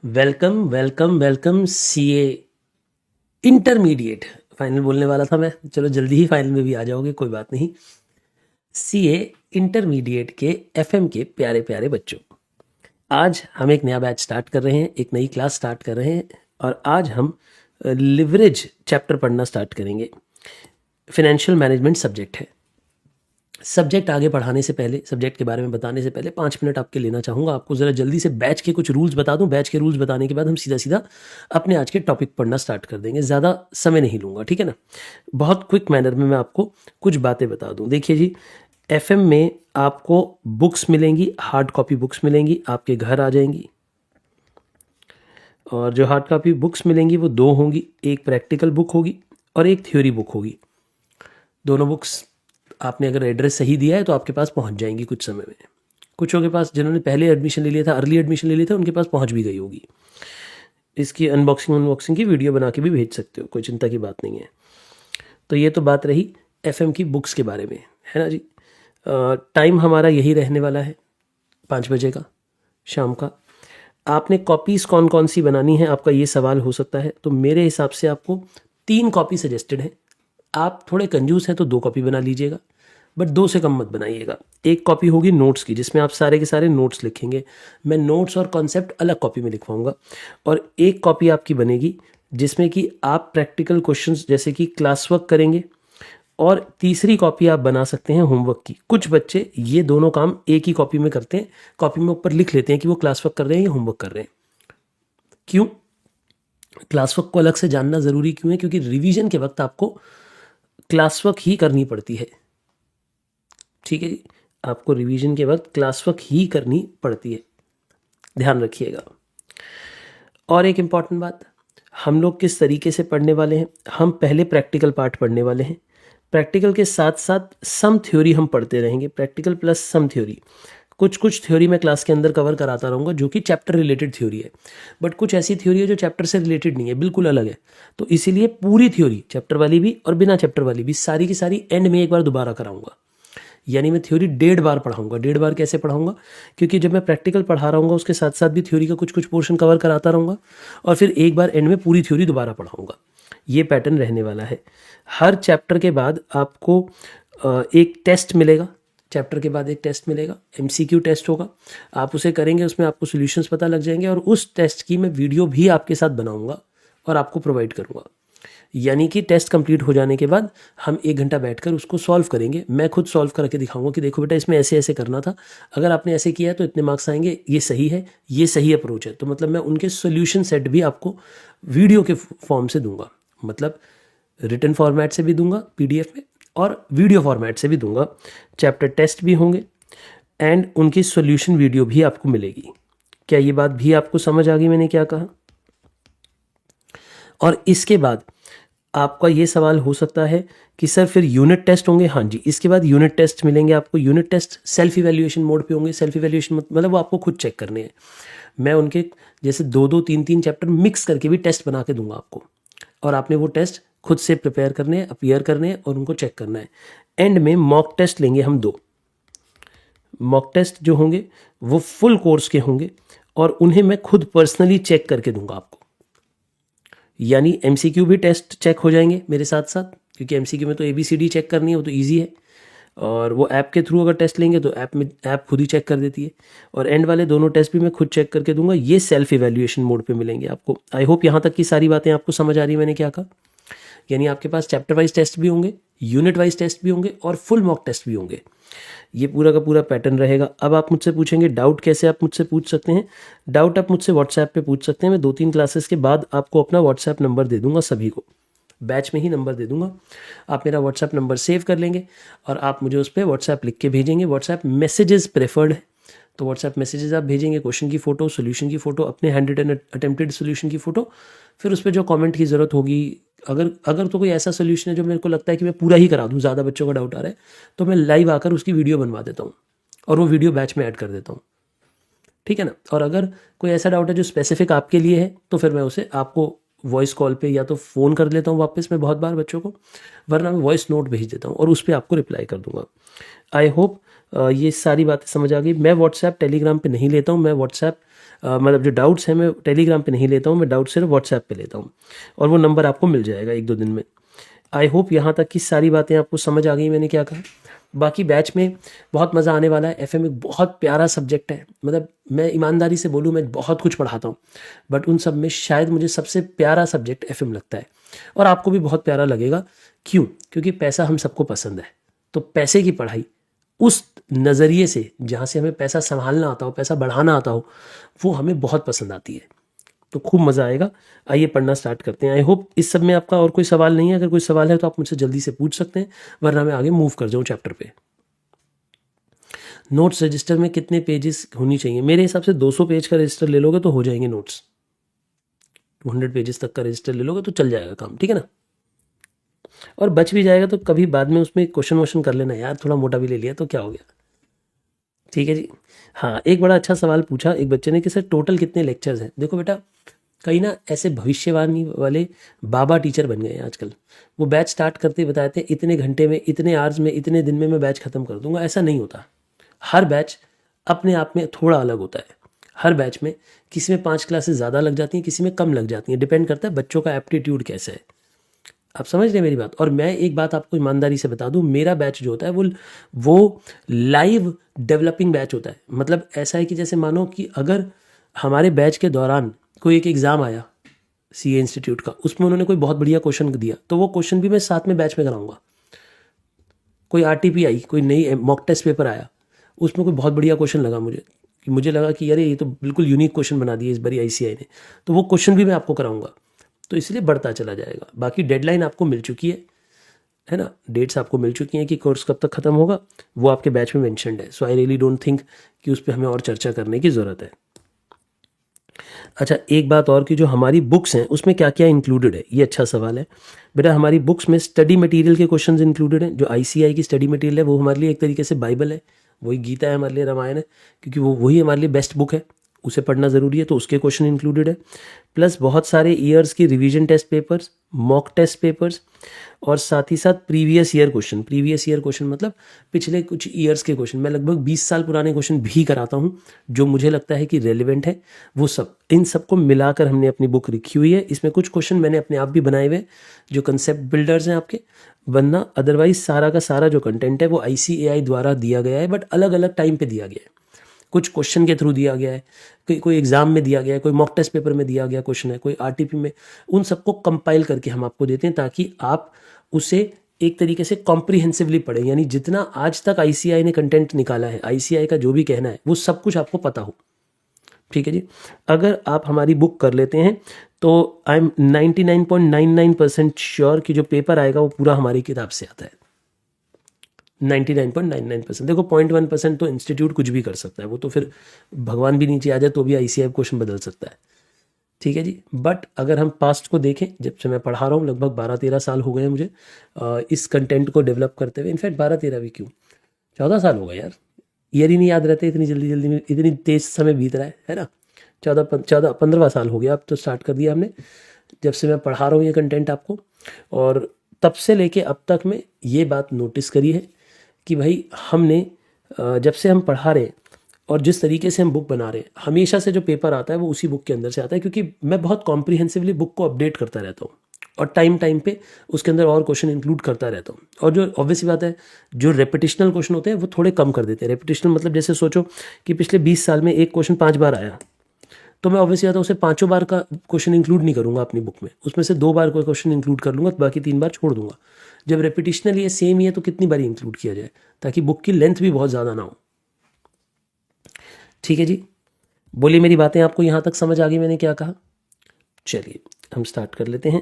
Welcome welcome welcome CA intermediate. Final बोलने वाला था मैं, चलो जल्दी ही फाइनल में भी आ जाओगे, कोई बात नहीं। सीए इंटरमीडिएट के एफएम के प्यारे प्यारे बच्चों, आज हम एक नया बैच स्टार्ट कर रहे हैं, एक नई क्लास स्टार्ट कर रहे हैं और आज हम लिवरेज चैप्टर पढ़ना स्टार्ट करेंगे। फाइनेंशियल मैनेजमेंट सब्जेक्ट है। सब्जेक्ट आगे पढ़ाने से पहले, सब्जेक्ट के बारे में बताने से पहले 5 मिनट आपके लेना चाहूँगा। आपको ज़रा जल्दी से बैच के कुछ रूल्स बता दूं। बैच के रूल्स बताने के बाद हम सीधा सीधा अपने आज के टॉपिक पढ़ना स्टार्ट कर देंगे। ज़्यादा समय नहीं लूँगा, ठीक है ना। बहुत क्विक मैनर में मैं आपको कुछ बातें बता दूँ। देखिए जी, एफएम में आपको बुक्स मिलेंगी, हार्ड कॉपी बुक्स मिलेंगी, आपके घर आ जाएंगी। और जो हार्ड कॉपी बुक्स मिलेंगी वो 2 होंगी, एक प्रैक्टिकल बुक होगी और एक थ्योरी बुक होगी। दोनों बुक्स आपने अगर एड्रेस सही दिया है तो आपके पास पहुंच जाएंगी कुछ समय में। कुछों के पास, जिन्होंने पहले एडमिशन ले लिया था, अर्ली एडमिशन ले लिया था, उनके पास पहुंच भी गई होगी। इसकी अनबॉक्सिंग की वीडियो बना के भी भेज सकते हो, कोई चिंता की बात नहीं है। तो ये तो बात रही एफएम की बुक्स के बारे में, है ना जी। टाइम हमारा यही रहने वाला है, 5 बजे का शाम का। आपने कॉपीज़ कौन कौन सी बनानी है, आपका ये सवाल हो सकता है। तो मेरे हिसाब से आपको 3 कॉपी सजेस्टेड है। आप थोड़े कंजूस हैं तो 2 कॉपी बना लीजिएगा, बट 2 से कम मत बनाइएगा। एक कॉपी होगी नोट्स की, जिसमें आप सारे के सारे नोट्स लिखेंगे। मैं नोट्स और कॉन्सेप्ट अलग कॉपी में लिखवाऊंगा। और एक कॉपी आपकी बनेगी जिसमें कि आप प्रैक्टिकल क्वेश्चंस जैसे कि क्लास वर्क करेंगे। और तीसरी कॉपी आप बना सकते हैं होमवर्क की। कुछ बच्चे ये दोनों काम एक ही कॉपी में करते हैं, कॉपी में ऊपर लिख लेते हैं कि वो क्लास वर्क कर रहे हैं या होमवर्क कर रहे हैं। क्यों? क्लास वर्क को अलग से जानना ज़रूरी क्यों है? क्योंकि रिवीजन के वक्त आपको क्लास वर्क ही करनी पड़ती है, ठीक है जी। आपको रिवीजन के वक्त क्लास वर्क ही करनी पड़ती है, ध्यान रखिएगा। और एक इम्पॉर्टेंट बात, हम लोग किस तरीके से पढ़ने वाले हैं। हम पहले प्रैक्टिकल पार्ट पढ़ने वाले हैं, प्रैक्टिकल के साथ साथ सम थ्योरी हम पढ़ते रहेंगे। प्रैक्टिकल प्लस सम थ्योरी। कुछ थ्योरी मैं क्लास के अंदर कवर कराता रहूँगा जो कि चैप्टर रिलेटेड थ्योरी है, बट कुछ ऐसी थ्योरी है जो चैप्टर से रिलेटेड नहीं है, बिल्कुल अलग है। तो इसीलिए पूरी थ्योरी, चैप्टर वाली भी और बिना चैप्टर वाली भी, सारी की सारी एंड में एक बार दोबारा कराऊंगा। यानी मैं थ्योरी 1.5 बार पढ़ाऊंगा। 1.5 बार कैसे पढ़ाऊंगा? क्योंकि जब मैं प्रैक्टिकल पढ़ा रहा हूँ उसके साथ साथ भी थ्योरी का कुछ पोर्शन कवर कराता रहूँगा और फिर एक बार एंड में पूरी थ्योरी दोबारा पढ़ाऊँगा। ये पैटर्न रहने वाला है। हर चैप्टर के बाद आपको एक टेस्ट मिलेगा। चैप्टर के बाद एक टेस्ट मिलेगा, एमसीक्यू टेस्ट होगा। आप उसे करेंगे, उसमें आपको सॉल्यूशंस पता लग जाएंगे और उस टेस्ट की मैं वीडियो भी आपके साथ बनाऊंगा और आपको प्रोवाइड करूंगा। यानी कि टेस्ट कंप्लीट हो जाने के बाद हम 1 घंटा बैठकर उसको सॉल्व करेंगे। मैं खुद सॉल्व करके दिखाऊंगा कि देखो बेटा, इसमें ऐसे ऐसे करना था, अगर आपने ऐसे किया है तो इतने मार्क्स आएंगे, ये सही है, ये सही अप्रोच है। तो मतलब मैं उनके सॉल्यूशन सेट भी आपको वीडियो के फॉर्म से दूंगा, मतलब रिटन फॉर्मेट से भी दूंगा पीडीएफ में और वीडियो फॉर्मेट से भी दूंगा। चैप्टर टेस्ट भी होंगे एंड उनकी सॉल्यूशन वीडियो भी आपको मिलेगी। क्या ये बात भी आपको समझ आ गई मैंने क्या कहा? और इसके बाद आपका ये सवाल हो सकता है कि सर फिर यूनिट टेस्ट होंगे। हाँ जी, इसके बाद यूनिट टेस्ट मिलेंगे आपको। Unit test self evaluation mode पे होंगे। सेल्फ इवैल्यूएशन मतलब वो आपको खुद चेक करने हैं। मैं उनके जैसे 2-2, 3-3 चैप्टर मिक्स करके भी टेस्ट बना के दूंगा आपको, और आपने वो टेस्ट खुद से प्रिपेयर करने हैं, अपीयर करने हैं और उनको चेक करना है। एंड में मॉक टेस्ट लेंगे हम 2। मॉक टेस्ट जो होंगे वो फुल कोर्स के होंगे और उन्हें मैं खुद पर्सनली चेक करके दूंगा आपको। यानी एमसीक्यू भी टेस्ट चेक हो जाएंगे मेरे साथ साथ, क्योंकि एमसीक्यू में तो एबीसीडी चेक करनी है, वो तो इजी है। और वो ऐप के थ्रू अगर टेस्ट लेंगे तो ऐप खुद ही चेक कर देती है। और एंड वाले दोनों टेस्ट भी मैं खुद चेक करके दूंगा। ये सेल्फ इवैल्यूएशन मोड पे मिलेंगे आपको। आई होप यहाँ तक की सारी बातें आपको समझ आ रही है मैंने क्या कहा। यानी आपके पास चैप्टर वाइज टेस्ट भी होंगे, यूनिट वाइज टेस्ट भी होंगे और फुल मॉक टेस्ट भी होंगे। ये पूरा का पूरा पैटर्न रहेगा। अब आप मुझसे पूछेंगे डाउट कैसे, आप मुझसे पूछ सकते हैं। डाउट आप मुझसे व्हाट्सएप पे पूछ सकते हैं। मैं 2-3 क्लासेस के बाद आपको अपना व्हाट्सएप नंबर दे दूंगा, सभी को बैच में ही नंबर दे दूंगा। आप मेरा व्हाट्सएप नंबर सेव कर लेंगे और आप मुझे उस पर व्हाट्सएप लिख के भेजेंगे। व्हाट्सएप मैसेजेस प्रेफर्ड है, तो व्हाट्सएप मैसेजेस आप भेजेंगे, क्वेश्चन की फ़ोटो, सोल्यूशन की फ़ोटो, अपने हैंड रिटन अटेम्प्टेड सोल्यूशन की फ़ोटो। फिर उस पर जो कमेंट की ज़रूरत होगी, अगर तो कोई ऐसा सोल्यूशन है जो मेरे को लगता है कि मैं पूरा ही करा दूँ, ज़्यादा बच्चों का डाउट आ रहा है, तो मैं लाइव आकर उसकी वीडियो बनवा देता हूँ और वो वीडियो बैच में ऐड कर देता हूँ, ठीक है ना। और अगर कोई ऐसा डाउट है जो स्पेसिफिक आपके लिए है तो फिर मैं उसे आपको वॉइस कॉल पे या तो फ़ोन कर लेता हूँ वापस मैं बहुत बार बच्चों को, वरना मैं वॉइस नोट भेज देता हूँ और उस पर आपको रिप्लाई कर दूंगा। आई होप ये सारी बातें समझ आ गई। मैं व्हाट्सएप टेलीग्राम पे नहीं लेता हूँ। मैं व्हाट्सएप मतलब जो डाउट्स हैं मैं टेलीग्राम पे नहीं लेता हूँ, मैं डाउट सिर्फ व्हाट्सएप पे लेता हूँ, और वो नंबर आपको मिल जाएगा 1-2 दिन में। आई होप यहाँ तक की सारी बातें आपको समझ आ गई मैंने क्या कहा। बाकी बैच में बहुत मज़ा आने वाला है। एफएम एक बहुत प्यारा सब्जेक्ट है, मतलब मैं ईमानदारी से बोलूँ मैं बहुत कुछ पढ़ाता हूँ, बट उन सब में शायद मुझे सबसे प्यारा सब्जेक्ट एफएम लगता है, और आपको भी बहुत प्यारा लगेगा। क्यों? क्योंकि पैसा हम सबको पसंद है, तो पैसे की पढ़ाई उस नज़रिए से जहाँ से हमें पैसा संभालना आता हो, पैसा बढ़ाना आता हो, वो हमें बहुत पसंद आती है, तो खूब मज़ा आएगा। आइए पढ़ना स्टार्ट करते हैं। आई होप इस सब में आपका और कोई सवाल नहीं है। अगर कोई सवाल है तो आप मुझसे जल्दी से पूछ सकते हैं, वरना मैं आगे मूव कर जाऊँ चैप्टर पे। नोट्स रजिस्टर में कितने पेजेस होनी चाहिए? मेरे हिसाब से 200 पेज का रजिस्टर ले लोगे तो हो जाएंगे नोट्स। 200 पेजेस तक का रजिस्टर ले लोगे तो चल जाएगा काम, ठीक है ना। और बच भी जाएगा तो कभी बाद में उसमें क्वेश्चन वोश्चन कर लेना, यार थोड़ा मोटा भी ले लिया तो क्या हो गया, ठीक है जी। हाँ, एक बड़ा अच्छा सवाल पूछा एक बच्चे ने कि सर टोटल कितने लेक्चर्स हैं। देखो बेटा, कई ना ऐसे भविष्यवाणी वाले बाबा टीचर बन गए हैं आजकल। वो बैच स्टार्ट करते ही बताते हैं इतने घंटे में, इतने आवर्स में, इतने दिन में मैं बैच ख़त्म कर दूंगा। ऐसा नहीं होता। हर बैच अपने आप में थोड़ा अलग होता है। हर बैच में किसी में 5 क्लासेस ज़्यादा लग जाती हैं, किसी में कम लग जाती हैं, डिपेंड करता है बच्चों का एप्टीट्यूड कैसे है। आप समझ रहे हैं मेरी बात। और मैं एक बात आपको ईमानदारी से बता दूं, मेरा बैच जो होता है वो लाइव डेवलपिंग बैच होता है। मतलब ऐसा है कि जैसे मानो कि अगर हमारे बैच के दौरान कोई एक एग्ज़ाम आया सीए इंस्टीट्यूट का, उसमें उन्होंने कोई बहुत बढ़िया क्वेश्चन दिया, तो वो क्वेश्चन भी मैं साथ में बैच में कराऊंगा। कोई आरटीपी आई, कोई नई मॉक टेस्ट पेपर आया, उसमें कोई बहुत बढ़िया क्वेश्चन लगा मुझे लगा कि अरे ये तो बिल्कुल यूनिक क्वेश्चन बना दिए इस बारी आईसीआई ने, तो वो क्वेश्चन भी मैं आपको कराऊंगा। तो इसलिए बढ़ता चला जाएगा। बाकी डेडलाइन आपको मिल चुकी है ना, डेट्स आपको मिल चुकी हैं कि कोर्स कब तक खत्म होगा, वो आपके बैच में मेंशन्ड है। सो आई रियली डोंट थिंक कि उस पर हमें और चर्चा करने की ज़रूरत है। अच्छा, एक बात और कि जो हमारी बुक्स हैं उसमें क्या क्या इंक्लूडेड है, ये अच्छा सवाल है बेटा। हमारी बुक्स में स्टडी मटेरियल के क्वेश्चंस इंक्लूडेड हैं। जो आईसीआई की स्टडी मटेरियल है वो हमारे लिए एक तरीके से बाइबल है, वही गीता है हमारे लिए, रामायण है, क्योंकि वही हमारे लिए बेस्ट बुक है, उसे पढ़ना ज़रूरी है, तो उसके क्वेश्चन इंक्लूडेड है। प्लस बहुत सारे ईयर्स की revision test papers, mock test papers, और साथ ही साथ प्रीवियस ईयर क्वेश्चन मतलब पिछले कुछ ईयर्स के क्वेश्चन। मैं लगभग 20 साल पुराने क्वेश्चन भी कराता हूँ जो मुझे लगता है कि रेलिवेंट है। वो सब, इन सबको मिलाकर हमने अपनी बुक लिखी हुई है। इसमें कुछ क्वेश्चन मैंने अपने आप भी बनाए हुए जो कंसेप्ट बिल्डर्स हैं आपके, वरना अदरवाइज सारा का सारा जो कंटेंट है वो ICAI द्वारा दिया गया है, बट अलग अलग टाइम पे दिया गया है। कुछ क्वेश्चन के थ्रू दिया गया है, कोई एग्जाम में दिया गया है, कोई मॉक टेस्ट पेपर में दिया गया क्वेश्चन है, कोई आरटीपी में। उन सबको कंपाइल करके हम आपको देते हैं ताकि आप उसे एक तरीके से कॉम्प्रिहेंसिवली पढ़ें। यानी जितना आज तक ICAI ने कंटेंट निकाला है, ICAI का जो भी कहना है, वो सब कुछ आपको पता हो, ठीक है जी। अगर आप हमारी बुक कर लेते हैं तो आई एम 99.99% श्योर कि जो पेपर आएगा वो पूरा हमारी किताब से आता है। 99.99%। देखो 0.1% तो इंस्टीट्यूट कुछ भी कर सकता है, वो तो फिर भगवान भी नीचे आ जाए तो भी ICAI क्वेश्चन बदल सकता है, ठीक है जी। बट अगर हम पास्ट को देखें, जब से मैं पढ़ा रहा हूँ, लगभग 12-13 साल हो गए हैं मुझे इस कंटेंट को डेवलप करते हुए। इनफैक्ट 12-13 भी क्यों, 14 साल हो गए यार, ईयर ही नहीं याद रहते, इतनी जल्दी में इतनी तेज समय बीत रहा है ना। 15वां साल हो गया अब तो, स्टार्ट कर दिया हमने जब से मैं पढ़ा रहा हूँ ये कंटेंट आपको। और तब से लेके अब तक में ये बात नोटिस करी है कि भाई हमने जब से हम पढ़ा रहे हैं और जिस तरीके से हम बुक बना रहे हैं, हमेशा से जो पेपर आता है वो उसी बुक के अंदर से आता है, क्योंकि मैं बहुत कॉम्प्रिहेंसिवली बुक को अपडेट करता रहता हूँ और टाइम पे उसके अंदर और क्वेश्चन इंक्लूड करता रहता हूँ। और जो ऑब्वियसली बात है, जो रेपिटेशनल क्वेश्चन होते हैं वो थोड़े कम कर देते हैं। रेपिटेशनल मतलब जैसे सोचो कि पिछले 20 साल में एक क्वेश्चन 5 बार आया, तो मैं ऑब्वियसली बात है उसे 5 बार का क्वेश्चन इंक्लूड नहीं करूँगा अपनी बुक में, उसमें से 2 बार कोई क्वेश्चन इंक्लूड कर लूँगा, बाकी 3 बार छोड़ दूंगा। जब रेपिटेशनल ये सेम ही है तो कितनी बार इंक्लूड किया जाए, ताकि बुक की लेंथ भी बहुत ज़्यादा ना हो, ठीक है जी। बोलिए मेरी बातें आपको यहाँ तक समझ आ गई मैंने क्या कहा। चलिए हम स्टार्ट कर लेते हैं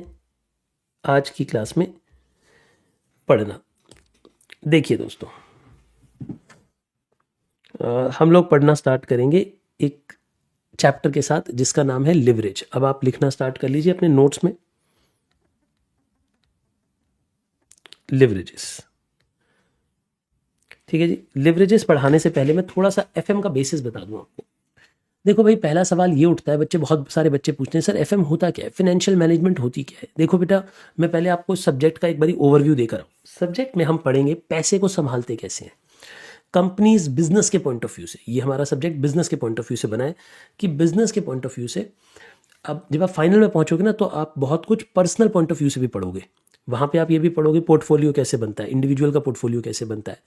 आज की क्लास में पढ़ना। देखिए दोस्तों, हम लोग पढ़ना स्टार्ट करेंगे एक चैप्टर के साथ जिसका नाम है लिवरेज। अब आप लिखना स्टार्ट कर लीजिए अपने नोट्स में, लिवरेजेस, ठीक है जी। लिवरेजेस पढ़ाने से पहले मैं थोड़ा सा एफएम का बेसिस बता दूं आपको। देखो भाई, पहला सवाल ये उठता है, बहुत सारे बच्चे पूछते हैं सर एफएम होता क्या है, फाइनेंशियल मैनेजमेंट होती क्या है। देखो बेटा, मैं पहले आपको सब्जेक्ट का एक बारी ओवरव्यू देकर आऊँ। सब्जेक्ट में हम पढ़ेंगे पैसे को संभालते कैसे हैं, कंपनीज बिजनेस के पॉइंट ऑफ व्यू से, ये हमारा सब्जेक्ट बिजनेस के पॉइंट ऑफ व्यू से बना है कि बिजनेस के पॉइंट ऑफ व्यू से अब जब आप फाइनल में पहुंचोगे ना तो आप बहुत कुछ पर्सनल पॉइंट ऑफ व्यू से भी पढ़ोगे। वहाँ पे आप ये भी पढ़ोगे पोर्टफोलियो कैसे बनता है, इंडिविजुअल का पोर्टफोलियो कैसे बनता है,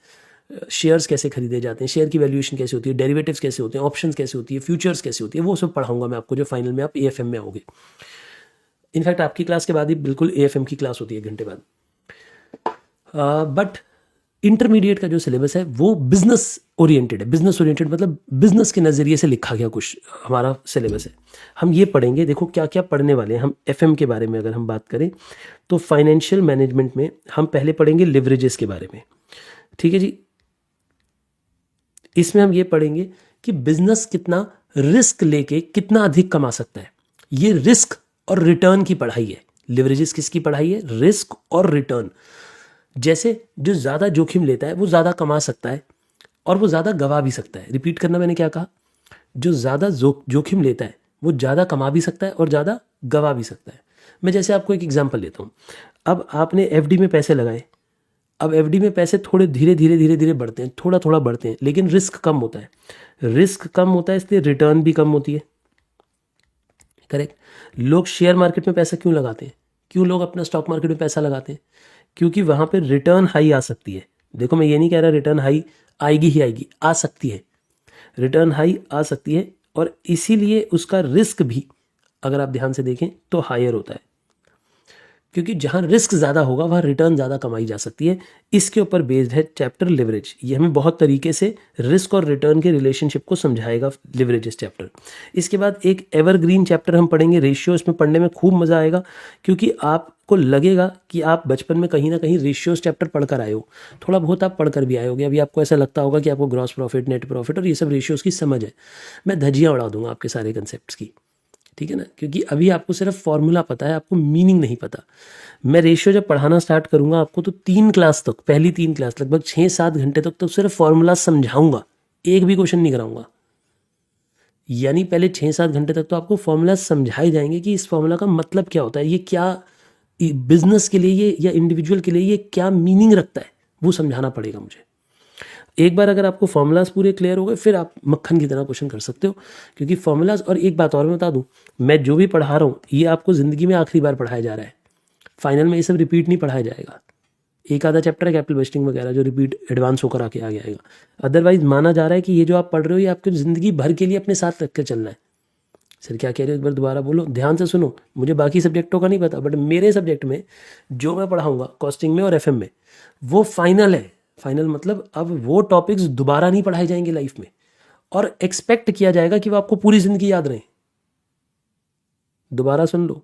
शेयर्स कैसे खरीदे जाते हैं, शेयर की वैल्यूएशन कैसे होती है, डेरिवेटिव्स कैसे होते हैं, ऑप्शंस कैसे होती है, फ्यूचर्स कैसे होती है, वो सब पढ़ाऊंगा मैं आपको जो फाइनल में आप एएफएम में आओगे। इनफैक्ट आपकी क्लास के बाद ही बिल्कुल एएफएम की क्लास होती है 1 घंटे बाद। बट इंटरमीडिएट का जो सिलेबस है वो बिजनेस ओरिएंटेड है। बिजनेस ओरिएंटेड मतलब बिजनेस के नज़रिए से लिखा गया कुछ हमारा सिलेबस है। हम ये पढ़ेंगे, देखो क्या क्या पढ़ने वाले हैं हम। एफएम के बारे में अगर हम बात करें तो फाइनेंशियल मैनेजमेंट में हम पहले पढ़ेंगे लिवरेजेस के बारे में, ठीक है जी। इसमें हम ये पढ़ेंगे कि बिजनेस कितना रिस्क लेके कितना अधिक कमा सकता है। ये रिस्क और रिटर्न की पढ़ाई है। लिवरेजेस किसकी पढ़ाई है? रिस्क और रिटर्न। जैसे जो ज़्यादा जोखिम लेता है वो ज़्यादा कमा सकता है और वो ज़्यादा गवा भी सकता है। रिपीट करना, मैंने क्या कहा? जो ज़्यादा जोखिम लेता है वो ज़्यादा कमा भी सकता है और ज़्यादा गवा भी सकता है। मैं जैसे आपको एक एग्जांपल देता हूँ। अब आपने एफडी में पैसे लगाए। अब एफडी में पैसे थोड़े धीरे धीरे बढ़ते हैं, थोड़ा थोड़ा बढ़ते हैं, लेकिन रिस्क कम होता है। रिस्क कम होता है इसलिए रिटर्न भी कम होती है। करेक्ट। लोग शेयर मार्केट में पैसा क्यों लगाते हैं? क्यों लोग अपना स्टॉक मार्केट में पैसा लगाते हैं? क्योंकि वहाँ पे रिटर्न हाई आ सकती है। देखो मैं ये नहीं कह रहा रिटर्न हाई आएगी ही आएगी, आ सकती है, रिटर्न हाई आ सकती है और इसीलिए उसका रिस्क भी अगर आप ध्यान से देखें तो हायर होता है, क्योंकि जहाँ रिस्क ज़्यादा होगा वहाँ रिटर्न ज़्यादा कमाई जा सकती है। इसके ऊपर बेस्ड है चैप्टर लिवरेज। ये हमें बहुत तरीके से रिस्क और रिटर्न के रिलेशनशिप को समझाएगा लिवरेजेस चैप्टर। इसके बाद एक एवरग्रीन चैप्टर हम पढ़ेंगे रेशियो। इसमें पढ़ने में खूब मज़ा आएगा क्योंकि आपको लगेगा कि आप बचपन में कहीं ना कहीं रेशियोज चैप्टर पढ़कर आए हो, थोड़ा बहुत आप पढ़कर भी आए होगे। अभी आपको ऐसा लगता होगा कि आपको ग्रॉस प्रॉफिट, नेट प्रॉफिट और ये सब रेशियोज की समझ है। मैं धज्जियाँ उड़ा दूंगा आपके सारे कंसेप्ट की, ठीक है ना, क्योंकि अभी आपको सिर्फ फॉर्मूला पता है, आपको मीनिंग नहीं पता। मैं रेशियो जब पढ़ाना स्टार्ट करूंगा आपको तो 3 क्लास तक, पहली 3 क्लास लगभग 6-7 घंटे तक तो सिर्फ फॉर्मूला समझाऊंगा, एक भी क्वेश्चन नहीं कराऊंगा। यानी पहले 6-7 घंटे तक तो आपको फॉर्मूला समझाए जाएंगे कि इस फॉर्मूला का मतलब क्या होता है, ये क्या बिजनेस के लिए ये या इंडिविजुअल के लिए ये क्या मीनिंग रखता है, वो समझाना पड़ेगा मुझे। एक बार अगर आपको फॉर्मूलाज पूरे क्लियर हो गए फिर आप मक्खन की तरह क्वेश्चन कर सकते हो, क्योंकि फॉर्मूलाज। और एक बात और मैं बता दूं, मैं जो भी पढ़ा रहा हूँ ये आपको ज़िंदगी में आखिरी बार पढ़ाया जा रहा है। फाइनल में ये सब रिपीट नहीं पढ़ाया जाएगा। एक आधा चैप्टर है कैपिटल बजटिंग वगैरह जो रिपीट एडवांस होकर आगे आ जाएगा। अदरवाइज माना जा रहा है कि ये जो आप पढ़ रहे हो ये आपकी ज़िंदगी भर के लिए अपने साथ रख कर चलना है। सर क्या कह रहे हो, एक बार दोबारा बोलो, ध्यान से सुनो। मुझे बाकी सब्जेक्टों का नहीं पता, बट मेरे सब्जेक्ट में जो मैं पढ़ाऊँगा कॉस्टिंग में और एफएम में वो फाइनल है। फाइनल मतलब अब वो टॉपिक्स दोबारा नहीं पढ़ाए जाएंगे लाइफ में, और एक्सपेक्ट किया जाएगा कि वो आपको पूरी जिंदगी याद रहे। दोबारा सुन लो,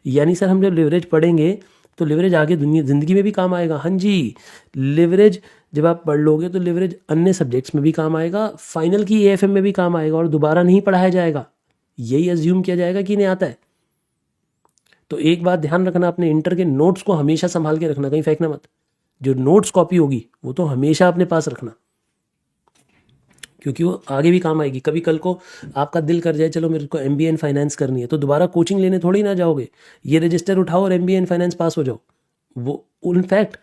यानी सर हम जब लिवरेज पढ़ेंगे तो लिवरेज आगे दुनिया जिंदगी में भी काम आएगा। हाँ जी, लिवरेज जब आप पढ़ लोगे तो लिवरेज अन्य सब्जेक्ट्स में भी काम आएगा, फाइनल की एएफएम में भी काम आएगा और दोबारा नहीं पढ़ाया जाएगा। यही अज्यूम किया जाएगा कि नहीं आता है। तो एक बात ध्यान रखना, अपने इंटर के नोट्स को हमेशा संभाल के रखना, कहीं फेंकना मत। जो नोट्स कॉपी होगी वो तो हमेशा अपने पास रखना, क्योंकि वो आगे भी काम आएगी। कभी कल को आपका दिल कर जाए चलो मेरे को एमबीए इन फाइनेंस करनी है, तो दोबारा कोचिंग लेने थोड़ी ना जाओगे, ये रजिस्टर उठाओ और एमबीए इन फाइनेंस पास हो जाओ। वो इनफैक्ट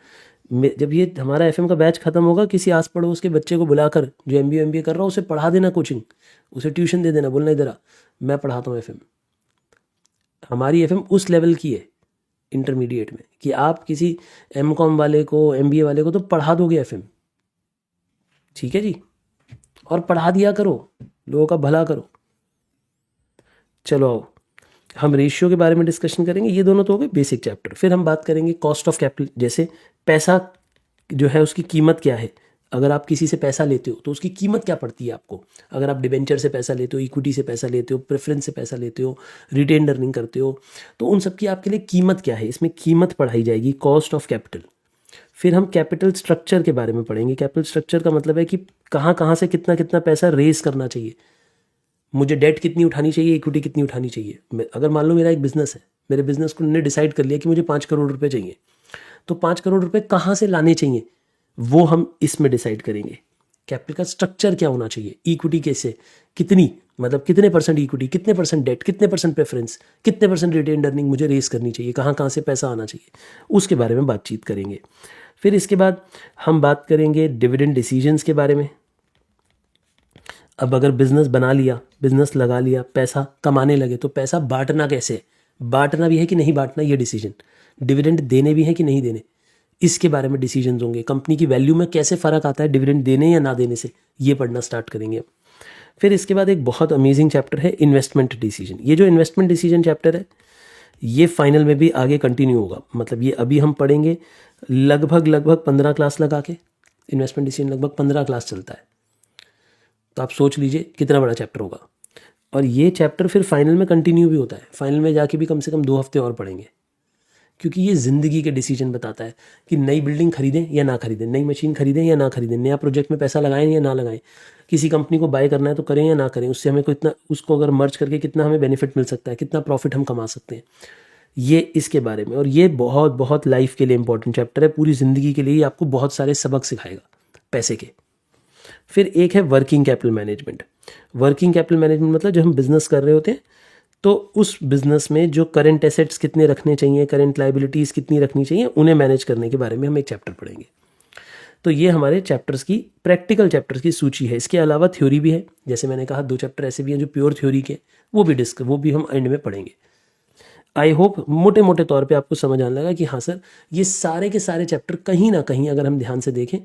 जब ये हमारा एफएम का बैच खत्म होगा, किसी आस पड़ोस के बच्चे को बुलाकर जो एमबीए कर रहा हो उसे पढ़ा देना कोचिंग, उसे ट्यूशन दे देना, बोलना इधर आ मैं पढ़ाता हूँ एफएम। हमारी एफएम उस लेवल की है इंटरमीडिएट में कि आप किसी एमकॉम वाले को, एमबीए वाले को तो पढ़ा दोगे एफएम, ठीक है जी। और पढ़ा दिया करो, लोगों का भला करो। चलो आओ हम रेशियो के बारे में डिस्कशन करेंगे। ये दोनों तो हो गए बेसिक चैप्टर। फिर हम बात करेंगे कॉस्ट ऑफ कैपिटल, जैसे पैसा जो है उसकी कीमत क्या है। अगर आप किसी से पैसा लेते हो तो उसकी कीमत क्या पड़ती है आपको। अगर आप डिबेंचर से पैसा लेते हो, इक्विटी से पैसा लेते हो, प्रेफरेंस से पैसा लेते हो, रिटेन अर्निंग करते हो, तो उन सब की आपके लिए कीमत क्या है, इसमें कीमत पढ़ाई जाएगी, कॉस्ट ऑफ कैपिटल। फिर हम कैपिटल स्ट्रक्चर के बारे में पढ़ेंगे। कैपिटल स्ट्रक्चर का मतलब है कि कहाँ कहाँ से कितना कितना पैसा रेज करना चाहिए, मुझे डेट कितनी उठानी चाहिए, इक्विटी कितनी उठानी चाहिए। अगर मान लो मेरा एक बिजनेस है, मेरे बिजनेस को ने डिसाइड कर लिया कि मुझे 5 करोड़ रुपए चाहिए, तो 5 करोड़ रुपए कहाँ से लाने चाहिए वो हम इसमें डिसाइड करेंगे। कैपिटल का स्ट्रक्चर क्या होना चाहिए, इक्विटी कैसे, कितनी, मतलब कितने परसेंट इक्विटी, कितने परसेंट डेट, कितने परसेंट प्रेफरेंस, कितने परसेंट रिटेन अर्निंग मुझे रेस करनी चाहिए, कहाँ कहाँ से पैसा आना चाहिए, उसके बारे में बातचीत करेंगे। फिर इसके बाद हम बात करेंगे डिविडेंड डिसीजंस के बारे में। अब अगर बिजनेस बना लिया, बिजनेस लगा लिया, पैसा कमाने लगे, तो पैसा बांटना कैसे है, बांटना भी है कि नहीं बांटना, ये डिसीजन, डिविडेंड देने भी है कि नहीं देने, इसके बारे में डिसीजन होंगे। कंपनी की वैल्यू में कैसे फ़र्क आता है डिविडेंड देने या ना देने से, ये पढ़ना स्टार्ट करेंगे अब। फिर इसके बाद एक बहुत अमेजिंग चैप्टर है इन्वेस्टमेंट डिसीजन। ये जो इन्वेस्टमेंट डिसीजन चैप्टर है ये फाइनल में भी आगे कंटिन्यू होगा, मतलब ये अभी हम पढ़ेंगे लगभग 15 क्लास लगा के। इन्वेस्टमेंट डिसीजन लगभग 15 क्लास चलता है, तो आप सोच लीजिए कितना बड़ा चैप्टर होगा। और ये चैप्टर फिर फाइनल में कंटिन्यू भी होता है, फाइनल में जाके भी कम से कम 2 हफ्ते और पढ़ेंगे, क्योंकि ये ज़िंदगी के डिसीजन बताता है कि नई बिल्डिंग खरीदें या ना खरीदें, नई मशीन खरीदें या ना खरीदें, नया प्रोजेक्ट में पैसा लगाएं या ना लगाएं, किसी कंपनी को बाय करना है तो करें या ना करें, उससे हमें कितना, उसको अगर मर्ज करके कितना हमें बेनिफिट मिल सकता है, कितना प्रॉफिट हम कमा सकते हैं, ये इसके बारे में। और ये बहुत बहुत लाइफ के लिए इंपॉर्टेंट चैप्टर है, पूरी ज़िंदगी के लिए ये आपको बहुत सारे सबक सिखाएगा पैसे के। फिर एक है working capital management. Working capital management मतलब जब हम बिजनेस कर रहे होते हैं तो उस बिजनेस में जो करंट एसेट्स कितने रखने चाहिए, करंट लाइबिलिटीज़ कितनी रखनी चाहिए, उन्हें मैनेज करने के बारे में हम एक चैप्टर पढ़ेंगे। तो ये हमारे चैप्टर्स की, प्रैक्टिकल चैप्टर्स की सूची है। इसके अलावा थ्योरी भी है, जैसे मैंने कहा 2 चैप्टर ऐसे भी हैं जो प्योर थ्योरी के, वो भी हम एंड में पढ़ेंगे। आई होप मोटे मोटे तौर पे आपको समझ आने लगा कि हाँ सर, ये सारे के सारे चैप्टर कहीं ना कहीं अगर हम ध्यान से देखें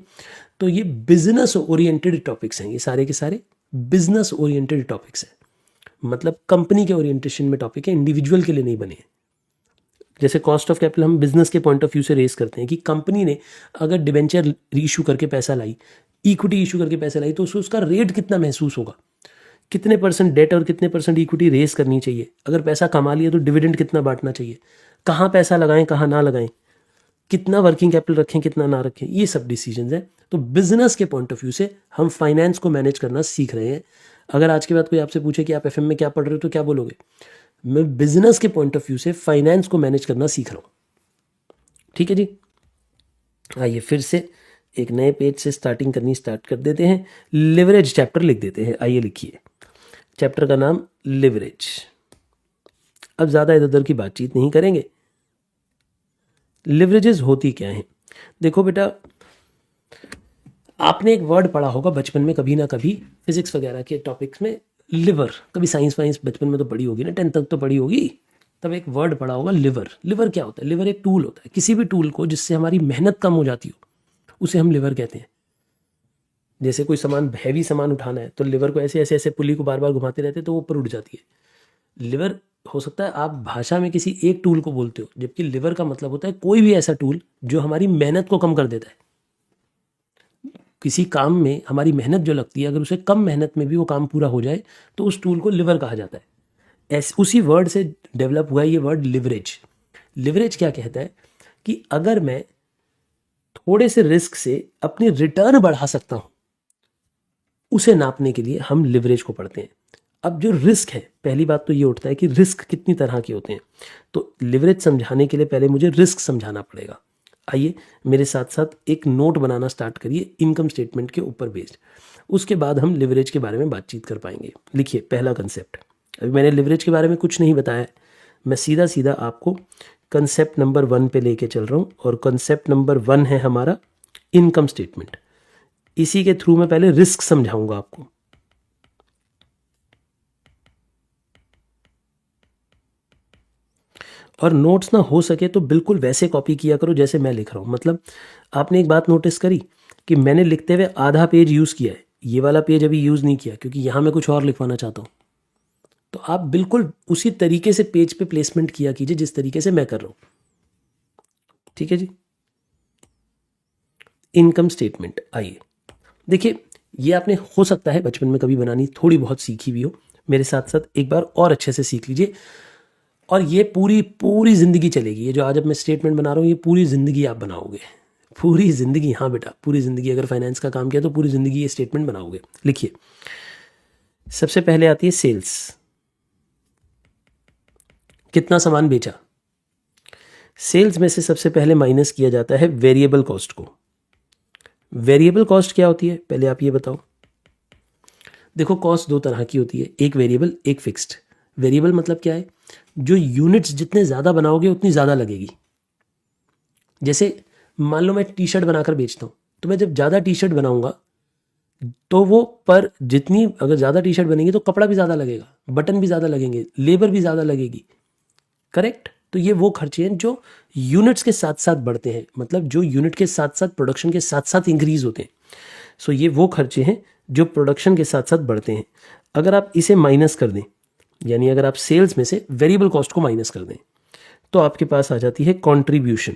तो ये बिजनेस ओरिएंटेड टॉपिक्स हैं। ये सारे के सारे बिजनेस ओरिएंटेड टॉपिक्स हैं, मतलब कंपनी के ओरिएंटेशन में टॉपिक है, इंडिविजुअल के लिए नहीं बने हैं। जैसे कॉस्ट ऑफ कैपिटल हम बिजनेस के पॉइंट ऑफ व्यू से रेस करते हैं कि कंपनी ने अगर डिबेंचर इशू करके पैसा लाई, इक्विटी इशू करके पैसा लाई, तो उसका रेट कितना महसूस होगा, कितने % डेट और कितने % इक्विटी रेस करनी चाहिए, अगर पैसा कमा लिया तो डिविडेंड कितना बांटना चाहिए, कहाँ पैसा लगाएं कहाँ ना लगाएं, कितना वर्किंग कैपिटल रखें कितना ना रखें, ये सब डिसीजंस हैं। तो बिजनेस के पॉइंट ऑफ व्यू से हम फाइनेंस को मैनेज करना सीख रहे हैं। अगर आज के बाद कोई आपसे पूछे कि आप एफएम में क्या पढ़ रहे हो तो क्या बोलोगे? मैं बिजनेस के पॉइंट ऑफ व्यू से फाइनेंस को मैनेज करना सीख रहा हूँ। ठीक है जी, आइए फिर से एक नए पेज से स्टार्ट कर देते हैं। लिवरेज चैप्टर लिख देते हैं। आइए लिखिए, चैप्टर का नाम लिवरेज। अब ज़्यादा इधर उधर की बातचीत नहीं करेंगे। लिवरेजेस होती क्या हैं? देखो बेटा, आपने एक वर्ड पढ़ा होगा बचपन में कभी ना कभी, फिजिक्स वगैरह के टॉपिक्स में, लिवर। कभी साइंस वाइंस बचपन में तो पढ़ी होगी ना, 10th तक तो पढ़ी होगी, तब एक वर्ड पढ़ा होगा लिवर। लिवर क्या होता है? लिवर एक टूल होता है। किसी भी टूल को जिससे हमारी मेहनत कम हो जाती हो उसे हम लिवर कहते हैं। जैसे कोई सामान, हैवी सामान उठाना है तो लिवर को ऐसे ऐसे ऐसे पुली को बार बार घुमाते रहते हैं तो वो ऊपर उठ जाती है। लिवर हो सकता है आप भाषा में किसी एक टूल को बोलते हो, जबकि लिवर का मतलब होता है कोई भी ऐसा टूल जो हमारी मेहनत को कम कर देता है। किसी काम में हमारी मेहनत जो लगती है, अगर उसे कम मेहनत में भी वो काम पूरा हो जाए तो उस टूल को लिवर कहा जाता है। उसी वर्ड से डेवलप हुआ है ये वर्ड लिवरेज। लिवरेज क्या कहता है कि अगर मैं थोड़े से रिस्क से अपनी रिटर्न बढ़ा सकता हूं, उसे नापने के लिए हम लिवरेज को पढ़ते हैं। अब जो रिस्क है, पहली बात तो ये उठता है कि रिस्क कितनी तरह के होते हैं, तो लिवरेज समझाने के लिए पहले मुझे रिस्क समझाना पड़ेगा। आइए मेरे साथ साथ एक नोट बनाना स्टार्ट करिए इनकम स्टेटमेंट के ऊपर बेस्ड, उसके बाद हम लिवरेज के बारे में बातचीत कर पाएंगे। लिखिए पहला कंसेप्ट। अभी मैंने लिवरेज के बारे में कुछ नहीं बताया, मैं सीधा सीधा आपको कंसेप्ट नंबर 1 पे लेके चल रहा हूँ, और कंसेप्ट नंबर 1 है हमारा इनकम स्टेटमेंट। इसी के थ्रू मैं पहले रिस्क समझाऊंगा आपको। और नोट्स ना हो सके तो बिल्कुल वैसे कॉपी किया करो जैसे मैं लिख रहा हूँ। मतलब आपने एक बात नोटिस करी कि मैंने लिखते हुए आधा पेज यूज़ किया है, ये वाला पेज अभी यूज़ नहीं किया क्योंकि यहाँ मैं कुछ और लिखवाना चाहता हूँ। तो आप बिल्कुल उसी तरीके से पेज पे प्लेसमेंट किया कीजिए जिस तरीके से मैं कर रहा हूँ। ठीक है जी। इनकम स्टेटमेंट, आइए देखिए, ये आपने हो सकता है बचपन में कभी बनानी थोड़ी बहुत सीखी भी हो, मेरे साथ साथ एक बार और अच्छे से सीख लीजिए, और ये पूरी पूरी ज़िंदगी चलेगी। ये जो आज अब मैं स्टेटमेंट बना रहा हूँ ये पूरी ज़िंदगी आप बनाओगे, पूरी ज़िंदगी। हाँ बेटा, पूरी ज़िंदगी अगर फाइनेंस का काम किया तो पूरी ज़िंदगी ये स्टेटमेंट बनाओगे। लिखिए, सबसे पहले आती है सेल्स। कितना सामान बेचा, सेल्स में से सबसे पहले माइनस किया जाता है वेरिएबल कॉस्ट को। वेरिएबल कॉस्ट क्या होती है पहले आप ये बताओ। देखो, कॉस्ट 2 तरह की होती है, एक वेरिएबल एक फिक्स्ड। वेरिएबल मतलब क्या है? जो यूनिट्स जितने ज़्यादा बनाओगे उतनी ज़्यादा लगेगी। जैसे मान लो मैं टी शर्ट बनाकर बेचता हूँ, तो मैं जब ज़्यादा टी शर्ट बनाऊंगा तो वो पर जितनी अगर ज़्यादा टी शर्ट बनेगी तो कपड़ा भी ज़्यादा लगेगा, बटन भी ज़्यादा लगेंगे, लेबर भी ज़्यादा लगेगी, करेक्ट। तो ये वो खर्चे हैं जो यूनिट्स के साथ साथ बढ़ते हैं, मतलब जो यूनिट के साथ साथ प्रोडक्शन के साथ साथ इंक्रीज होते हैं। सो ये वो खर्चे हैं जो प्रोडक्शन के साथ साथ बढ़ते हैं। अगर आप इसे माइनस कर दें, यानी अगर आप सेल्स में से वेरिएबल कॉस्ट को माइनस कर दें, तो आपके पास आ जाती है कंट्रीब्यूशन।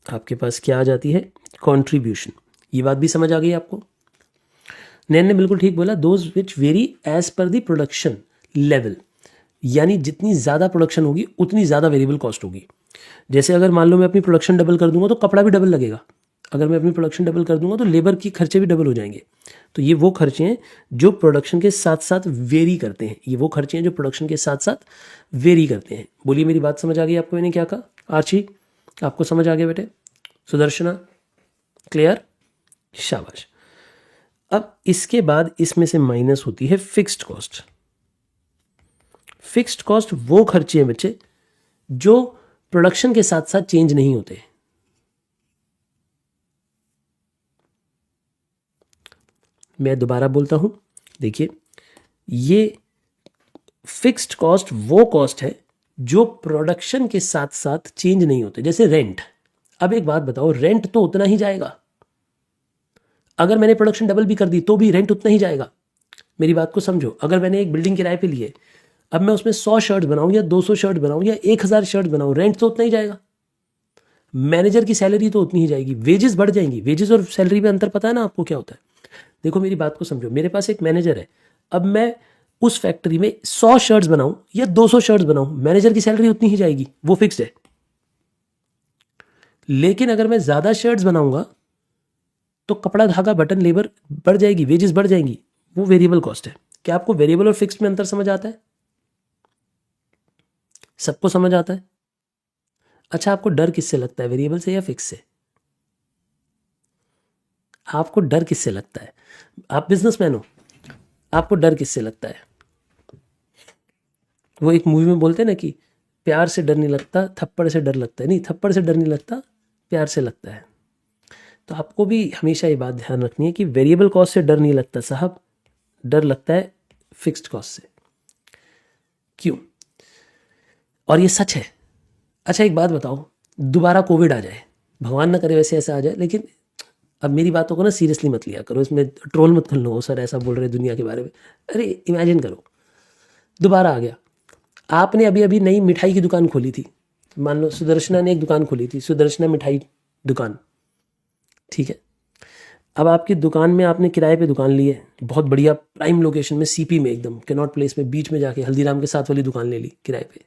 आपके पास क्या आ जाती है? कंट्रीब्यूशन। ये बात भी समझ आ गई आपको? नैन ने बिल्कुल ठीक बोला, those which vary as per the production level, यानी जितनी ज़्यादा प्रोडक्शन होगी उतनी ज़्यादा वेरिएबल कॉस्ट होगी। जैसे अगर मान लो मैं अपनी प्रोडक्शन डबल कर दूंगा तो कपड़ा भी डबल लगेगा, अगर मैं अपनी प्रोडक्शन डबल कर दूंगा तो लेबर की खर्चे भी डबल हो जाएंगे। तो ये वो खर्चे हैं जो प्रोडक्शन के साथ साथ वेरी करते हैं, ये वो खर्चे हैं जो प्रोडक्शन के साथ साथ वेरी करते हैं। बोलिए मेरी बात समझ आ गई आपको? मैंने क्या कहा? आर्ची आपको समझ आ गया बेटे? सुदर्शना क्लियर? शाबाश। अब इसके बाद इसमें से माइनस होती है फिक्स्ड कॉस्ट। फिक्स्ड कॉस्ट वो खर्चे हैं बच्चे जो प्रोडक्शन के साथ साथ चेंज नहीं होते। मैं दोबारा बोलता हूं, देखिए, ये फिक्स्ड कॉस्ट वो कॉस्ट है जो प्रोडक्शन के साथ साथ चेंज नहीं होते। जैसे रेंट। अब एक बात बताओ, रेंट तो उतना ही जाएगा, अगर मैंने प्रोडक्शन डबल भी कर दी तो भी रेंट उतना ही जाएगा। मेरी बात को समझो, अगर मैंने एक बिल्डिंग किराए पे ली है, अब मैं उसमें 100 शर्ट बनाऊं या 200 शर्ट बनाऊं या 1000 शर्ट बनाऊं, रेंट तो उतना ही जाएगा, मैनेजर की सैलरी तो उतनी ही जाएगी, वेजेस बढ़ जाएंगी। वेजेस और सैलरी में अंतर पता है ना आपको क्या होता है? देखो मेरी बात को समझो, मेरे पास एक मैनेजर है, अब मैं उस फैक्ट्री में 100 शर्ट्स बनाऊं या 200 शर्ट्स बनाऊं, मैनेजर की सैलरी उतनी ही जाएगी, वो फिक्स्ड है। लेकिन अगर मैं ज्यादा शर्ट्स बनाऊंगा तो कपड़ा, धागा, बटन, लेबर बढ़ जाएगी, वेजेस बढ़ जाएंगी, वो वेरिएबल कॉस्ट है। क्या आपको वेरिएबल और फिक्स्ड में अंतर समझ आता है? सबको समझ आता है? अच्छा, आपको डर किससे लगता है, वेरिएबल से या फिक्स से? आपको डर किससे लगता है? आप बिजनेसमैन हो, आपको डर किससे लगता है? वो एक मूवी में बोलते हैं ना कि प्यार से डर नहीं लगता, थप्पड़ से डर लगता है। नहीं, थप्पड़ से डर नहीं लगता, प्यार से लगता है। तो आपको भी हमेशा ये बात ध्यान रखनी है कि वेरिएबल कॉस्ट से डर नहीं लगता साहब, डर लगता है फिक्स्ड कॉस्ट से। क्यों? और ये सच है। अच्छा एक बात बताओ, दोबारा कोविड आ जाए, भगवान ना करे वैसे ऐसा आ जाए, लेकिन अब मेरी बातों को ना सीरियसली मत लिया करो, इसमें ट्रोल मत कर लो, सर ऐसा बोल रहे दुनिया के बारे में। अरे इमेजिन करो दोबारा आ गया, आपने अभी अभी नई मिठाई की दुकान खोली थी, मान लो सुदर्शना ने एक दुकान खोली थी, सुदर्शना मिठाई दुकान, ठीक है। अब आपकी दुकान में आपने किराए पे दुकान ली है, बहुत बढ़िया प्राइम लोकेशन में, सीपी में, एकदम कैनॉट प्लेस में, बीच में जाके हल्दीराम के साथ वाली दुकान ले ली किराए पे,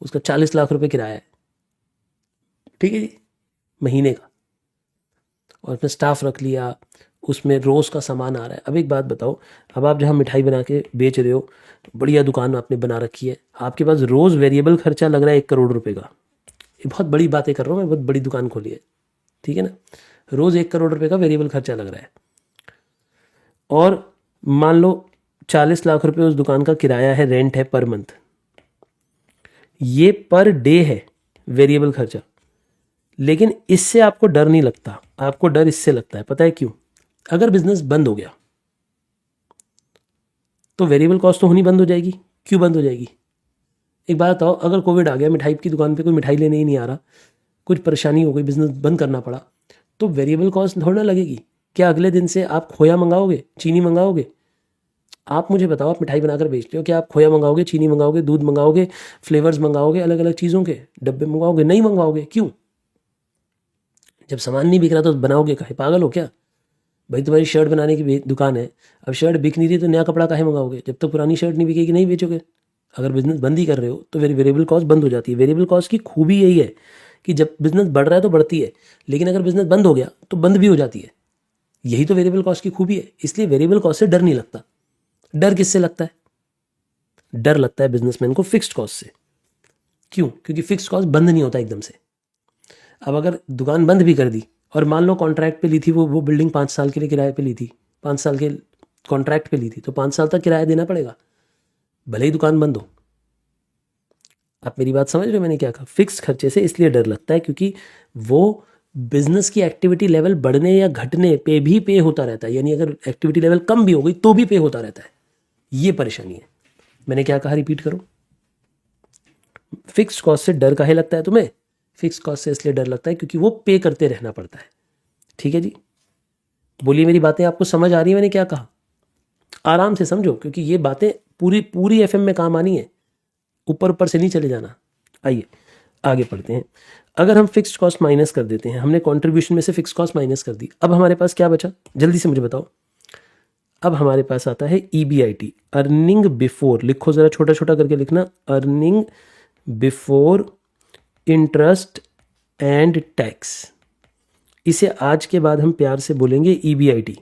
उसका 40 लाख रुपए किराया है, ठीक है जी, महीने का। और उसमें स्टाफ रख लिया, उसमें रोज़ का सामान आ रहा है। अब एक बात बताओ, अब आप जहाँ मिठाई बना के बेच रहे हो, बढ़िया दुकान आपने बना रखी है, आपके पास रोज़ वेरिएबल खर्चा लग रहा है 1 करोड़ रुपए का। ये बहुत बड़ी बातें कर रहा हूँ मैं, बहुत बड़ी दुकान खोली है, ठीक है ना, रोज़ 1 करोड़ रुपए का वेरिएबल खर्चा लग रहा है। और मान लो 40 लाख रुपए उस दुकान का किराया है, रेंट है पर मंथ, ये पर डे है वेरिएबल खर्चा। लेकिन इससे आपको डर नहीं लगता, आपको डर इससे लगता है, पता है क्यों? अगर बिजनेस बंद हो गया तो वेरिएबल कॉस्ट तो होनी बंद हो जाएगी। क्यों बंद हो जाएगी? एक बात बताओ, अगर कोविड आ गया, मिठाई की दुकान पे कोई मिठाई लेने ही नहीं आ रहा, कुछ परेशानी हो गई, बिजनेस बंद करना पड़ा, तो वेरिएबल कॉस्ट थोड़ा ना लगेगी। क्या अगले दिन से आप खोया मंगाओगे, चीनी मंगाओगे? आप मुझे बताओ, आप मिठाई बनाकर बेचते हो, क्या आप खोया मंगाओगे, चीनी मंगाओगे, दूध मंगाओगे, फ्लेवर्स मंगाओगे, अलग अलग चीज़ों के डब्बे मंगाओगे? नहीं मंगवाओगे। क्यों? जब सामान नहीं बिक रहा तो बनाओगे काहे? पागल हो क्या भाई? तुम्हारी शर्ट बनाने की दुकान है, अब शर्ट बिक नहीं रही तो नया कपड़ा काहे मंगाओगे? जब तक पुरानी शर्ट नहीं बिकेगी नहीं बेचोगे। अगर बिजनेस बंद ही कर रहे हो तो फिर वेरिएबल कॉस्ट बंद हो जाती है। वेरिएबल कॉस्ट की खूबी यही है कि जब बिजनेस बढ़ रहा है तो बढ़ती है, लेकिन अगर बिजनेस बंद हो गया तो बंद भी हो जाती है। यही तो वेरिएबल कॉस्ट की खूबी है। इसलिए वेरिएबल कॉस्ट से डर नहीं लगता। डर किससे लगता है? डर लगता है बिजनेसमैन को फिक्स्ड कॉस्ट से। क्यों? क्योंकि फिक्स्ड कॉस्ट बंद नहीं होता एकदम से। अब अगर दुकान बंद भी कर दी और मान लो कॉन्ट्रैक्ट पे ली थी वो बिल्डिंग 5 साल के लिए किराए पे ली थी, 5 साल के कॉन्ट्रैक्ट पे ली थी, तो 5 साल तक किराया देना पड़ेगा, भले ही दुकान बंद हो। आप मेरी बात समझ रहे हो मैंने क्या कहा? फिक्स खर्चे से इसलिए डर लगता है क्योंकि वो बिजनेस की एक्टिविटी लेवल बढ़ने या घटने पे भी पे होता रहता है, यानी अगर एक्टिविटी लेवल कम भी हो गई तो भी पे होता रहता है। ये परेशानी है। मैंने क्या कहा, रिपीट करो। फिक्स कॉस्ट से डर काहे लगता है तुम्हें? फिक्स कॉस्ट से इसलिए डर लगता है क्योंकि वो पे करते रहना पड़ता है। ठीक है जी, बोलिए मेरी बातें आपको समझ आ रही है मैंने क्या कहा? आराम से समझो क्योंकि ये बातें पूरी पूरी एफएम में काम आनी है, ऊपर ऊपर से नहीं चले जाना। आइए आगे पढ़ते हैं। अगर हम फिक्स्ड कॉस्ट माइनस कर देते हैं, हमने कंट्रीब्यूशन में से फिक्स कॉस्ट माइनस कर दी, अब हमारे पास क्या बचा? जल्दी से मुझे बताओ। अब हमारे पास आता है ईबीआईटी, अर्निंग बिफोर। लिखो जरा, छोटा छोटा करके लिखना, earning before interest and tax. इसे आज के बाद हम प्यार से बोलेंगे ईबीआईटी,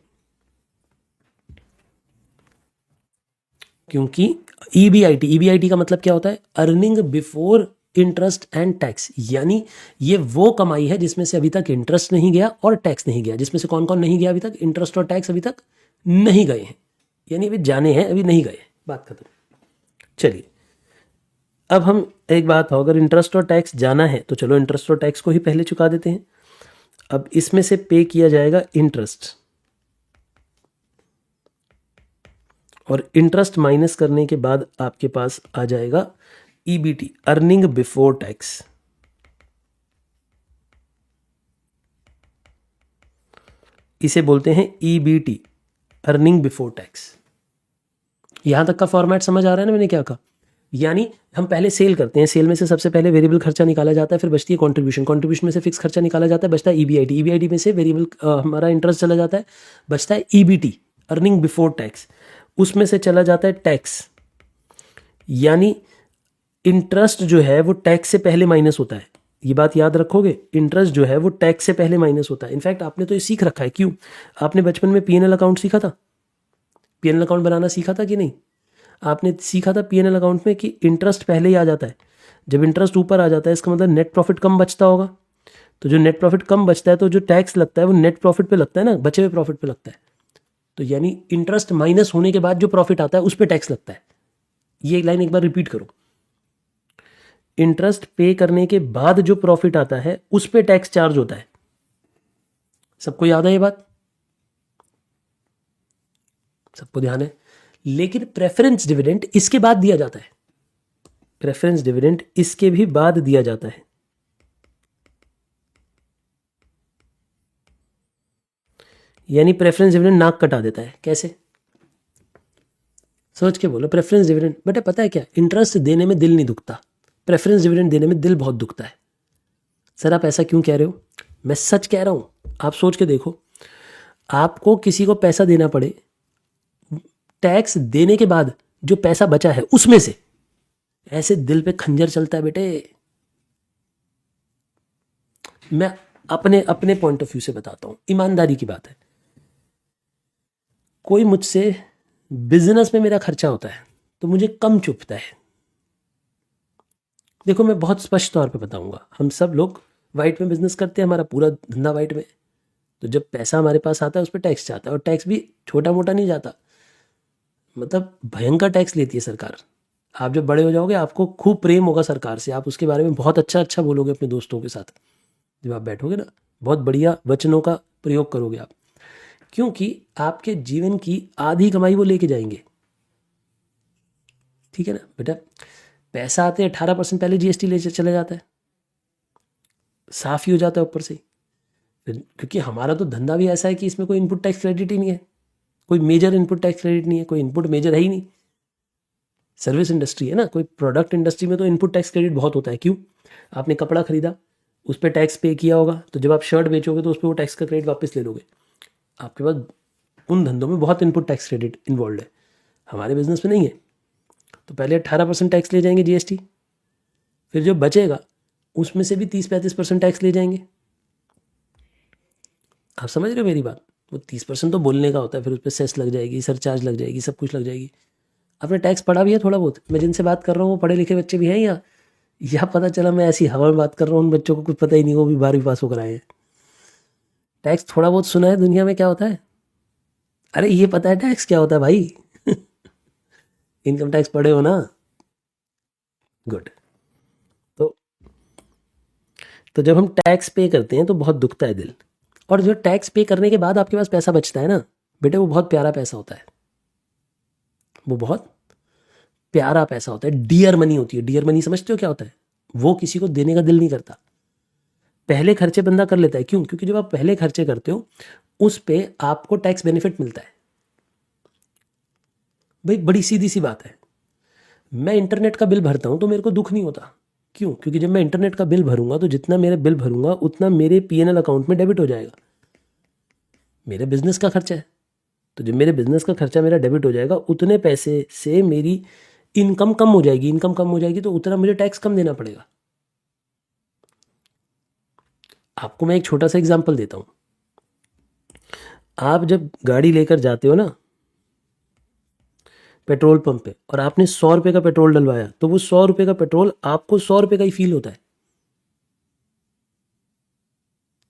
क्योंकि ईबीआईटी का मतलब क्या होता है? Earning before interest and tax, यानी ये वो कमाई है जिसमें से अभी तक इंटरेस्ट नहीं गया और टैक्स नहीं गया। जिसमें से कौन कौन नहीं गया अभी तक? इंटरेस्ट और टैक्स अभी तक नहीं गए हैं, यानी अभी जाने हैं, अभी नहीं गए। बात खत्म। चलिए अब हम एक बात हो, अगर इंटरेस्ट और टैक्स जाना है तो चलो इंटरेस्ट और टैक्स को ही पहले चुका देते हैं। अब इसमें से पे किया जाएगा इंटरेस्ट, और इंटरेस्ट माइनस करने के बाद आपके पास आ जाएगा ईबीटी, अर्निंग बिफोर टैक्स। इसे बोलते हैं ईबीटी, अर्निंग बिफोर टैक्स। यहां तक का फॉर्मेट समझ आ रहा है ना मैंने क्या कहा? यानी हम पहले सेल करते हैं, सेल में से सबसे पहले वेरिएबल खर्चा निकाला जाता है, फिर बचती है कंट्रीब्यूशन, कंट्रीब्यूशन में से फिक्स खर्चा निकाला जाता है, बचता है ईबीआईटी, ईबीआईटी में से वेरिएबल हमारा इंटरेस्ट चला जाता है, बचता है ईबीटी, अर्निंग बिफोर टैक्स। उसमें से चला जाता है टैक्स, यानी इंटरेस्ट जो है वो टैक्स से पहले माइनस होता है। ये बात याद रखोगे, इंटरेस्ट जो है वो टैक्स से पहले माइनस होता है। इनफैक्ट आपने तो ये सीख रखा है। क्यों? आपने बचपन में पीएनएल अकाउंट सीखा था, पीएनएल अकाउंट बनाना सीखा था कि नहीं? आपने सीखा था पीएनएल अकाउंट में कि इंटरेस्ट पहले ही आ जाता है। जब इंटरेस्ट ऊपर आ जाता है इसका मतलब नेट प्रॉफिट कम बचता होगा, तो जो नेट प्रॉफिट कम बचता है तो जो टैक्स लगता है वो नेट प्रॉफिट पे लगता है ना, बचे हुए प्रॉफिट पे लगता है। तो यानी इंटरेस्ट माइनस होने के बाद जो प्रॉफिट आता है उस पर टैक्स लगता है। ये लाइन एक बार रिपीट करो, इंटरेस्ट पे करने के बाद जो प्रॉफिट आता है उस पर टैक्स चार्ज होता है। सबको याद है ये बात? सबको ध्यान है? लेकिन प्रेफरेंस डिविडेंड इसके बाद दिया जाता है, प्रेफरेंस डिविडेंड इसके भी बाद दिया जाता है। यानी प्रेफरेंस डिविडेंड नाक कटा देता है। कैसे? सोच के बोलो। प्रेफरेंस डिविडेंड, बेटा पता है क्या, इंटरेस्ट देने में दिल नहीं दुखता, प्रेफरेंस डिविडेंड देने में दिल बहुत दुखता है। सर आप ऐसा क्यों कह रहे हो? मैं सच कह रहा हूं, आप सोच के देखो। आपको किसी को पैसा देना पड़े, टैक्स देने के बाद जो पैसा बचा है उसमें से ऐसे दिल पे खंजर चलता है बेटे। मैं अपने अपने पॉइंट ऑफ व्यू से बताता हूं, ईमानदारी की बात है। कोई मुझसे बिजनेस में मेरा खर्चा होता है तो मुझे कम चुभता है। देखो मैं बहुत स्पष्ट तौर पे बताऊंगा, हम सब लोग वाइट में बिजनेस करते हैं, हमारा पूरा धंधा वाइट में। तो जब पैसा हमारे पास आता है उस पर टैक्स जाता है, और टैक्स भी छोटा मोटा नहीं जाता, मतलब भयंकर टैक्स लेती है सरकार। आप जब बड़े हो जाओगे आपको खूब प्रेम होगा सरकार से, आप उसके बारे में बहुत अच्छा अच्छा बोलोगे अपने दोस्तों के साथ। जब आप बैठोगे ना, बहुत बढ़िया वचनों का प्रयोग करोगे आप, क्योंकि आपके जीवन की आधी कमाई वो लेके जाएंगे। ठीक है ना बेटा? पैसा आते 18% पहले जीएसटी ले चला जाता है, साफ ही हो जाता है ऊपर से ही। क्योंकि हमारा तो धंधा भी ऐसा है कि इसमें कोई इनपुट टैक्स क्रेडिट ही नहीं है, कोई मेजर इनपुट टैक्स क्रेडिट नहीं है, कोई इनपुट मेजर है ही नहीं। सर्विस इंडस्ट्री है ना, कोई प्रोडक्ट इंडस्ट्री में तो इनपुट टैक्स क्रेडिट बहुत होता है। क्यों? आपने कपड़ा खरीदा, उस पर टैक्स पे किया होगा, तो जब आप शर्ट बेचोगे तो उस पर वो टैक्स का क्रेडिट वापस ले लोगे। आपके पास उन धंधों में बहुत इनपुट टैक्स क्रेडिट इन्वॉल्व है, हमारे बिजनेस में नहीं है। तो पहले 18% टैक्स ले जाएंगे जीएसटी, फिर जो बचेगा उसमें से भी 30-35% टैक्स ले जाएंगे। आप समझ रहे हो मेरी बात? वो 30% तो बोलने का होता है, फिर उस पर सेस लग जाएगी, सरचार्ज लग जाएगी, सब कुछ लग जाएगी। आपने टैक्स पढ़ा भी है थोड़ा बहुत? मैं जिनसे बात कर रहा हूँ वो पढ़े लिखे बच्चे भी हैं, या पता चला मैं ऐसी हवा में बात कर रहा हूँ, उन बच्चों को कुछ पता ही नहीं, वो भी 12वीं पास होकर आए हैं। टैक्स थोड़ा बहुत सुना है दुनिया में क्या होता है? अरे ये पता है टैक्स क्या होता है भाई? इनकम टैक्स पढ़े हो ना? गुड। तो जब हम टैक्स पे करते हैं तो बहुत दुखता है दिल, और जो टैक्स पे करने के बाद आपके पास पैसा बचता है ना बेटे, वो बहुत प्यारा पैसा होता है, वो बहुत प्यारा पैसा होता है, डियर मनी होती है। डियर मनी समझते हो क्या होता है? वो किसी को देने का दिल नहीं करता। पहले खर्चे बंदा कर लेता है, क्यों? क्योंकि जब आप पहले खर्चे करते हो उस पे आपको टैक्स बेनिफिट मिलता है। भाई बड़ी सीधी सी बात है, मैं इंटरनेट का बिल भरता हूं तो मेरे को दुख नहीं होता। क्यों? क्योंकि जब मैं इंटरनेट का बिल भरूंगा तो जितना मेरे बिल भरूंगा उतना मेरे पीएनएल अकाउंट में डेबिट हो जाएगा। मेरे बिजनेस का खर्चा है, तो जब मेरे बिजनेस का खर्चा मेरा डेबिट हो जाएगा उतने पैसे से मेरी इनकम कम हो जाएगी। इनकम कम हो जाएगी तो उतना मुझे टैक्स कम देना पड़ेगा। आपको मैं एक छोटा सा एग्जांपल देता हूं। आप जब गाड़ी लेकर जाते हो ना पेट्रोल पंप पे, और आपने 100 रुपये का पेट्रोल डलवाया, तो वो 100 रुपये का पेट्रोल आपको 100 रुपये का ही फील होता है।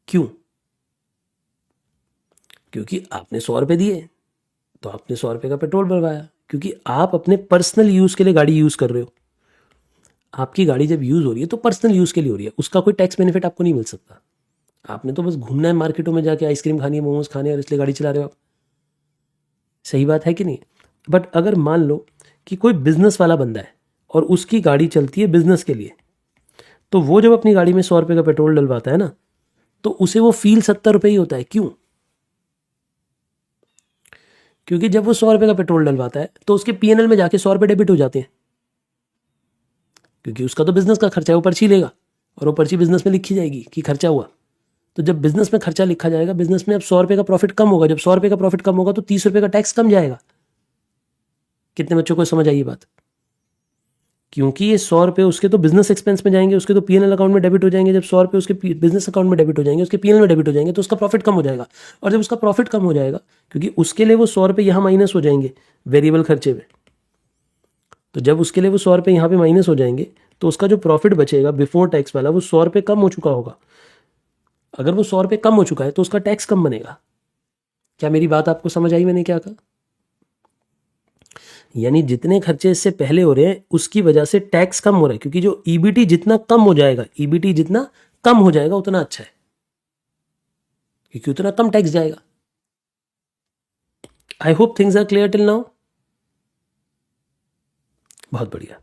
क्यों? क्योंकि आपने 100 रुपये दिए तो आपने 100 रुपये का पेट्रोल डलवाया, क्योंकि आप अपने पर्सनल यूज के लिए गाड़ी यूज कर रहे हो। आपकी गाड़ी जब यूज हो रही है तो पर्सनल यूज के लिए हो रही है, उसका कोई टैक्स बेनिफिट आपको नहीं मिल सकता। आपने तो बस घूमना है मार्केटों में जाके, आइसक्रीम खानी है, मोमोज खाने, और इसलिए गाड़ी चला रहे हो आप। सही बात है कि नहीं? बट अगर मान लो कि कोई बिजनेस वाला बंदा है और उसकी गाड़ी चलती है बिजनेस के लिए, तो वो जब अपनी गाड़ी में 100 रुपये का पेट्रोल डलवाता है ना, तो उसे वो फील 70 रुपये ही होता है। क्यों? क्योंकि जब वो 100 रुपये का पेट्रोल डलवाता है तो उसके पीएनएल में जाके 100 रुपये डेबिट हो जाते हैं, क्योंकि उसका तो बिजनेस का खर्चा है, वो पर्ची लेगा और वो पर्ची बिजनेस में लिखी जाएगी कि खर्चा हुआ। तो जब बिजनेस में खर्चा लिखा जाएगा, बिजनेस में अब 100 रुपये का प्रॉफिट कम होगा। जब 100 रुपये का प्रॉफिट कम होगा तो 30 रुपये का टैक्स कम जाएगा। कितने बच्चों को समझ आई ये बात? क्योंकि ये 100 रुपये उसके तो बिजनेस एक्सपेंस में जाएंगे, उसके तो पीएनएल अकाउंट में डेबिट हो जाएंगे। जब 100 रुपये उसके बिजनेस अकाउंट में डेबिट हो जाएंगे, उसके पीएनएल में डेबिट हो जाएंगे, तो उसका प्रॉफिट कम हो जाएगा। और जब उसका प्रॉफिट कम हो जाएगा, क्योंकि उसके लिए वो 100 रुपये यहाँ माइनस हो जाएंगे वेरिएबल खर्चे में, तो जब उसके लिए वो 100 रुपये यहाँ पे माइनस हो जाएंगे तो उसका जो प्रॉफिट बचेगा बिफोर टैक्स वाला, वो 100 रुपये कम हो चुका होगा। अगर वो 100 रुपये कम हो चुका है तो उसका टैक्स कम बनेगा। क्या मेरी बात आपको समझ आई मैंने क्या कहा? यानी जितने खर्चे इससे पहले हो रहे हैं उसकी वजह से टैक्स कम हो रहा है, क्योंकि जो ईबीटी जितना कम हो जाएगा, ईबीटी जितना कम हो जाएगा उतना अच्छा है, क्योंकि उतना कम टैक्स जाएगा। I hope things are clear till now. बहुत बढ़िया।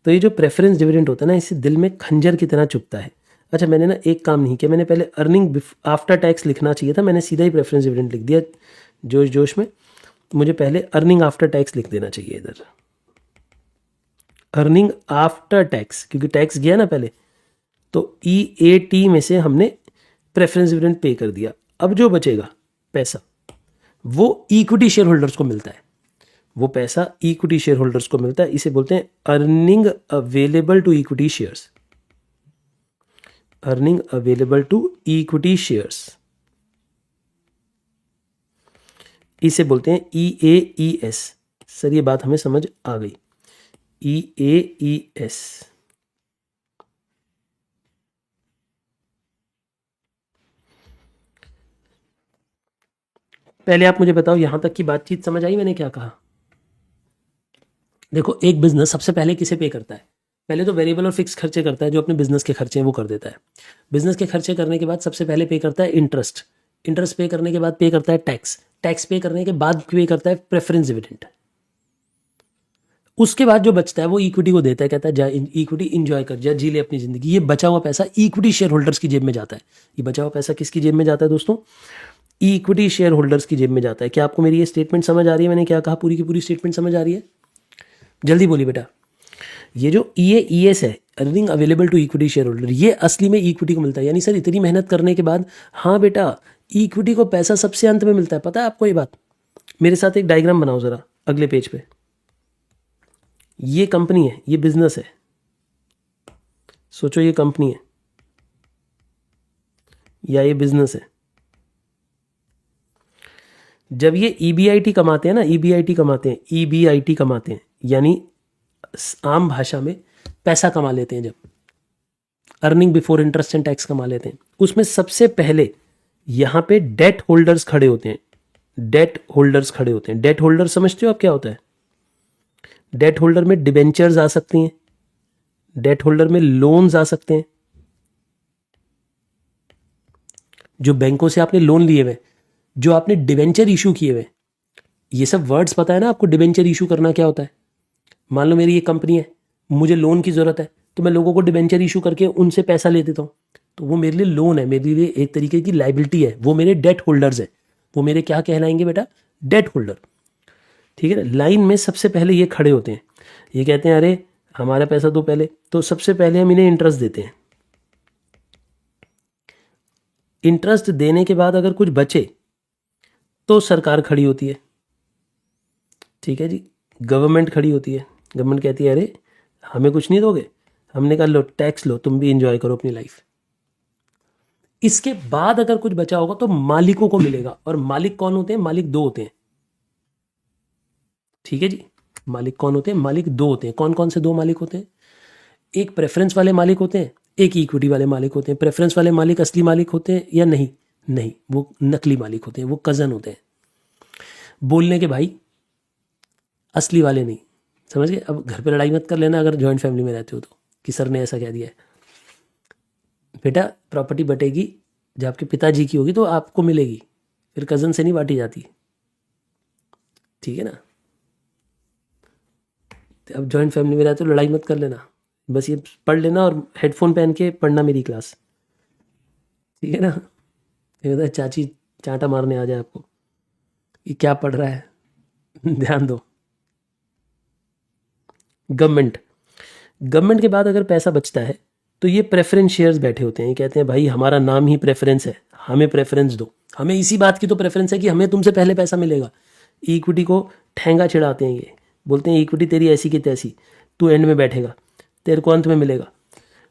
तो ये जो प्रेफरेंस डिविडेंड होता है ना, इससे दिल में खंजर की तरह चुभता है। अच्छा, मैंने ना एक काम नहीं किया, मैंने पहले अर्निंग आफ्टर टैक्स लिखना चाहिए था, मैंने सीधा ही प्रेफरेंस डिविडेंड लिख दिया जोश जोश में। मुझे पहले अर्निंग आफ्टर टैक्स लिख देना चाहिए इधर, अर्निंग आफ्टर टैक्स, क्योंकि टैक्स गया ना पहले, तो EAT में से हमने प्रेफरेंस डिविडेंड पे कर दिया। अब जो बचेगा पैसा वो इक्विटी शेयर होल्डर्स को मिलता है, वो पैसा इक्विटी शेयर होल्डर्स को मिलता है। इसे बोलते हैं earning available to equity shares, earning available to equity shares, इसे बोलते हैं EAES। सर ये बात हमें समझ आ गई, EAES। पहले आप मुझे बताओ यहां तक की बातचीत समझ आई मैंने क्या कहा? देखो, एक बिजनेस सबसे पहले किसे पे करता है? पहले तो वेरिएबल और फिक्स खर्चे करता है, जो अपने बिजनेस के खर्चे हैं वो कर देता है। बिजनेस के खर्चे करने के बाद सबसे पहले पे करता है इंटरेस्ट, इंटरेस्ट पे करने के बाद पे करता है टैक्स, टैक्स पे करने के बाद पे करता है प्रेफरेंस डिविडेंड। उसके बाद जो बचता है वो इक्विटी को देता है, कहता है जा इक्विटी इंजॉय कर, जा जी ले अपनी जिंदगी। ये बचा हुआ पैसा इक्विटी शेयर होल्डर्स की जेब में जाता है। ये बचा हुआ पैसा किसकी जेब में जाता है दोस्तों? इक्विटी शेयर होल्डर्स की जेब में जाता है। क्या आपको मेरी ये स्टेटमेंट समझ आ रही है? मैंने क्या कहा, पूरी की पूरी स्टेटमेंट समझ आ रही है? जल्दी बोलिए बेटा। ये जो EAES है, earning available to equity share holder, ये असली में इक्विटी को मिलता है। यानी सर इतनी मेहनत करने के बाद, हाँ बेटा, इक्विटी को पैसा सबसे अंत में मिलता है। पता है आपको ये बात? मेरे साथ एक डायग्राम बनाओ जरा अगले पेज पे। ये कंपनी है, ये बिजनेस है, सोचो ये कंपनी है या ये बिजनेस है। जब ये EBIT कमाते हैं ना, EBIT कमाते हैं, EBIT कमाते हैं, यानी आम भाषा में पैसा कमा लेते हैं, जब earning before interest and tax कमा लेते हैं, उसमें सबसे पहले यहां पे डेट होल्डर्स खड़े होते हैं। डेट होल्डर्स खड़े होते हैं। डेट होल्डर समझते हो आप क्या होता है? डेट होल्डर में डिबेंचर्स आ सकती हैं, डेट होल्डर में लोन्स आ सकते हैं, जो बैंकों से आपने लोन लिए हुए, जो आपने डिवेंचर इशू किए हुए, ये सब वर्ड्स पता है ना आपको। डिवेंचर इशू करना क्या होता है? मान लो मेरी ये कंपनी है, मुझे लोन की ज़रूरत है, तो मैं लोगों को डिवेंचर इशू करके उनसे पैसा ले देता हूँ, तो वो मेरे लिए लोन है, मेरे लिए एक तरीके की लाइबिलिटी है, वो मेरे डेट होल्डर्स है, वो मेरे क्या कहलाएंगे बेटा? Debt holder. ठीक है ना? लाइन में सबसे पहले ये खड़े होते हैं, ये कहते हैं अरे हमारा पैसा दो पहले, तो सबसे पहले हम इन्हें इंटरेस्ट देते हैं। इंटरेस्ट देने के बाद अगर कुछ बचे तो सरकार खड़ी होती है। ठीक है जी, गवर्नमेंट खड़ी होती है। गवर्नमेंट कहती है अरे हमें कुछ नहीं दोगे? हमने कहा लो टैक्स लो, तुम भी इंजॉय करो अपनी लाइफ। इसके बाद अगर कुछ बचा होगा तो मालिकों को मिलेगा। और मालिक कौन होते हैं? मालिक दो होते हैं। ठीक है जी, मालिक कौन होते हैं? मालिक दो होते हैं। कौन कौन से दो मालिक होते हैं? एक प्रेफरेंस वाले मालिक होते हैं, एक इक्विटी वाले मालिक होते हैं। प्रेफरेंस वाले मालिक असली मालिक होते हैं या नहीं? नहीं, वो नकली मालिक होते हैं, वो कजन होते हैं, बोलने के भाई, असली वाले नहीं। समझ गए? अब घर पे लड़ाई मत कर लेना अगर जॉइंट फैमिली में रहते हो तो, कि सर ने ऐसा कह दिया है। बेटा प्रॉपर्टी बटेगी जब आपके पिताजी की होगी तो आपको मिलेगी, फिर कजन से नहीं बांटी जाती। ठीक है ना? तो अब जॉइंट फैमिली में रहते हो, लड़ाई मत कर लेना, बस ये पढ़ लेना और हेडफोन पहन के पढ़ना मेरी क्लास। ठीक है ना? ये बता चाची चांटा मारने आ जाए आपको, ये क्या पढ़ रहा है। ध्यान दो। गवर्नमेंट के बाद अगर पैसा बचता है तो ये प्रेफरेंस शेयर्स बैठे होते हैं, ये कहते हैं भाई हमारा नाम ही प्रेफरेंस है, हमें प्रेफरेंस दो। हमें इसी बात की तो प्रेफरेंस है कि हमें तुमसे पहले पैसा मिलेगा। इक्विटी को ठेंगा छिड़ाते हैं, ये बोलते हैं इक्विटी तेरी ऐसी की तैसी, तू एंड में बैठेगा, तेरे को अंत में मिलेगा,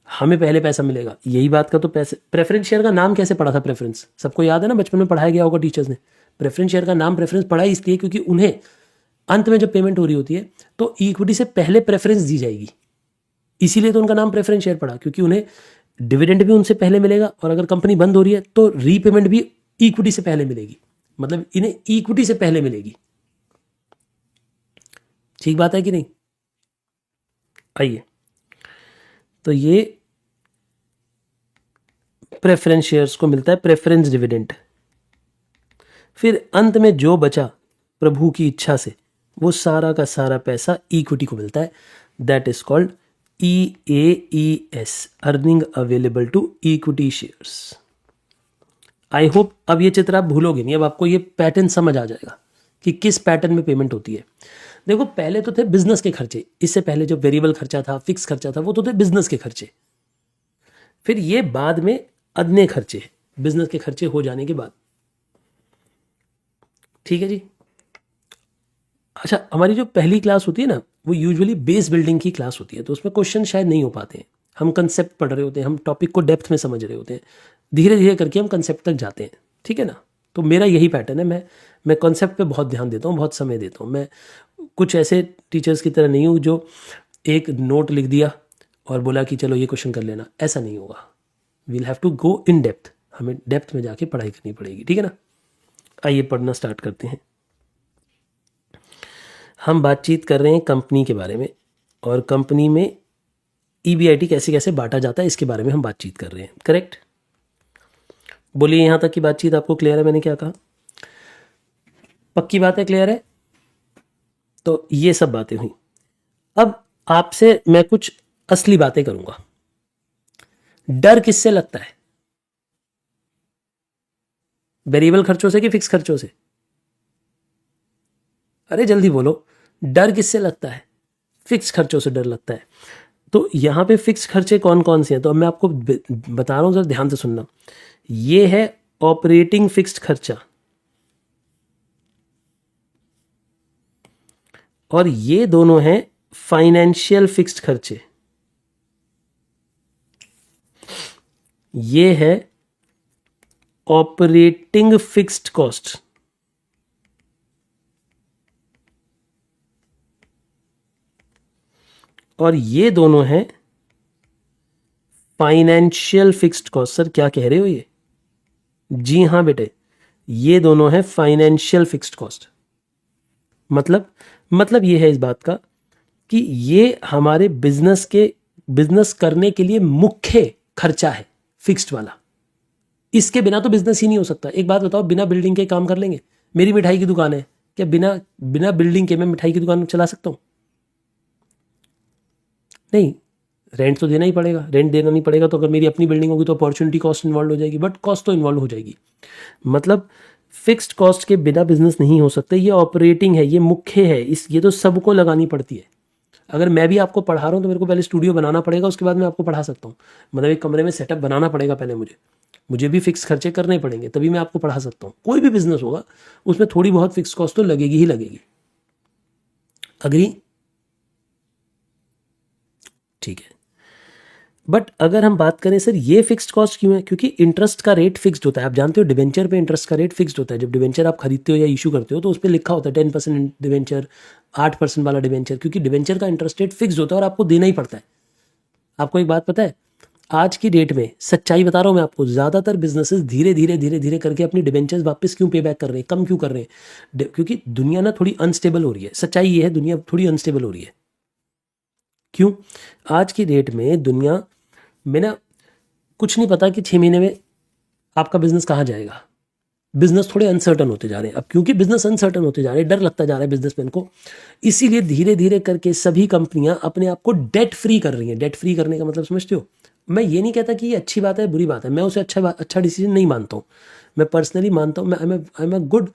हमें पहले पैसा मिलेगा। यही बात का तो पैसे। प्रेफरेंस शेयर का नाम कैसे पड़ा था? प्रेफरेंस सबको याद है ना, बचपन में पढ़ाया गया होगा टीचर्स ने। प्रेफरेंस शेयर का नाम प्रेफरेंस पड़ा इसलिए क्योंकि उन्हें अंत में जब पेमेंट हो रही होती है तो इक्विटी से पहले प्रेफरेंस दी जाएगी, इसीलिए तो उनका नाम प्रेफरेंस शेयर पड़ा, क्योंकि उन्हें डिविडेंड भी उनसे पहले मिलेगा और अगर कंपनी बंद हो रही है तो रीपेमेंट भी इक्विटी से पहले मिलेगी, मतलब इन्हें इक्विटी से पहले मिलेगी। ठीक बात है कि नहीं? आइए, तो ये प्रेफरेंस शेयर्स को मिलता है प्रेफरेंस डिविडेंड। फिर अंत में जो बचा प्रभु की इच्छा से, वो सारा का सारा पैसा इक्विटी को मिलता है। That is called EAES, earning available to equity shares. I hope अब ये चित्र आप भूलोगे नहीं, अब आपको ये पैटर्न समझ आ जाएगा कि किस पैटर्न में पेमेंट होती है। देखो पहले तो थे बिजनेस के खर्चे, इससे पहले जो वेरिएबल खर्चा था, फिक्स खर्चा था, वो तो थे बिजनेस के खर्चे। फिर ये बाद में अन्य खर्चे, बिजनेस के खर्चे हो जाने के बाद। ठीक है जी। अच्छा, हमारी जो पहली क्लास होती है ना, वो यूजुअली बेस बिल्डिंग की क्लास होती है, तो उसमें क्वेश्चन शायद नहीं हो पाते हैं। हम कंसेप्ट पढ़ रहे होते हैं, हम टॉपिक को डेप्थ में समझ रहे होते हैं, धीरे धीरे करके हम कंसेप्ट तक जाते हैं। ठीक है ना? तो मेरा यही पैटर्न है, मैं कॉन्सेप्ट पे बहुत ध्यान देता हूँ, बहुत समय देता हूँ। मैं कुछ ऐसे टीचर्स की तरह नहीं हूँ जो एक नोट लिख दिया और बोला कि चलो ये क्वेश्चन कर लेना, ऐसा नहीं होगा। We'll have to go in depth, हमें डेप्थ में जाके पढ़ाई करनी पड़ेगी। ठीक है ना? आइए पढ़ना स्टार्ट करते हैं। हम बातचीत कर रहे हैं कंपनी के बारे में, और कंपनी में EBIT कैसे कैसे बांटा जाता है इसके बारे में हम बातचीत कर रहे हैं। करेक्ट? बोलिए, यहां तक की बातचीत आपको क्लियर है? मैंने क्या कहा? पक्की बात है? क्लियर है? तो ये सब बातें हुई। अब आपसे मैं कुछ असली बातें करूंगा। डर किससे लगता है? वेरिएबल खर्चों से कि फिक्स खर्चों से? अरे जल्दी बोलो, डर किससे लगता है? फिक्स खर्चों से डर लगता है। तो यहां पे फिक्स खर्चे कौन कौन से हैं? तो अब मैं आपको बता रहा हूं, जरा ध्यान से सुनना। ये है ऑपरेटिंग फिक्स्ड खर्चा, और ये दोनों हैं फाइनेंशियल फिक्स्ड खर्चे। ये है ऑपरेटिंग फिक्स्ड कॉस्ट, और ये दोनों हैं फाइनेंशियल फिक्स्ड कॉस्ट। सर क्या कह रहे हो ये? जी हां बेटे, ये दोनों हैं फाइनेंशियल फिक्स्ड कॉस्ट। मतलब ये है इस बात का कि ये हमारे बिजनेस करने के लिए मुख्य खर्चा है, फिक्स्ड वाला। इसके बिना तो बिजनेस ही नहीं हो सकता। एक बात बताओ, बिना बिल्डिंग के काम कर लेंगे? मेरी मिठाई की दुकान है, क्या बिना बिना बिल्डिंग के मैं मिठाई की दुकान चला सकता हूँ? नहीं, रेंट तो देना ही पड़ेगा। रेंट देना नहीं पड़ेगा तो अगर मेरी अपनी बिल्डिंग होगी तो अपॉर्चुनिटी कॉस्ट इन्वॉल्व हो जाएगी, बट कॉस्ट तो इन्वॉल्व हो जाएगी। मतलब फिक्स्ड कॉस्ट के बिना बिजनेस नहीं हो सकते। ये ऑपरेटिंग है, ये मुख्य है, ये तो सबको लगानी पड़ती है। अगर मैं भी आपको पढ़ा रहा हूँ तो मेरे को पहले स्टूडियो बनाना पड़ेगा, उसके बाद मैं आपको पढ़ा सकता हूँ। मतलब एक कमरे में सेटअप बनाना पड़ेगा पहले मुझे भी फिक्स खर्चे करने पड़ेंगे, तभी मैं आपको पढ़ा सकता हूँ। कोई भी बिजनेस होगा उसमें थोड़ी बहुत फिक्स कॉस्ट तो लगेगी ही लगेगी। अग्री? ठीक है। बट अगर हम बात करें सर ये फिक्स्ड कॉस्ट क्यों है, क्योंकि इंटरेस्ट का रेट फिक्स्ड होता है। आप जानते हो डिवेंचर पे इंटरेस्ट का रेट फिक्स्ड होता है। जब डिवेंचर आप खरीदते हो या इशू करते हो तो उस पर लिखा होता है 10% डिवेंचर, 8% वाला डिवेंचर, क्योंकि डिवेंचर का इंटरेस्ट रेट फिक्स्ड होता है और आपको देना ही पड़ता है। आपको एक बात पता है, आज की डेट में सच्चाई बता रहा हूँ मैं आपको, ज़्यादातर बिजनेसेस धीरे धीरे धीरे धीरे करके अपनी डिवेंचर्स वापस क्यों पे बैक कर रहे हैं, कम क्यों कर रहे हैं? क्योंकि दुनिया ना थोड़ी अनस्टेबल हो रही है। सच्चाई ये है, दुनिया थोड़ी अनस्टेबल हो रही है। क्यों? आज की डेट में दुनिया में ना कुछ नहीं पता कि 6 महीने में आपका बिजनेस कहाँ जाएगा। बिजनेस थोड़े अनसर्टन होते जा रहे हैं अब, क्योंकि बिजनेस अनसर्टन होते जा रहे हैं, डर लगता जा रहा है बिजनेसमैन को। इसीलिए धीरे धीरे करके सभी कंपनियां अपने आप को डेट फ्री कर रही हैं। डेट फ्री करने का मतलब समझते हो? मैं ये नहीं कहता कि ये अच्छी बात है बुरी बात है, मैं उसे अच्छा डिसीजन नहीं मानता हूँ। मैं पर्सनली मानता हूँ, मैं I am a good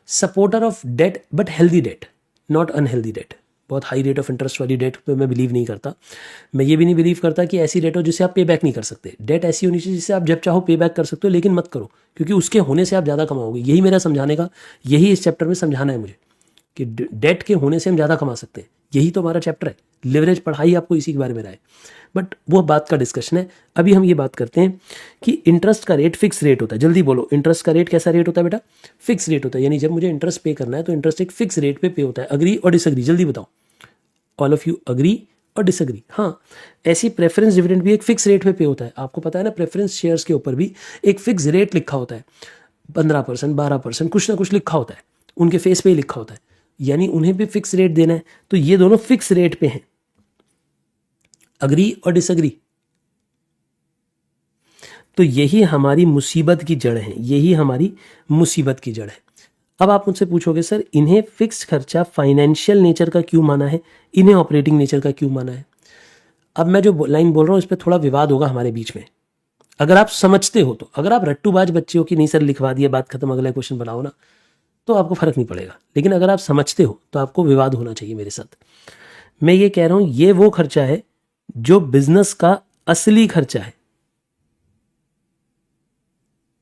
supporter of debt, but healthy debt, not unhealthy debt. बहुत हाई रेट ऑफ इंटरेस्ट वाली डेट पे मैं बिलीव नहीं करता। मैं ये भी नहीं बिलीव करता कि ऐसी डेट हो जिसे आप पे बैक नहीं कर सकते। डेट ऐसी होनी चाहिए जिसे आप जब चाहो पे बैक कर सकते हो, लेकिन मत करो, क्योंकि उसके होने से आप ज़्यादा कमाओगे। यही मेरा समझाने का, यही इस चैप्टर में समझाना है मुझे, कि डेट के होने से हम ज़्यादा कमा सकते हैं। यही तो हमारा चैप्टर है। लिवरेज पढ़ाई आपको इसी के बारे में रहा है, बट वो बात का डिस्कशन है। अभी हम ये बात करते हैं कि इंटरेस्ट का रेट फिक्स रेट होता है। जल्दी बोलो, इंटरेस्ट का रेट कैसा रेट होता है बेटा? फिक्स रेट होता है। यानी जब मुझे इंटरेस्ट पे करना है तो इंटरेस्ट एक फिक्स रेट पे होता है। अग्री और डिसअग्री? जल्दी बताओ, ऑल ऑफ यू अग्री और डिसअग्री? हाँ, ऐसी प्रेफरेंस डिविडेंड भी एक फिक्स रेट पे होता है। आपको पता है ना, प्रेफरेंस शेयर्स के ऊपर भी एक फिक्स रेट लिखा होता है, 15%, 12%, कुछ ना कुछ लिखा होता है, उनके फेस पे ही लिखा होता है। यानी उन्हें भी फिक्स रेट देना है, तो ये दोनों फिक्स रेट पे हैं। अग्री और डिसअग्री? तो यही हमारी मुसीबत की जड़ है, यही हमारी मुसीबत की जड़ है। अब आप मुझसे पूछोगे सर इन्हें फिक्स खर्चा फाइनेंशियल नेचर का क्यों माना है, इन्हें ऑपरेटिंग नेचर का क्यों माना है? अब मैं जो लाइन बोल रहा हूं इस पर थोड़ा विवाद होगा हमारे बीच में। अगर आप समझते हो तो, अगर आप रट्टूबाज बच्चे हो कि नहीं सर लिखवा दिया बात खत्म अगला क्वेश्चन बनाओ ना, तो आपको फर्क नहीं पड़ेगा। लेकिन अगर आप समझते हो तो आपको विवाद होना चाहिए मेरे साथ। मैं ये कह रहा हूं ये वो खर्चा है जो बिजनेस का असली खर्चा है।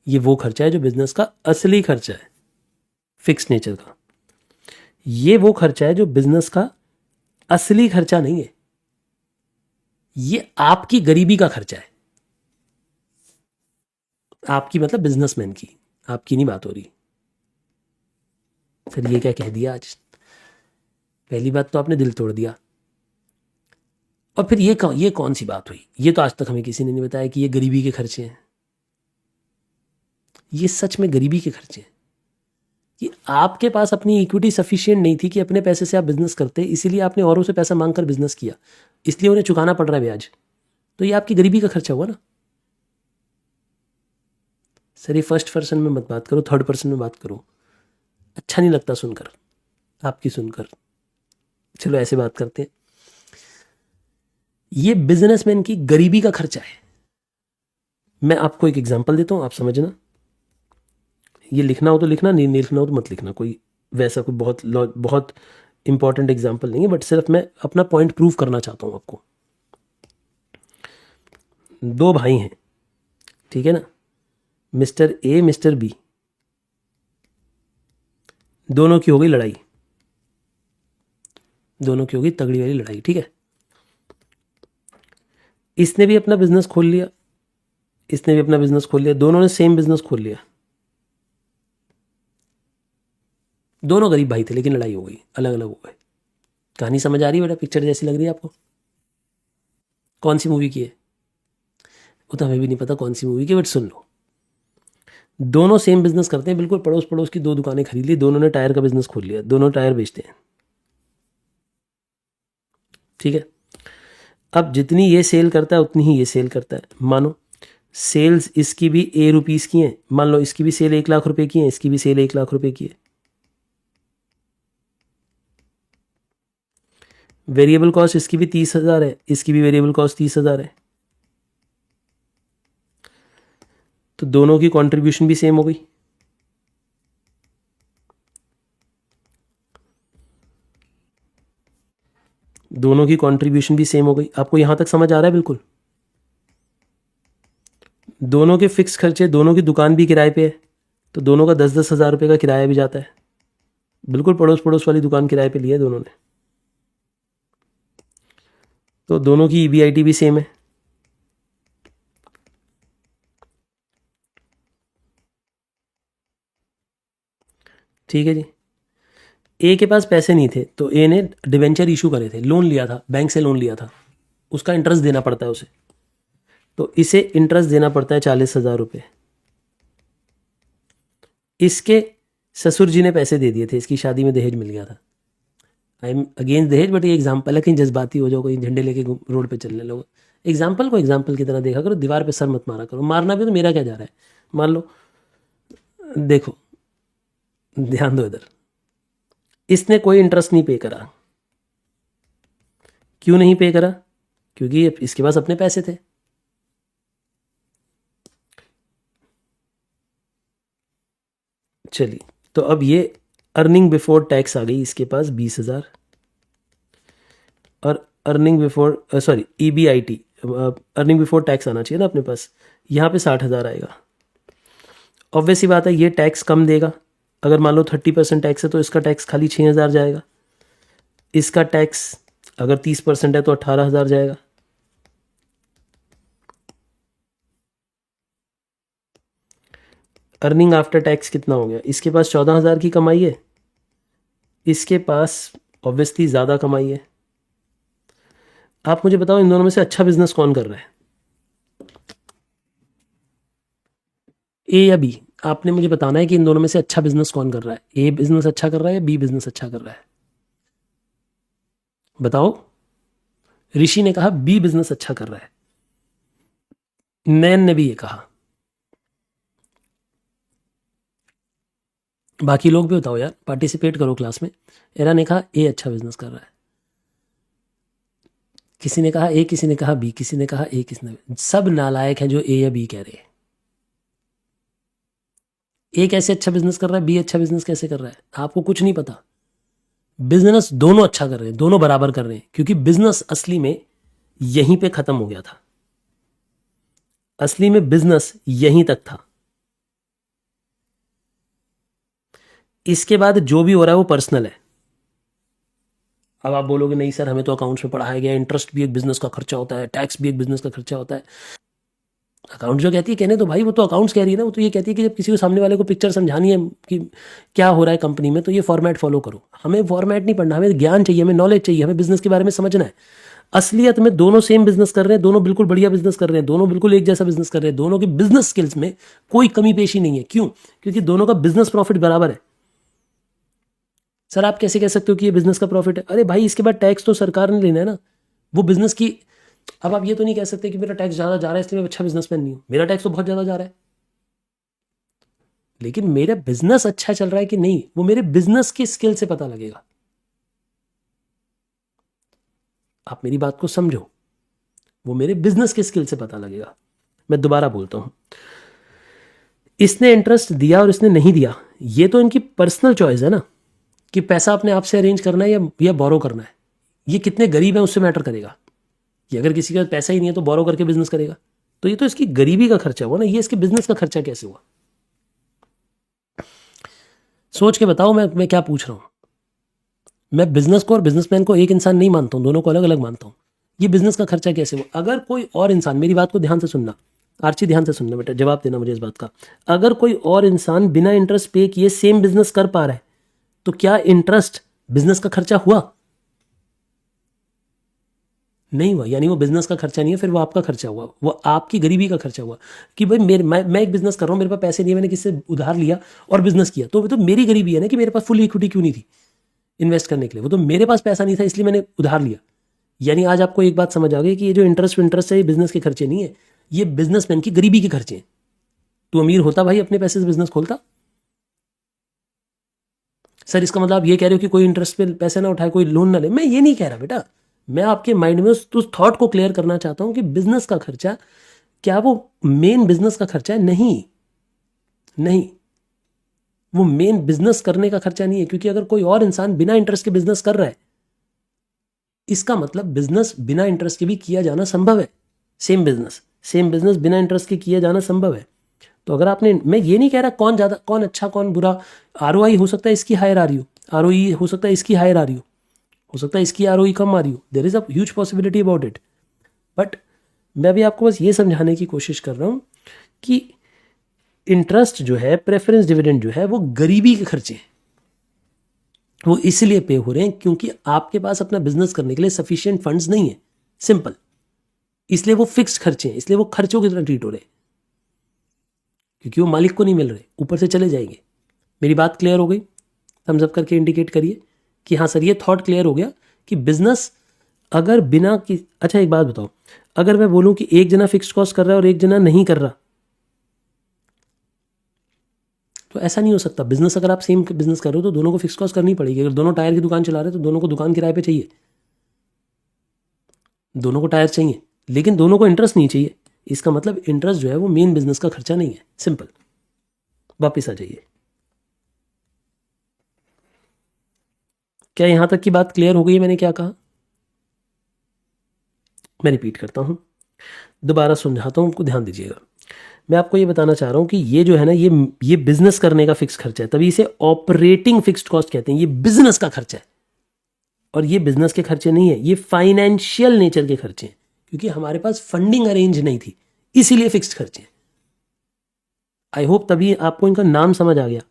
ये वो खर्चा है जो बिजनेस का असली खर्चा है, फिक्स नेचर का। ये वो खर्चा है जो बिजनेस का असली खर्चा नहीं है। ये आपकी गरीबी का खर्चा है। आपकी मतलब बिजनेसमैन की, आपकी नहीं बात हो रही। सर ये क्या कह दिया आज? पहली बात तो आपने दिल तोड़ दिया, और फिर ये कौन सी बात हुई? ये तो आज तक हमें किसी ने नहीं बताया कि ये गरीबी के खर्चे हैं। ये सच में गरीबी के खर्चे हैं कि आपके पास अपनी इक्विटी सफिशिएंट नहीं थी कि अपने पैसे से आप बिजनेस करते, इसीलिए आपने औरों से पैसा मांगकर बिजनेस किया, इसलिए उन्हें चुकाना पड़ रहा है ब्याज। तो ये आपकी गरीबी का खर्चा हुआ ना। सर ये फर्स्ट पर्सन में मत बात करो, थर्ड पर्सन में बात करो, अच्छा नहीं लगता सुनकर, आपकी सुनकर। चलो ऐसे बात करते हैं, ये बिजनेसमैन की गरीबी का खर्चा है। मैं आपको एक एग्जांपल देता हूं, आप समझना। ये लिखना हो तो लिखना, नहीं लिखना हो तो मत लिखना। कोई वैसा कोई बहुत इंपॉर्टेंट एग्जांपल नहीं है, बट सिर्फ मैं अपना पॉइंट प्रूव करना चाहता हूं आपको। दो भाई हैं, ठीक है ना, मिस्टर ए मिस्टर बी, दोनों की हो गई लड़ाई, दोनों की हो गई तगड़ी वाली लड़ाई, ठीक है। इसने भी अपना बिजनेस खोल लिया, इसने भी अपना बिजनेस खोल लिया, दोनों ने सेम बिजनेस खोल लिया। दोनों गरीब भाई थे लेकिन लड़ाई हो गई, अलग अलग हो गए। कहानी समझ आ रही है बेटा? पिक्चर जैसी लग रही है आपको? कौन सी मूवी की है वो तो हमें भी नहीं पता कौन सी मूवी की, बट सुन लो। दोनों सेम बिजनेस करते हैं, बिल्कुल पड़ोस पड़ोस की दो दुकानें खरीद ली, दोनों ने टायर का बिजनेस खोल लिया, दोनों टायर बेचते हैं, ठीक है। अब जितनी ये सेल करता है उतनी ही ये सेल करता है। मानो सेल्स इसकी भी ए रुपीस की है, मान लो इसकी भी सेल 1 लाख रुपए की है, इसकी भी सेल 1 लाख रुपए की है। वेरिएबल कॉस्ट इसकी भी 30,000 है, इसकी भी वेरिएबल कॉस्ट 30,000 है, तो दोनों की कंट्रीब्यूशन भी सेम हो गई। दोनों की कंट्रीब्यूशन भी सेम हो गई। आपको यहां तक समझ आ रहा है? बिल्कुल। दोनों के फिक्स खर्चे, दोनों की दुकान भी किराए पे है, तो दोनों का 10-10 हज़ार रुपये का किराया भी जाता है। बिल्कुल पड़ोस पड़ोस वाली दुकान किराए पे लिया है दोनों ने, तो दोनों की ईबीआईटी भी सेम है। ठीक है जी। ए के पास पैसे नहीं थे, तो ए ने डिवेंचर इशू करे थे, लोन लिया था, बैंक से लोन लिया था, उसका इंटरेस्ट देना पड़ता है उसे, तो इसे इंटरेस्ट देना पड़ता है 40,000 रुपये। इसके ससुर जी ने पैसे दे दिए थे, इसकी शादी में दहेज मिल गया था। आई एम अगेंस्ट दहेज, बट ये एग्जाम्पल है, कहीं जज्बाती हो जाओ, कोई झंडे लेके रोड पे चलने लोग। एग्जाम्पल को एग्जाम्पल की तरह देखा करो, दीवार पे सर मत मारा करो। मारना भी तो मेरा क्या जा रहा है। मान लो, देखो ध्यान दो इधर, इसने कोई इंटरेस्ट नहीं पे करा। क्यों नहीं पे करा? क्योंकि इसके पास अपने पैसे थे। चलिए, तो अब ये अर्निंग बिफोर टैक्स आ गई इसके पास 20,000, और earning before sorry EBIT earning before tax आना चाहिए ना अपने पास, यहाँ पे 60,000 आएगा। ऑब्वियस ही बात है, ये टैक्स कम देगा। अगर मान लो 30% टैक्स है तो इसका टैक्स खाली 6,000 जाएगा। इसका टैक्स अगर 30% है तो 18,000 जाएगा। अर्निंग आफ्टर टैक्स कितना हो गया? इसके पास 14,000 की कमाई है, इसके पास ऑब्वियसली ज़्यादा कमाई है। आप मुझे बताओ, इन दोनों में से अच्छा बिजनेस कौन कर रहा है, ए या बी? आपने मुझे बताना है कि इन दोनों में से अच्छा बिजनेस कौन कर रहा है। ए बिजनेस अच्छा कर रहा है या बी बिजनेस अच्छा कर रहा है? बताओ। ऋषि ने कहा बी बिजनेस अच्छा कर रहा है, नैन ने भी ये कहा। बाकी लोग भी बताओ यार, पार्टिसिपेट करो क्लास में। एरा ने कहा ए अच्छा बिजनेस कर रहा है, किसी ने कहा ए, किसी ने कहा बी, किसी ने कहा ए, किसी ने, सब नालायक हैं जो ए या बी कह रहे हैं। ए कैसे अच्छा बिजनेस कर रहा है, बी अच्छा बिजनेस कैसे कर रहा है? आपको कुछ नहीं पता। बिजनेस दोनों अच्छा कर रहे हैं, दोनों बराबर कर रहे हैं, क्योंकि बिजनेस असली में यहीं पे खत्म हो गया था। असली में बिजनेस यहीं तक था। इसके बाद जो भी हो रहा है वो पर्सनल है। अब आप बोलोगे नहीं सर, हमें तो अकाउंट्स में पढ़ाया गया, इंटरेस्ट भी एक बिजनेस का खर्चा होता है, टैक्स भी एक बिजनेस का खर्चा होता है। अकाउंट जो कहती है, कहने तो भाई, वो तो अकाउंट्स कह रही है ना, वो तो ये कहती है कि जब किसी को सामने वाले को पिक्चर समझानी है कि क्या हो रहा है कंपनी में, तो ये फॉर्मेट फॉलो करो। हमें फॉर्मेट नहीं पढ़ना, हमें ज्ञान चाहिए, हमें नॉलेज चाहिए, हमें बिजनेस के बारे में समझना है। असलियत में दोनों सेम बिजनेस कर रहे हैं, दोनों बिल्कुल बढ़िया बिजनेस कर रहे हैं, दोनों बिल्कुल एक जैसा बिजनेस कर रहे हैं, दोनों की बिजनेस स्किल्स में कोई कमी पेशी नहीं है। क्यों? क्योंकि दोनों का बिजनेस प्रॉफिट बराबर है। सर आप कैसे कह सकते हो कि ये बिजनेस का प्रॉफिट है? अरे भाई, इसके बाद टैक्स तो सरकार ने लेना है ना, वो बिजनेस की। अब आप ये तो नहीं कह सकते कि मेरा टैक्स ज़्यादा जा रहा है इसलिए मैं अच्छा बिजनेसमैन नहीं हूं। मेरा टैक्स तो बहुत ज़्यादा जा रहा है, लेकिन मेरा बिजनेस अच्छा चल रहा है कि नहीं, वो मेरे बिजनेस की स्किल से पता लगेगा। आप मेरी बात को समझो, वो मेरे बिजनेस के स्किल से पता लगेगा। मैं दोबारा बोलता हूं, इसने इंटरेस्ट दिया और इसने नहीं दिया, ये तो इनकी पर्सनल चॉइस है ना, कि पैसा अपने आप से अरेंज करना है या बोरो करना है। ये कितने गरीब है उससे मैटर करेगा। कि अगर किसी के पास पैसा ही नहीं है तो बोरो करके बिजनेस करेगा, तो ये तो इसकी गरीबी का खर्चा हुआ ना, ये इसके बिजनेस का खर्चा कैसे हुआ? सोच के बताओ, मैं क्या पूछ रहा हूं। मैं बिजनेस को और बिजनेसमैन को एक इंसान नहीं मानता हूं, दोनों को अलग अलग मानता हूं। ये बिजनेस का खर्चा कैसे हुआ? अगर कोई और इंसान, मेरी बात को ध्यान से सुनना, आर्ची ध्यान से सुनना बेटा, जवाब देना मुझे इस बात का। अगर कोई और इंसान बिना इंटरेस्ट पे किए सेम बिजनेस कर पा रहा है, तो क्या इंटरेस्ट बिजनेस का खर्चा हुआ? नहीं हुआ। यानी वो बिजनेस का खर्चा नहीं है, फिर वो आपका खर्चा हुआ, वो आपकी गरीबी का खर्चा हुआ। कि भाई मैं एक बिजनेस कर रहा हूँ, मेरे पास पैसे नहीं है, मैंने किससे उधार लिया और बिजनेस किया, तो वो तो मेरी गरीबी है ना, कि मेरे पास फुल इक्विटी क्यों नहीं थी इन्वेस्ट करने के लिए। वो तो मेरे पास पैसा नहीं था इसलिए मैंने उधार लिया। यानी आज आपको एक बात समझ आ गई कि ये जो इंटरेस्ट है, ये बिजनेस के खर्चे नहीं है, ये बिजनेसमैन की गरीबी के खर्चे हैं। तू अमीर होता भाई अपने पैसे से बिजनेस खोलता। सर इसका मतलब आप ये कह रहे हो कि कोई इंटरेस्ट पे पैसे ना उठाए, कोई लोन ना ले। मैं ये नहीं कह रहा बेटा, मैं आपके माइंड में उस थॉट को क्लियर करना चाहता हूं कि बिजनेस का खर्चा क्या वो मेन बिजनेस का खर्चा है? नहीं, नहीं, वो मेन बिजनेस करने का खर्चा नहीं है। क्योंकि अगर कोई और इंसान बिना इंटरेस्ट के बिजनेस कर रहा है, इसका मतलब बिजनेस बिना इंटरेस्ट के भी किया जाना संभव है। सेम बिजनेस बिना इंटरेस्ट के किया जाना संभव है। तो अगर आपने, मैं ये नहीं कह रहा कौन ज्यादा, कौन अच्छा, कौन बुरा। आरओआई हो सकता है इसकी हायर आ रही हो, आरओई हो सकता है इसकी हायर आ रही हो सकता है इसकी आरओई कम आ रही हो। There is a huge possibility about it. But मैं अभी आपको बस ये समझाने की कोशिश कर रहा हूं कि इंटरेस्ट जो है, प्रेफरेंस डिविडेंड जो है, वो गरीबी के खर्चे हैं। वो इसलिए पे हो रहे हैं क्योंकि आपके पास अपना बिजनेस करने के लिए सफिशिएंट फंड्स नहीं है, सिंपल। इसलिए वो फिक्स्ड खर्चे हैं, इसलिए वो खर्चों की तरह ट्रीट हो रहे हैं, क्योंकि वो मालिक को नहीं मिल रहे, ऊपर से चले जाएंगे। मेरी बात क्लियर हो गई? थम्स अप करके इंडिकेट करिए कि हाँ सर ये थॉट क्लियर हो गया कि बिजनेस अगर बिना कि, अच्छा एक बात बताओ, अगर मैं बोलूं कि एक जना फिक्स्ड कॉस्ट कर रहा है और एक जना नहीं कर रहा, तो ऐसा नहीं हो सकता। बिजनेस अगर आप सेम बिजनेस कर रहे हो तो दोनों को फिक्स कॉस्ट करनी पड़ेगी। अगर दोनों टायर की दुकान चला रहे हैं तो दोनों को दुकान किराए पे चाहिए, दोनों को टायर चाहिए, लेकिन दोनों को इंटरेस्ट नहीं चाहिए। इसका मतलब इंटरेस्ट जो है वो मेन बिजनेस का खर्चा नहीं है, सिंपल। वापिस आ जाइए। क्या यहां तक की बात क्लियर हो गई है? मैंने क्या कहा मैं रिपीट करता हूं, दोबारा समझाता हूं, आपको ध्यान दीजिएगा। मैं आपको ये बताना चाह रहा हूं कि ये जो है ना, ये बिजनेस करने का फिक्स खर्चा है, तभी इसे ऑपरेटिंग फिक्स्ड कॉस्ट कहते हैं। ये बिजनेस का खर्चा है और ये बिजनेस के खर्चे नहीं है, ये फाइनेंशियल नेचर के खर्चे हैं, क्योंकि हमारे पास फंडिंग अरेंज नहीं थी, इसीलिए फिक्स्ड खर्चे हैं। आई होप तभी आपको इनका नाम समझ आ गया।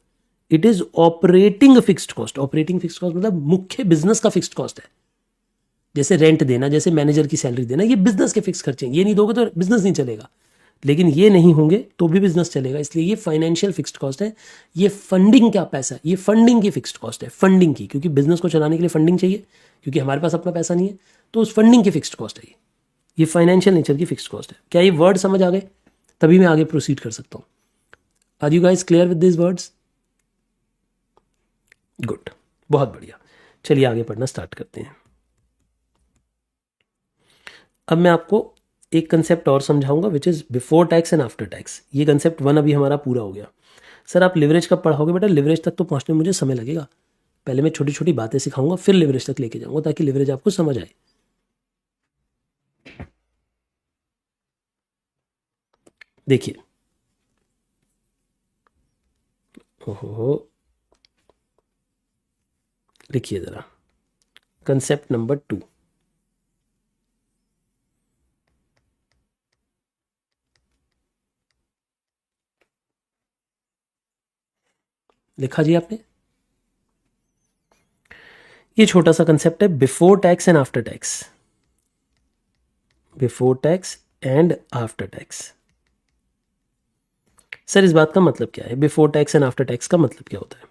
It is operating fixed cost. Operating fixed cost मतलब मुख्य बिजनेस का फिक्स्ड कॉस्ट है। जैसे रेंट देना, जैसे मैनेजर की सैलरी देना, ये बिजनेस के फिक्स खर्चे हैं। ये नहीं दोगे तो बिजनेस नहीं चलेगा, लेकिन ये नहीं होंगे तो भी बिजनेस चलेगा। इसलिए ये फाइनेंशियल फिक्स्ड कॉस्ट है। ये फंडिंग का पैसा है, ये फंडिंग की फिक्स्ड कॉस्ट है, फंडिंग की, क्योंकि बिजनेस को चलाने के लिए फंडिंग चाहिए, क्योंकि हमारे पास अपना पैसा नहीं है, तो उस फंडिंग की फिक्स्ड कॉस्ट है ये फाइनेंशियल नेचर की फिक्स्ड कॉस्ट है। क्या ये वर्ड समझ आ गए? तभी मैं आगे प्रोसीड कर सकता हूँ। Are you guys clear with this words? Good, बहुत बढ़िया। चलिए आगे पढ़ना स्टार्ट करते हैं। अब मैं आपको एक कंसेप्ट और समझाऊंगा, which is before tax and after tax. ये कंसेप्ट 1 अभी हमारा पूरा हो गया। सर आप लिवरेज कब पढ़ाओगे? बेटा लिवरेज तक तो पहुंचने में मुझे समय लगेगा। पहले मैं छोटी छोटी बातें सिखाऊंगा, फिर लिवरेज तक लेके जाऊंगा, ताकि लिवरेज आपको समझ आए। देखिए, ओहो, लिखिए जरा, कंसेप्ट नंबर 2। लिखा जी आपने? ये छोटा सा कंसेप्ट है, before tax and after tax. Before tax and after tax. Sir इस बात का मतलब क्या है? Before tax and after tax का मतलब क्या होता है?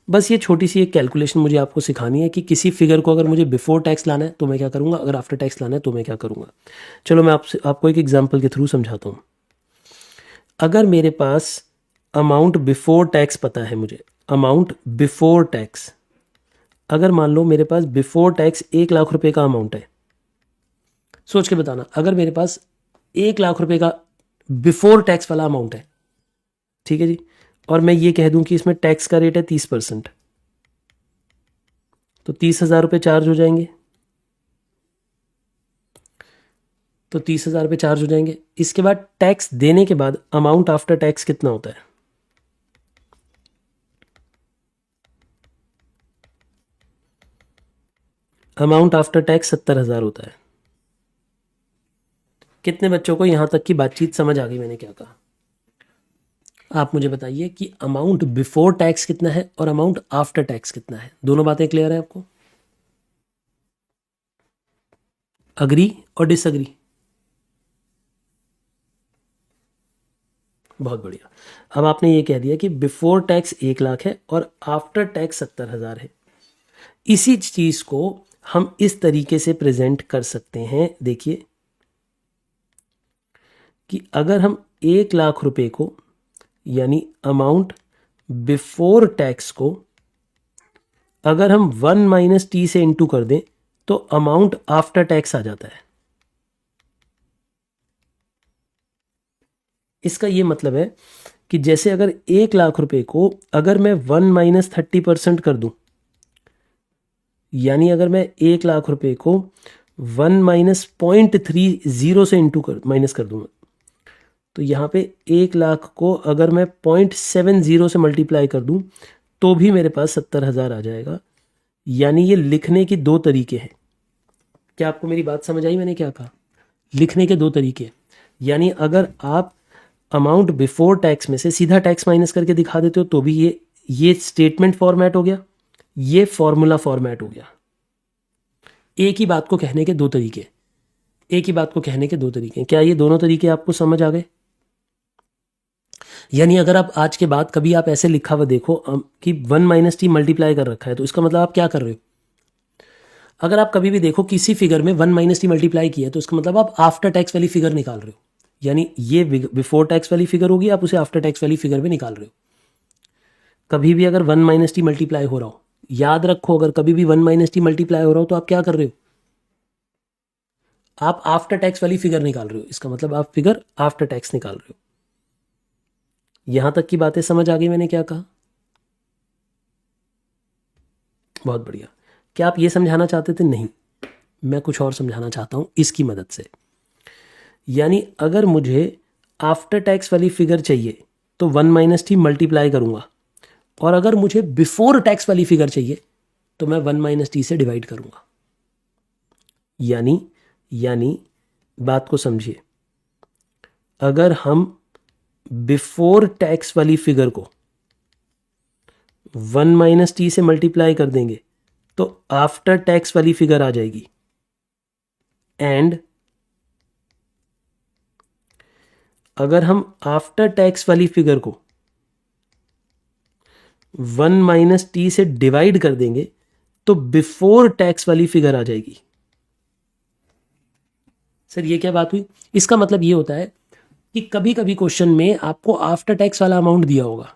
बस ये छोटी सी एक कैलकुलेशन मुझे आपको सिखानी है कि किसी फिगर को अगर मुझे बिफोर टैक्स लाना है तो मैं क्या करूंगा, अगर आफ्टर टैक्स लाना है तो मैं क्या करूंगा। चलो मैं आपको एक एग्जांपल के थ्रू समझाता हूं। अगर मेरे पास अमाउंट बिफोर टैक्स पता है मुझे, अमाउंट बिफोर टैक्स, अगर मान लो मेरे पास बिफोर टैक्स 1 लाख रुपए का अमाउंट है, सोच के बताना, अगर मेरे पास 1 लाख रुपए का बिफोर टैक्स वाला अमाउंट है, ठीक है जी, और मैं ये कह दूं कि इसमें टैक्स का रेट है 30%, तो 30,000 रुपये चार्ज हो जाएंगे। तो 30,000 रुपये चार्ज हो जाएंगे। इसके बाद टैक्स देने के बाद अमाउंट आफ्टर टैक्स कितना होता है? अमाउंट आफ्टर टैक्स 70,000 होता है। कितने बच्चों को यहां तक की बातचीत समझ आ गई मैंने क्या कहा? आप मुझे बताइए कि अमाउंट बिफोर टैक्स कितना है और अमाउंट आफ्टर टैक्स कितना है। दोनों बातें क्लियर है आपको? अग्री और डिसअग्री? बहुत बढ़िया। अब आपने ये कह दिया कि बिफोर टैक्स 1 लाख है और आफ्टर टैक्स 70,000 है। इसी चीज को हम इस तरीके से प्रेजेंट कर सकते हैं। देखिए, कि अगर हम 1 लाख रुपए को यानी अमाउंट बिफोर टैक्स को अगर हम 1 - t से इंटू कर दें तो अमाउंट आफ्टर टैक्स आ जाता है। इसका ये मतलब है कि जैसे अगर 1 लाख रुपए को अगर मैं 1 - 30% कर दूं, यानी अगर मैं 1 लाख रुपए को 1 - 0.30 से इंटू कर माइनस कर दूंगा, तो यहाँ पे 1 लाख को अगर मैं 0.70 से मल्टीप्लाई कर दूं तो भी मेरे पास 70,000 आ जाएगा। यानी ये लिखने के दो तरीके हैं। क्या आपको मेरी बात समझ आई मैंने क्या कहा? लिखने के दो तरीके, यानी अगर आप अमाउंट बिफोर टैक्स में से सीधा टैक्स माइनस करके दिखा देते हो तो भी ये स्टेटमेंट फॉर्मेट हो गया, ये फॉर्मूला फॉर्मेट हो गया। एक ही बात को कहने के दो तरीके, एक ही बात को कहने के दो तरीके। क्या ये दोनों तरीके आपको समझ आ गए? यानी अगर आप आज के बाद कभी आप ऐसे लिखा हुआ देखो कि 1 - t मल्टीप्लाई कर रखा है, तो इसका मतलब आप क्या कर रहे हो? अगर आप कभी भी देखो किसी फिगर में 1 - t मल्टीप्लाई किया है तो इसका मतलब आप आफ्टर टैक्स वाली फिगर निकाल रहे हो। यानी ये बिफोर टैक्स वाली फिगर होगी, आप उसे आफ्टर टैक्स वाली फिगर में निकाल रहे हो। कभी भी अगर 1 - t मल्टीप्लाई हो रहा हो, याद रखो, अगर कभी भी 1 - t मल्टीप्लाई हो रहा हो तो आप क्या कर रहे हो? आप आफ्टर टैक्स वाली फिगर निकाल रहे हो। इसका मतलब आप फिगर आफ्टर टैक्स निकाल रहे हो। यहां तक की बातें समझ आ गई मैंने क्या कहा? बहुत बढ़िया। क्या आप ये समझाना चाहते थे? नहीं, मैं कुछ और समझाना चाहता हूं इसकी मदद से। यानी अगर मुझे आफ्टर टैक्स वाली फिगर चाहिए तो 1 - t मल्टीप्लाई करूंगा, और अगर मुझे बिफोर टैक्स वाली फिगर चाहिए तो मैं 1 - t से डिवाइड करूंगा। यानी बात को समझिए, अगर हम बिफोर टैक्स वाली फिगर को 1 - t से मल्टीप्लाई कर देंगे तो आफ्टर टैक्स वाली फिगर आ जाएगी। एंड अगर हम आफ्टर टैक्स वाली फिगर को 1 - t से डिवाइड कर देंगे तो बिफोर टैक्स वाली फिगर आ जाएगी। सर ये क्या बात हुई? इसका मतलब ये होता है कि कभी कभी क्वेश्चन में आपको आफ्टर टैक्स वाला अमाउंट दिया होगा,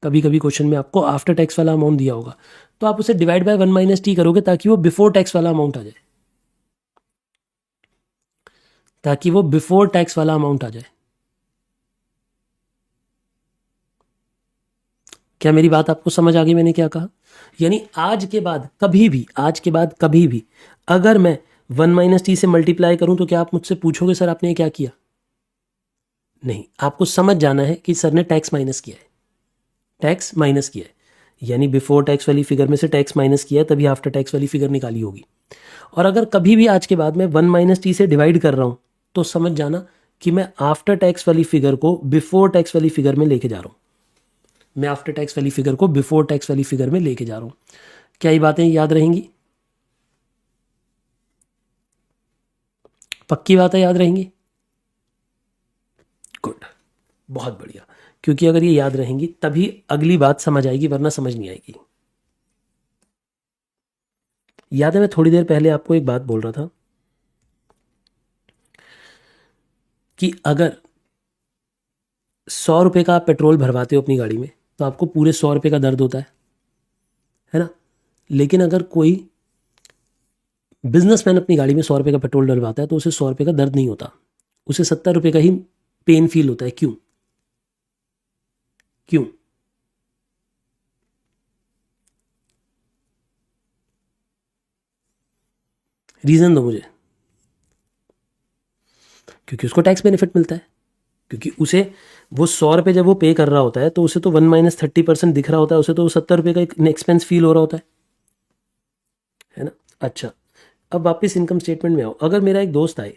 कभी कभी क्वेश्चन में आपको आफ्टर टैक्स वाला अमाउंट दिया होगा, तो आप उसे डिवाइड बाय 1 - t करोगे ताकि वो बिफोर टैक्स वाला अमाउंट आ जाए, ताकि वो बिफोर टैक्स वाला अमाउंट आ जाए। क्या मेरी बात आपको समझ आ गई मैंने क्या कहा? यानी आज के बाद कभी भी अगर मैं 1 - t से मल्टीप्लाई करूं तो क्या आप मुझसे पूछोगे सर आपने क्या किया? नहीं, आपको समझ जाना है कि सर ने टैक्स माइनस किया है, टैक्स माइनस किया है, यानी बिफोर टैक्स वाली फिगर में से टैक्स माइनस किया है तभी आफ्टर टैक्स वाली फिगर निकाली होगी। और अगर कभी भी आज के बाद मैं 1 - t से डिवाइड कर रहा हूं तो समझ जाना कि मैं आफ्टर टैक्स वाली फिगर को बिफोर टैक्स वाली फिगर में लेके जा रहा हूं। मैं आफ्टर टैक्स वाली फिगर को बिफोर टैक्स वाली फिगर में लेके जा रहा हूं। क्या ये बातें याद रहेंगी? पक्की बातें याद रहेंगी? गुड, बहुत बढ़िया। क्योंकि अगर ये याद रहेंगी तभी अगली बात समझ आएगी, वरना समझ नहीं आएगी। याद है मैं थोड़ी देर पहले आपको एक बात बोल रहा था कि अगर 100 रुपए का आप पेट्रोल भरवाते हो अपनी गाड़ी में तो आपको पूरे 100 रुपए का दर्द होता है ना? लेकिन अगर कोई बिजनेसमैन अपनी गाड़ी में 100 रुपए का पेट्रोल डलवाता है तो उसे 100 रुपए का दर्द नहीं होता, उसे 70 रुपए का ही पेन फील होता है। क्यों? क्यों? रीजन दो मुझे। क्योंकि उसको टैक्स बेनिफिट मिलता है, क्योंकि उसे वो 100 रुपए जब वो पे कर रहा होता है तो उसे तो 1 - 30% दिख रहा होता है, उसे तो 70 रुपए का एक एक्सपेंस फील हो रहा होता है ना? अच्छा, अब वापस इनकम स्टेटमेंट में आओ। अगर मेरा एक दोस्त आए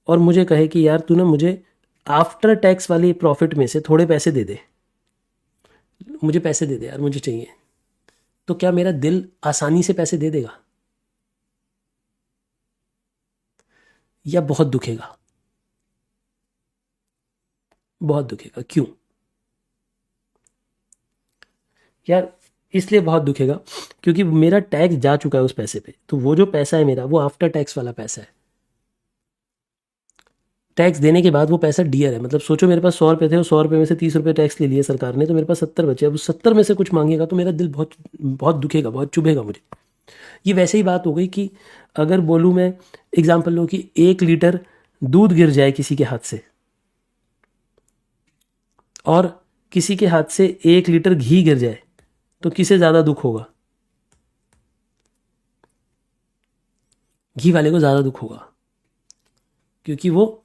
और मुझे कहे कि यार तू ना मुझे आफ्टर टैक्स वाली प्रॉफिट में से थोड़े पैसे दे दे, मुझे पैसे दे दे यार, मुझे चाहिए, तो क्या मेरा दिल आसानी से पैसे दे देगा या बहुत दुखेगा? बहुत दुखेगा। क्यों यार? इसलिए बहुत दुखेगा क्योंकि मेरा टैक्स जा चुका है उस पैसे पे, तो वो जो पैसा है मेरा वो आफ्टर टैक्स वाला पैसा है। टैक्स देने के बाद वो पैसा डियर है, मतलब सोचो मेरे पास 100 रुपये थे और 100 रुपये में से 30 रुपये टैक्स ले लिए सरकार ने, तो मेरे पास 70 बचे। अब उस 70 में से कुछ मांगेगा तो मेरा दिल बहुत बहुत दुखेगा, बहुत चुभेगा मुझे। ये वैसे ही बात हो गई कि अगर बोलूँ मैं, एग्जाम्पल लो कि 1 लीटर दूध गिर जाए किसी के हाथ से और किसी के हाथ से 1 लीटर घी गिर जाए, तो किसे ज़्यादा दुख होगा? घी वाले को ज़्यादा दुख होगा, क्योंकि वो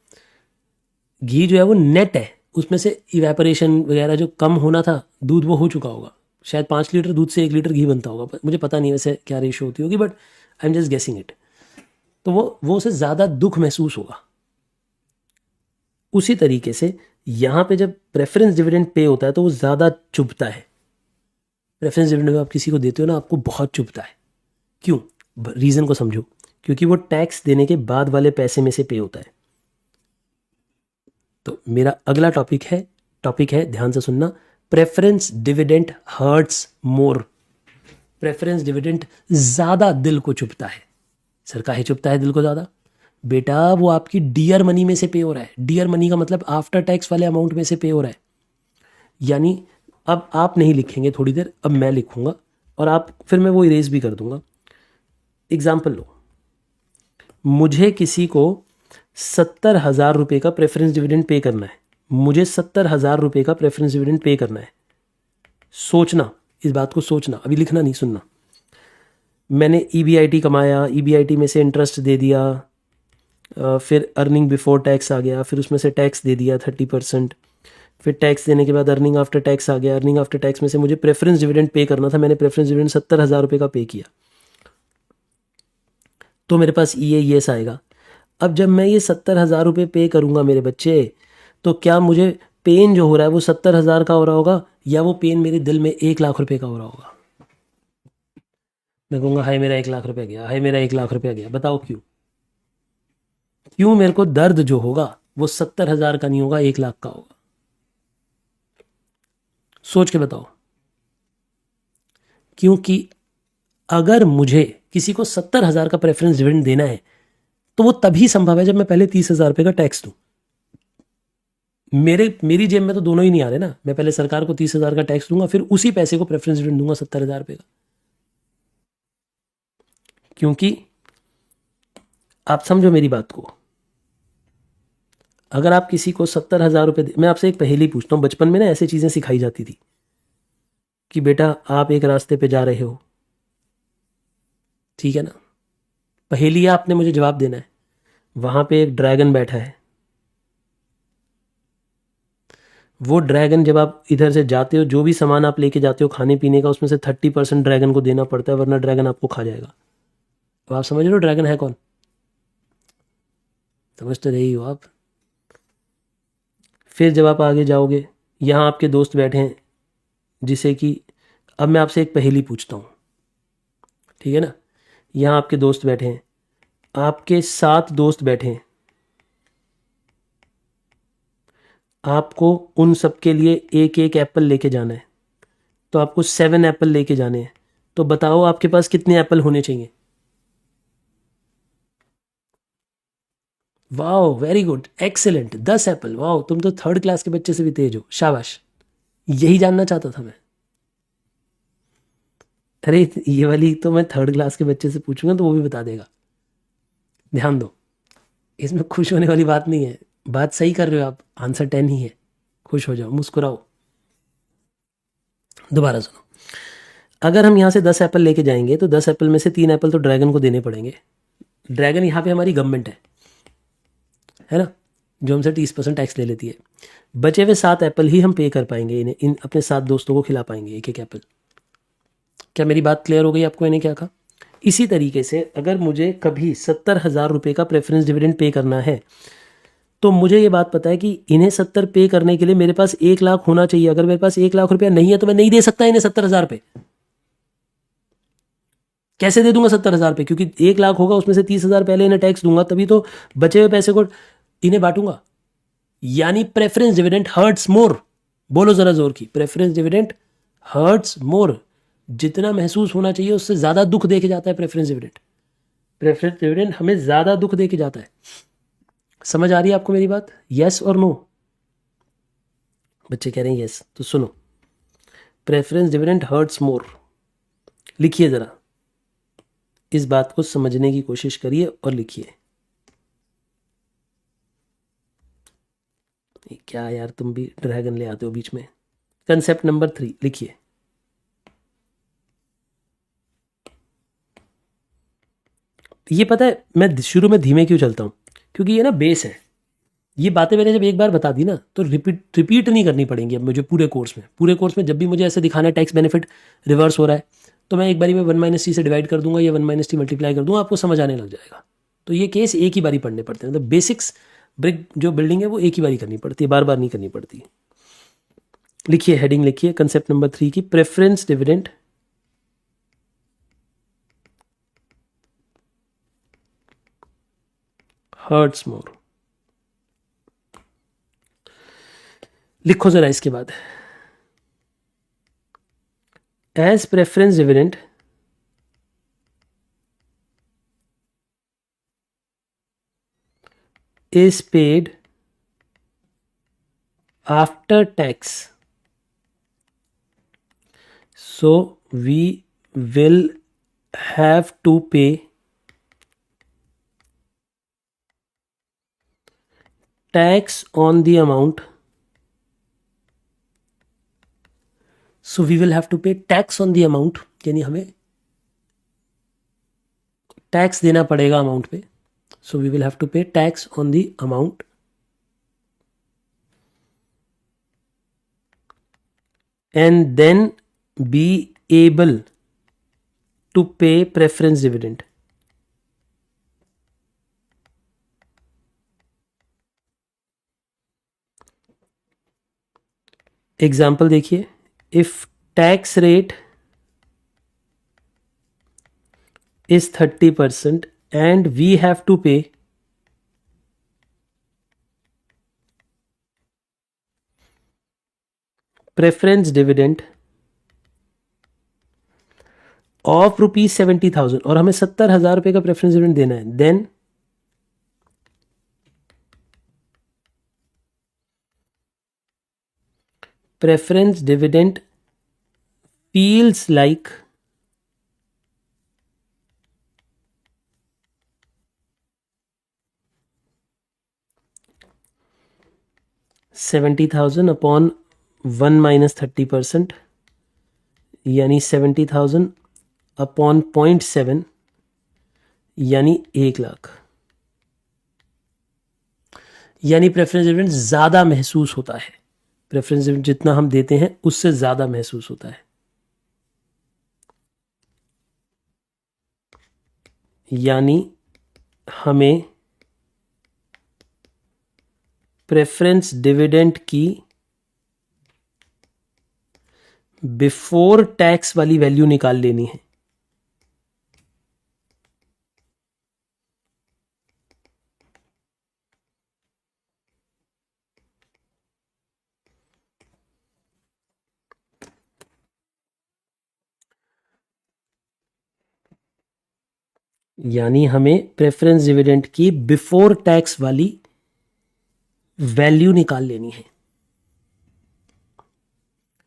घी जो है वो नेट है, उसमें से इवेपोरेशन वगैरह जो कम होना था दूध वो हो चुका होगा। शायद 5 लीटर दूध से 1 लीटर घी बनता होगा, मुझे पता नहीं वैसे क्या रेशियो होती होगी, but I am just guessing it. तो वो उसे ज़्यादा दुख महसूस होगा। उसी तरीके से यहाँ पे जब प्रेफरेंस डिविडेंड पे होता है तो वो ज़्यादा चुभता है। प्रेफरेंस डिविडेंड आप किसी को देते हो ना, आपको बहुत चुभता है। क्यों? रीज़न को समझो। क्योंकि वो टैक्स देने के बाद वाले पैसे में से पे होता है। तो मेरा अगला टॉपिक है ध्यान से सुनना, प्रेफरेंस डिविडेंड हर्ट्स मोर। प्रेफरेंस डिविडेंड ज़्यादा दिल को चुभता है। सर काहे चुभता है दिल को ज़्यादा? बेटा वो आपकी डियर मनी में से पे हो रहा है। डियर मनी का मतलब आफ्टर टैक्स वाले अमाउंट में से पे हो रहा है। यानी अब आप नहीं लिखेंगे थोड़ी देर, अब मैं लिखूंगा और आप फिर मैं वो इरेज भी कर दूंगा। एग्जाम्पल लो, मुझे किसी को 70,000 रुपये का प्रेफरेंस डिविडेंड पे करना है। मुझे 70,000 रुपये का प्रेफरेंस डिविडेंड पे करना है। सोचना, इस बात को सोचना, अभी लिखना नहीं, सुनना। मैंने EBIT कमाया, EBIT में से इंटरेस्ट दे दिया, फिर अर्निंग बिफोर टैक्स आ गया, फिर उसमें से टैक्स दे दिया 30%, फिर टैक्स देने के बाद अर्निंग आफ्टर टैक्स आ गया। अर्निंग आफ्टर टैक्स में से मुझे प्रेफरेंस डिविडेंड पे करना था, मैंने प्रेफरेंस डिविडेंड 70,000 रुपये का पे किया, तो मेरे पास EAS आएगा। अब जब मैं ये 70,000 रुपये पे करूँगा मेरे बच्चे, तो क्या मुझे पेन जो हो रहा है वो 70,000 का हो रहा होगा, या वो पेन मेरे दिल में 1 लाख रुपये का हो रहा होगा? मैं कहूँगा हाय मेरा 1 लाख रुपया गया, हाय मेरा 1 लाख रुपया गया। बताओ क्यों? क्यों मेरे को दर्द जो होगा वो 70,000 का नहीं होगा, 1 लाख का होगा? सोच के बताओ। क्योंकि अगर मुझे किसी को 70,000 का प्रेफरेंस डिविडेंड देना है तो वो तभी संभव है जब मैं पहले 30,000 रुपये का टैक्स दूं। मेरी जेब में तो दोनों ही नहीं आ रहे ना। मैं पहले सरकार को 30,000 का टैक्स दूंगा, फिर उसी पैसे को प्रेफरेंस डिविडेंड दूंगा 70,000 रुपये का। क्योंकि आप समझो मेरी बात को, अगर आप किसी को 70,000 रुपये, मैं आपसे एक पहेली पूछता हूँ। बचपन में ना ऐसी चीजें सिखाई जाती थी कि बेटा आप एक रास्ते पे जा रहे हो, ठीक है ना, पहेली आपने मुझे जवाब देना है। वहां पे एक ड्रैगन बैठा है, वो ड्रैगन जब आप इधर से जाते हो, जो भी सामान आप लेके जाते हो खाने पीने का, उसमें से 30% ड्रैगन को देना पड़ता है, वरना ड्रैगन आपको खा जाएगा। तो आप समझ रहे हो ड्रैगन है कौन? समझ तो रही हो आप। फिर जब आप आगे जाओगे, यहाँ आपके दोस्त बैठे हैं, जिसे कि अब मैं आपसे एक पहेली पूछता हूँ, ठीक है ना। यहाँ आपके दोस्त बैठे हैं, आपके 7 दोस्त बैठे हैं, आपको उन सब के लिए एक एक एप्पल लेके जाना है, तो आपको 7 एप्पल लेके जाने हैं। तो बताओ आपके पास कितने एप्पल होने चाहिए? Wow, very good, excellent, 10 Apple. Wow, तुम तो 3rd क्लास के बच्चे से भी तेज हो, शाबाश। यही जानना चाहता था मैं। अरे ये वाली तो मैं 3rd क्लास के बच्चे से पूछूंगा तो वो भी बता देगा। ध्यान दो, इसमें खुश होने वाली बात नहीं है। बात सही कर रहे हो आप, आंसर 10 ही है। खुश हो जाओ, मुस्कुराओ। दोबारा सुनो, अगर हम यहाँ से 10 एप्पल लेके जाएंगे तो 10 एप्पल में से 3 एप्पल तो ड्रैगन को देने पड़ेंगे। ड्रैगन यहाँ पे हमारी गवर्नमेंट है ना, जो हमसे 30% टैक्स ले लेती है। बचे हुए 7 एप्पल ही हम पे कर पाएंगे, इन्हें इन अपने 7 दोस्तों को खिला पाएंगे एक एक एप्पल। क्या मेरी बात क्लियर हो गई आपको? मैंने क्या कहा? इसी तरीके से अगर मुझे कभी 70,000 रुपये का प्रेफरेंस डिविडेंड पे करना है, तो मुझे ये बात पता है कि इन्हें 70 पे करने के लिए मेरे पास 1 लाख होना चाहिए। अगर मेरे पास 1 लाख रुपया नहीं है तो मैं नहीं दे सकता इन्हें 70,000 पे। कैसे दे दूंगा 70,000 पे? क्योंकि 1 लाख होगा, उसमें से 30,000 पहले इन्हें टैक्स दूंगा, तभी तो बचे हुए पैसे को इन्हें बांटूंगा। यानी प्रेफरेंस डिविडेंड हर्ट्स मोर। बोलो जरा जोर की, प्रेफरेंस डिविडेंड हर्ट्स मोर। जितना महसूस होना चाहिए उससे ज्यादा दुख देके जाता है प्रेफरेंस डिविडेंड। प्रेफरेंस डिविडेंड हमें ज्यादा दुख देके जाता है। समझ आ रही है आपको मेरी बात? यस और नो? बच्चे कह रहे हैं यस, तो सुनो, प्रेफरेंस डिविडेंड हर्ट्स मोर, लिखिए ज़रा, इस बात को समझने की कोशिश करिए और लिखिए। क्या यार, तुम भी ड्रैगन ले आते हो बीच में। कंसेप्ट नंबर 3 लिखिए। ये पता है मैं शुरू में धीमे क्यों चलता हूँ? क्योंकि ये ना बेस है। ये बातें मैंने जब एक बार बता दी ना तो रिपीट नहीं करनी पड़ेंगी अब मुझे पूरे कोर्स में जब भी मुझे ऐसे दिखाना है टैक्स बेनिफिट रिवर्स हो रहा है तो मैं एक बारी में 1 - t से डिवाइड कर दूंगा या 1 - t मल्टीप्लाई कर दूंगा, आपको समझ आने लग जाएगा। तो ये केस एक ही बारी पढ़ने पड़ते हैं, मतलब बेसिक्स ब्रिक जो बिल्डिंग है वो एक ही बारी करनी पड़ती है, बार बार नहीं करनी पड़ती। लिखिए, हेडिंग लिखिए कंसेप्ट नंबर 3 की, प्रेफरेंस डिविडेंड हर्ट्स मोर। लिखो जरा इसके बाद, as preference dividend is paid after tax, so we will have to pay tax on the amount, so we will have to pay tax on the amount, यानी हमें tax देना पड़ेगा amount पे, so we will have to pay tax on the amount and then be able to pay preference dividend. Example देखिए, if tax rate is 30% and we have to pay preference dividend of ₹70,000 और हमें 70,000 रुपये का preference dividend देना है, then preference dividend feels like $70,000 upon 1 - 30%, यानी 70,000 upon 0.7 यानी 1,00,000, यानी प्रेफरेंस डिविडेंड ज़्यादा महसूस होता है, प्रेफरेंस डिविडेंड जितना हम देते हैं उससे ज़्यादा महसूस होता है, यानी हमें प्रेफरेंस डिविडेंड की बिफोर टैक्स वाली वैल्यू निकाल लेनी है। यानी हमें प्रेफरेंस डिविडेंड की बिफोर टैक्स वाली वैल्यू निकाल लेनी है।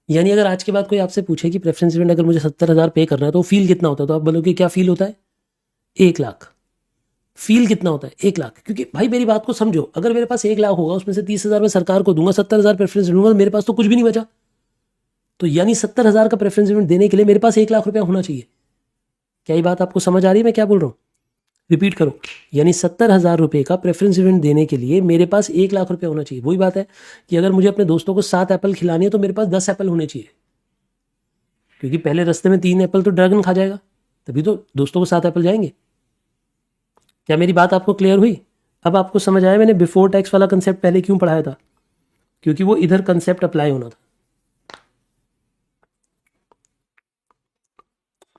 यानी अगर आज के बाद कोई आपसे पूछे कि प्रेफरेंस डिविडेंड अगर मुझे 70,000 पे करना है तो फील कितना होता है, तो आप बोलोगे क्या फील होता है? 1,00,000। फील कितना होता है? 1,00,000। क्योंकि भाई मेरी बात को समझो, अगर मेरे पास 1,00,000 होगा उसमें से 30,000 मैं सरकार को दूंगा, 70,000 प्रेफरेंस दूंगा, मेरे पास तो कुछ भी नहीं बचा। तो यानी 70,000 का प्रेफरेंस डिविडेंड देने के लिए मेरे पास 1,00,000 रुपया होना चाहिए। क्या ये बात आपको समझ आ रही है मैं क्या बोल रहा हूँ? रिपीट करो, यानी 70,000 रुपये का प्रेफरेंस डिविडेंड देने के लिए मेरे पास 1,00,000 रुपये होना चाहिए। वही बात है कि अगर मुझे अपने दोस्तों को 7 एप्पल खिलानी है तो मेरे पास 10 एप्पल होने चाहिए, क्योंकि पहले रास्ते में 3 एप्पल तो ड्रैगन खा जाएगा, तभी तो दोस्तों को 7 एप्पल जाएंगे। क्या मेरी बात आपको क्लियर हुई? अब आपको समझ आया मैंने बिफोर टैक्स वाला कंसेप्ट पहले क्यों पढ़ाया था? क्योंकि वो इधर कंसेप्ट अप्लाई होना था।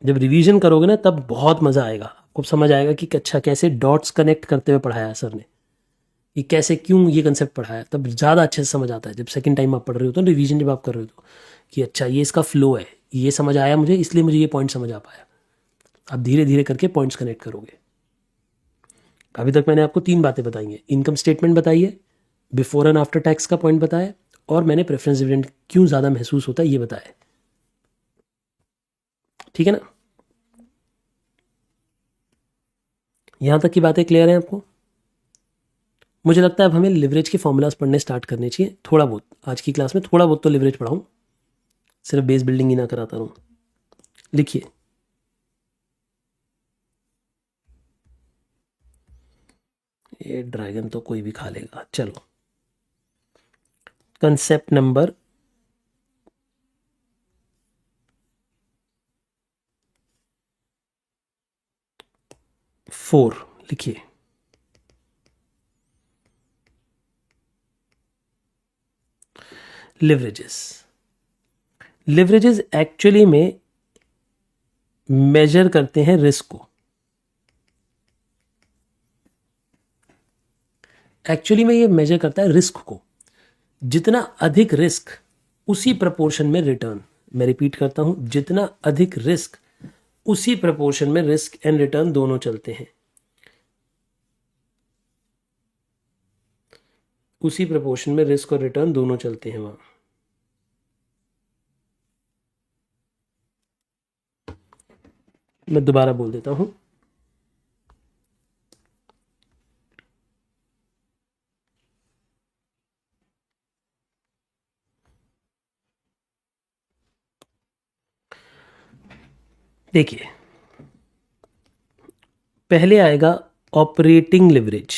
जब रिवीजन करोगे ना तब बहुत मज़ा आएगा, आपको समझ आएगा कि अच्छा कैसे डॉट्स कनेक्ट करते हुए पढ़ाया है सर ने, कि कैसे क्यों ये कंसेप्ट पढ़ाया, तब ज़्यादा अच्छे से समझ आता है जब सेकंड टाइम आप पढ़ रहे हो तो, रिवीजन जब आप कर रहे हो तो, कि अच्छा ये इसका फ्लो है, ये समझ आया मुझे, इसलिए मुझे ये पॉइंट समझ आ पाया। आप धीरे धीरे करके पॉइंट्स कनेक्ट करोगे। अभी तक मैंने आपको 3 बातें बताई हैं। इनकम स्टेटमेंट बताई है, बिफोर एंड आफ्टर टैक्स का पॉइंट बताया, और मैंने प्रेफरेंस डिविडेंड क्यों ज़्यादा महसूस होता है ये बताया। ठीक है ना? यहां तक की बातें क्लियर हैं आपको? मुझे लगता है अब हमें लिवरेज के फॉर्मूलाज पढ़ने स्टार्ट करने चाहिए, थोड़ा बहुत। आज की क्लास में थोड़ा बहुत तो लिवरेज पढ़ाऊं, सिर्फ बेस बिल्डिंग ही ना कराता रहूं। लिखिए, ये ड्रैगन तो कोई भी खा लेगा। चलो, कंसेप्ट नंबर 4 लिखिए। लिवरेजेस। लिवरेजेस एक्चुअली में मेजर करते हैं रिस्क को। एक्चुअली में ये मेजर करता है रिस्क को। जितना अधिक रिस्क उसी प्रपोर्शन में रिटर्न। मैं रिपीट करता हूं, जितना अधिक रिस्क उसी प्रपोर्शन में रिस्क एंड रिटर्न दोनों चलते हैं। उसी प्रपोर्शन में रिस्क और रिटर्न दोनों चलते हैं वहां। मैं दोबारा बोल देता हूं, देखिए, पहले आएगा ऑपरेटिंग लिवरेज,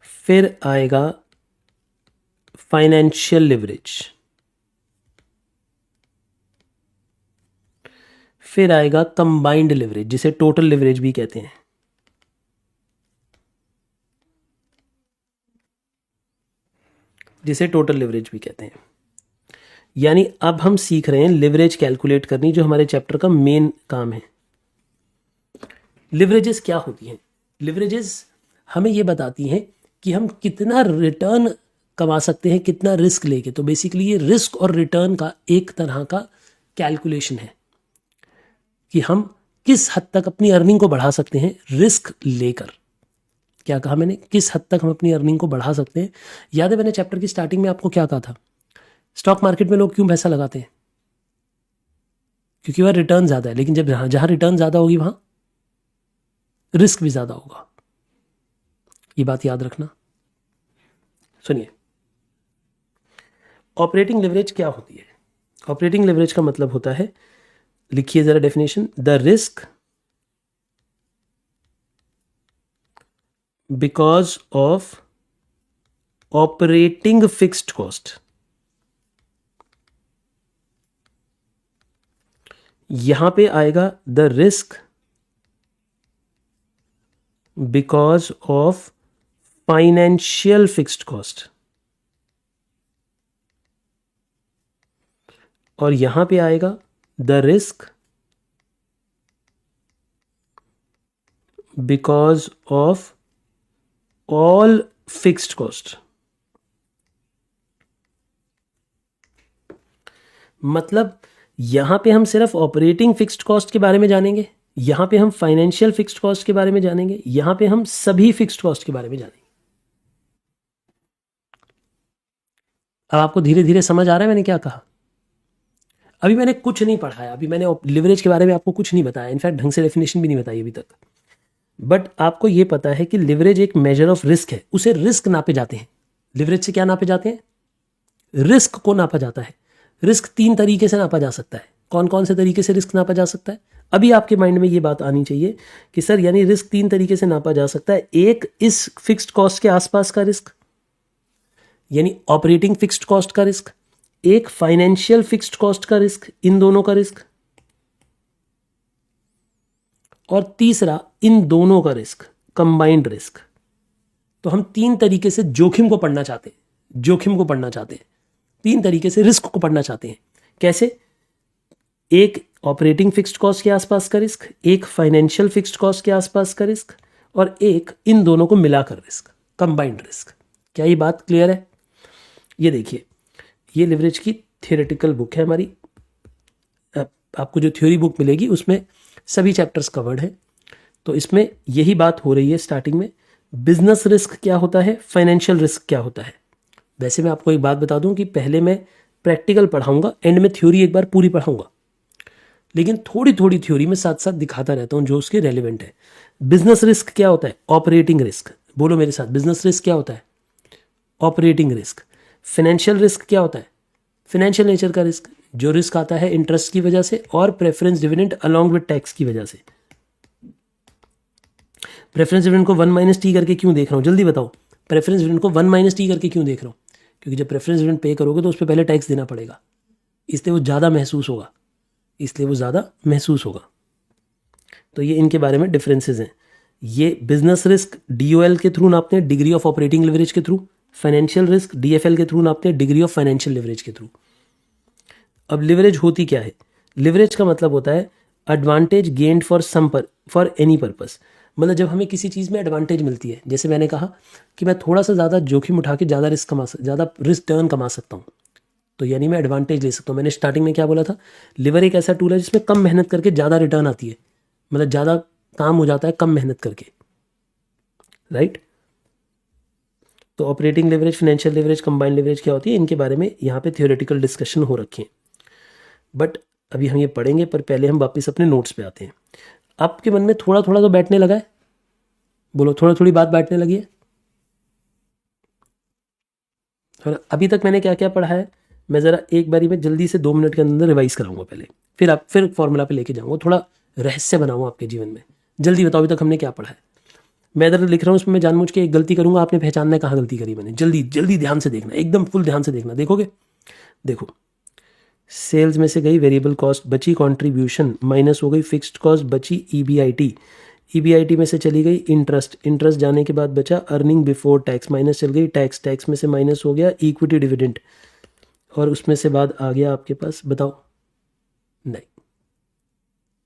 फिर आएगा फाइनेंशियल लिवरेज, फिर आएगा कंबाइंड लिवरेज, जिसे टोटल लिवरेज भी कहते हैं। जिसे टोटल लिवरेज भी कहते हैं। यानी अब हम सीख रहे हैं लिवरेज कैलकुलेट करनी, जो हमारे चैप्टर का मेन काम है। लिवरेजेस क्या होती हैं? लिवरेजेस हमें ये बताती हैं कि हम कितना रिटर्न कमा सकते हैं, कितना रिस्क लेके। तो बेसिकली ये रिस्क और रिटर्न का एक तरह का कैलकुलेशन है कि हम किस हद तक अपनी अर्निंग को बढ़ा सकते हैं रिस्क लेकर। क्या कहा मैंने? किस हद तक हम अपनी अर्निंग को बढ़ा सकते हैं। याद है मैंने चैप्टर की स्टार्टिंग में आपको क्या कहा था? स्टॉक मार्केट में लोग क्यों पैसा लगाते हैं? क्योंकि वह रिटर्न ज़्यादा है। लेकिन जब जहां रिटर्न ज़्यादा होगी वहां रिस्क भी ज़्यादा होगा। ये बात याद रखना। सुनिए, ऑपरेटिंग लिवरेज क्या होती है? ऑपरेटिंग लिवरेज का मतलब होता है, लिखिए जरा definition, the risk because of operating fixed cost. यहां पे आएगा the risk because of financial fixed cost, और यहां पे आएगा the risk because of all fixed cost. मतलब यहां पे हम सिर्फ ऑपरेटिंग फिक्स्ड कॉस्ट के बारे में जानेंगे, यहां पे हम फाइनेंशियल फिक्स्ड कॉस्ट के बारे में जानेंगे, यहां पे हम सभी फिक्स्ड कॉस्ट के बारे में जानेंगे। अब आपको धीरे धीरे समझ आ रहा है मैंने क्या कहा? अभी मैंने कुछ नहीं पढ़ाया, अभी मैंने लिवरेज के बारे में आपको कुछ नहीं बताया, इनफैक्ट ढंग से डेफिनेशन भी नहीं बताई अभी तक। बट आपको यह पता है कि लिवरेज एक मेजर ऑफ रिस्क है, उसे रिस्क नापे जाते हैं। लिवरेज से क्या नापे जाते हैं? रिस्क को नापा जाता है। रिस्क 3 तरीके से नापा जा सकता है। कौन कौन से तरीके से रिस्क नापा जा सकता है? अभी आपके माइंड में ये बात आनी चाहिए कि सर यानी रिस्क 3 तरीके से नापा जा सकता है। एक, इस फिक्स्ड कॉस्ट के आसपास का रिस्क, यानी ऑपरेटिंग फिक्स्ड कॉस्ट का रिस्क। एक फाइनेंशियल फिक्स्ड कॉस्ट का रिस्क, इन दोनों का रिस्क। और तीसरा, इन दोनों का रिस्क, कंबाइंड रिस्क। तो हम 3 तरीके से जोखिम को पढ़ना चाहते हैं। जोखिम को पढ़ना चाहते हैं 3 तरीके से, रिस्क को पढ़ना चाहते हैं। कैसे? एक ऑपरेटिंग फिक्स्ड कॉस्ट के आसपास का रिस्क, एक फाइनेंशियल फिक्स्ड कॉस्ट के आसपास का रिस्क, और एक इन दोनों को मिलाकर रिस्क, कंबाइंड रिस्क। क्या ये बात क्लियर है? ये देखिए, ये लिवरेज की थियोरेटिकल बुक है हमारी। आपको जो थ्योरी बुक मिलेगी उसमें सभी चैप्टर्स कवर्ड हैं। तो इसमें यही बात हो रही है स्टार्टिंग में, बिजनेस रिस्क क्या होता है, फाइनेंशियल रिस्क क्या होता है। वैसे मैं आपको एक बात बता दूं कि पहले मैं प्रैक्टिकल पढ़ाऊंगा, एंड में थ्योरी एक बार पूरी पढ़ाऊंगा, लेकिन थोड़ी थोड़ी थ्योरी में साथ साथ दिखाता रहता हूं जो उसके रेलिवेंट है। बिजनेस रिस्क क्या होता है, ऑपरेटिंग रिस्क, बोलो मेरे साथ, बिजनेस रिस्क क्या होता है, ऑपरेटिंग रिस्क। फाइनेंशियल रिस्क क्या होता है, फाइनेंशियल नेचर का रिस्क, जो रिस्क आता है इंटरेस्ट की वजह से और preference dividend along with tax की वजह से। प्रेफरेंस डिविडेंड को 1 - T करके क्यों देख रहा हूं, जल्दी बताओ, प्रेफरेंस डिविडेंड को 1 - T करके क्यों देख रहा हूं, क्योंकि जब प्रेफरेंस डिविडेंड पे करोगे तो उस पर पहले टैक्स देना पड़ेगा, इसलिए वो ज़्यादा महसूस होगा, इसलिए वो ज़्यादा महसूस होगा। तो ये इनके बारे में डिफरेंसेस हैं। ये बिजनेस रिस्क DOL के थ्रू नापते हैं, डिग्री ऑफ ऑपरेटिंग लिवरेज के थ्रू। फाइनेंशियल रिस्क DFL के थ्रू नापते हैं, डिग्री ऑफ फाइनेंशियल लिवरेज के थ्रू। अब लिवरेज होती क्या है, लिवरेज का मतलब होता है advantage gained for any purpose. मतलब जब हमें किसी चीज़ में एडवांटेज मिलती है, जैसे मैंने कहा कि मैं थोड़ा सा ज़्यादा जोखिम उठा के ज़्यादा रिस्क टर्न कमा सकता हूँ, तो यानी मैं एडवांटेज ले सकता हूँ। मैंने स्टार्टिंग में क्या बोला था, लिवर एक ऐसा टूल है जिसमें कम मेहनत करके ज़्यादा रिटर्न आती है, मतलब ज़्यादा काम हो जाता है कम मेहनत करके, राइट। तो operating leverage, financial leverage, combined leverage क्या होती है, इनके बारे में यहाँ पे थियोरेटिकल डिस्कशन हो रखे हैं, बट अभी हम ये पढ़ेंगे। पर पहले हम वापस अपने नोट्स पे आते हैं। आपके मन में थोड़ा थोड़ा तो बैठने लगा है, बोलो थोड़ा थोड़ी बात बैठने लगी है। और अभी तक मैंने क्या क्या पढ़ा है, मैं ज़रा एक बारी में जल्दी से 2 मिनट के अंदर रिवाइज कराऊंगा पहले, फिर फॉर्मूला पे लेके जाऊंगा, थोड़ा रहस्य बनाऊंगा आपके जीवन में। जल्दी बताओ अभी तक हमने क्या पढ़ा है। मैं इधर लिख रहा हूँ, उसमें मैं जानबूझ के एक गलती करूंगा, आपने पहचानना है कहाँ गलती करी मैंने। जल्दी जल्दी ध्यान से देखना, एकदम फुल ध्यान से देखना, देखोगे। देखो, सेल्स में से गई वेरिएबल कॉस्ट बची, कंट्रीब्यूशन माइनस हो गई, फिक्स्ड कॉस्ट बची ईबीआईटी में से चली गई इंटरेस्ट जाने के बाद बचा अर्निंग बिफोर टैक्स, माइनस चल गई टैक्स में से माइनस हो गया इक्विटी डिविडेंड, और उसमें से बाद आ गया आपके पास, बताओ नहीं,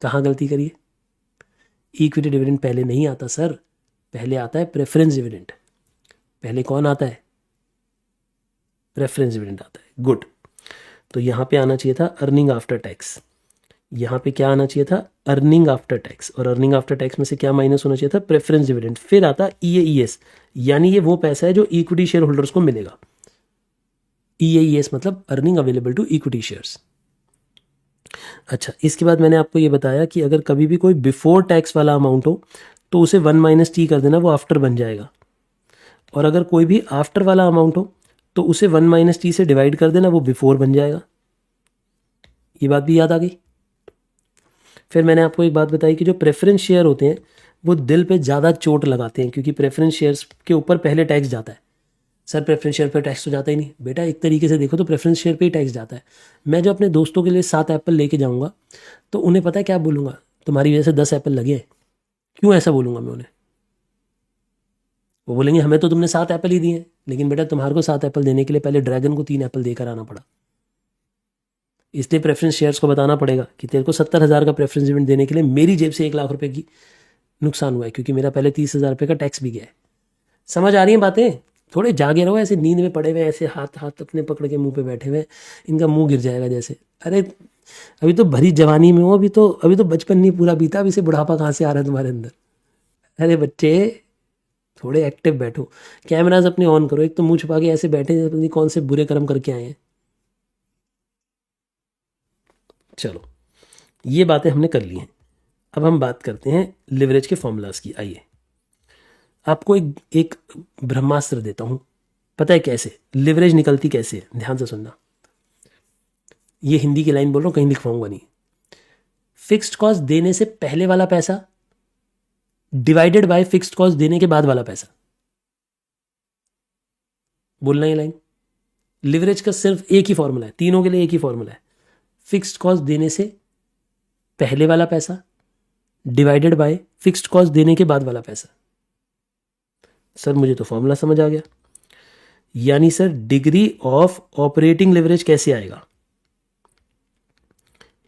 कहाँ गलती करिए। इक्विटी डिविडेंड पहले नहीं आता सर, पहले आता है प्रेफरेंस डिविडेंड। पहले कौन आता है, प्रेफरेंस डिविडेंड आता है, गुड। तो यहाँ पे आना चाहिए था अर्निंग आफ्टर टैक्स, यहाँ पे क्या आना चाहिए था, अर्निंग आफ्टर टैक्स, और अर्निंग आफ्टर टैक्स में से क्या माइनस होना चाहिए था, प्रेफरेंस डिविडेंड। फिर आता EAES, यानी ये वो पैसा है जो इक्विटी शेयर होल्डर्स को मिलेगा। EAES मतलब earning available to equity shares. अच्छा, इसके बाद मैंने आपको ये बताया कि अगर कभी भी कोई बिफोर टैक्स वाला अमाउंट हो तो उसे 1 - T कर देना, वो आफ्टर बन जाएगा। और अगर कोई भी आफ्टर वाला अमाउंट हो तो उसे 1 - T से डिवाइड कर देना, वो बिफोर बन जाएगा। ये बात भी याद आ गई। फिर मैंने आपको एक बात बताई कि जो प्रेफरेंस शेयर होते हैं वो दिल पे ज़्यादा चोट लगाते हैं, क्योंकि प्रेफरेंस शेयर्स के ऊपर पहले टैक्स जाता है। सर प्रेफरेंस शेयर पर टैक्स तो जाता ही नहीं, बेटा एक तरीके से देखो तो प्रेफरेंस शेयर पे ही टैक्स जाता है। मैं जो अपने दोस्तों के लिए 7 एप्पल लेके जाऊँगा तो उन्हें पता है क्या बोलूँगा, तुम्हारी वजह से 10 एप्पल लगे हैं। क्यों ऐसा बोलूँगा मैं उन्हें, वो बोलेंगे हमें तो तुमने 7 एप्पल ही दिए हैं, लेकिन बेटा तुम्हारे को 7 एप्पल देने के लिए पहले ड्रैगन को 3 एप्पल देकर आना पड़ा। इसलिए प्रेफरेंस शेयर्स को बताना पड़ेगा कि तेरे को 70,000 का प्रेफरेंस डिविडेंड देने के लिए मेरी जेब से 1 लाख रुपए की नुकसान हुआ है, क्योंकि मेरा पहले 30,000 रुपये का टैक्स भी गया है। समझ आ रही है बातें, थोड़े जागे रहो, ऐसे नींद में पड़े हुए ऐसे हाथ अपने पकड़ के मुंह पे बैठे हुए, इनका मुंह गिर जाएगा जैसे। अरे अभी तो भरी जवानी में हो, अभी तो बचपन नहीं पूरा बीता, अभी से बुढ़ापा कहाँ से आ रहा है तुम्हारे अंदर। अरे बच्चे थोड़े एक्टिव बैठो, कैमराज अपने ऑन करो, एक तो मुंह छुपा के ऐसे बैठे जैसे पता नहीं कौन से बुरे कर्म करके आए हैं। चलो ये बातें हमने कर ली हैं, अब हम बात करते हैं लिवरेज के फॉर्मूलाज की। आइए आपको एक ब्रह्मास्त्र देता हूं, पता है कैसे लिवरेज निकलती कैसे है, ध्यान से सुनना। ये हिंदी की लाइन बोल रहा हूं, कहीं लिखवाऊंगा नहीं। फिक्स्ड कॉस्ट देने से पहले वाला पैसा डिवाइडेड बाय फिक्स्ड कॉस्ट देने के बाद वाला पैसा। बोलना ये लाइन, लिवरेज का सिर्फ एक ही फॉर्मूला है, तीनों के लिए एक ही फॉर्मूला है। फिक्स्ड कॉस्ट देने से पहले वाला पैसा डिवाइडेड बाय फिक्स्ड कॉस्ट देने के बाद वाला पैसा। सर मुझे तो फॉर्मूला समझ आ गया, यानी sir degree of operating leverage कैसे आएगा,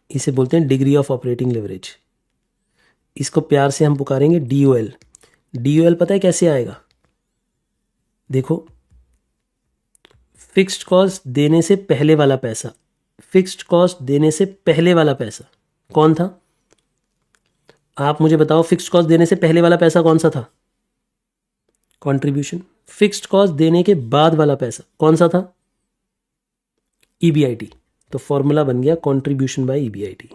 इसे बोलते हैं डिग्री ऑफ ऑपरेटिंग लिवरेज। इसको प्यार से हम पुकारेंगे DOL। DOL पता है कैसे आएगा, देखो फिक्स्ड कॉस्ट देने से पहले वाला पैसा, फिक्स्ड कॉस्ट देने से पहले वाला पैसा कौन था, आप मुझे बताओ फिक्स्ड कॉस्ट देने से पहले वाला पैसा कौन सा था? कंट्रीब्यूशन। फिक्स्ड कॉस्ट देने के बाद वाला पैसा कौन सा था? ईबीआईटी। तो फॉर्मूला बन गया कंट्रीब्यूशन बाय ईबीआईटी।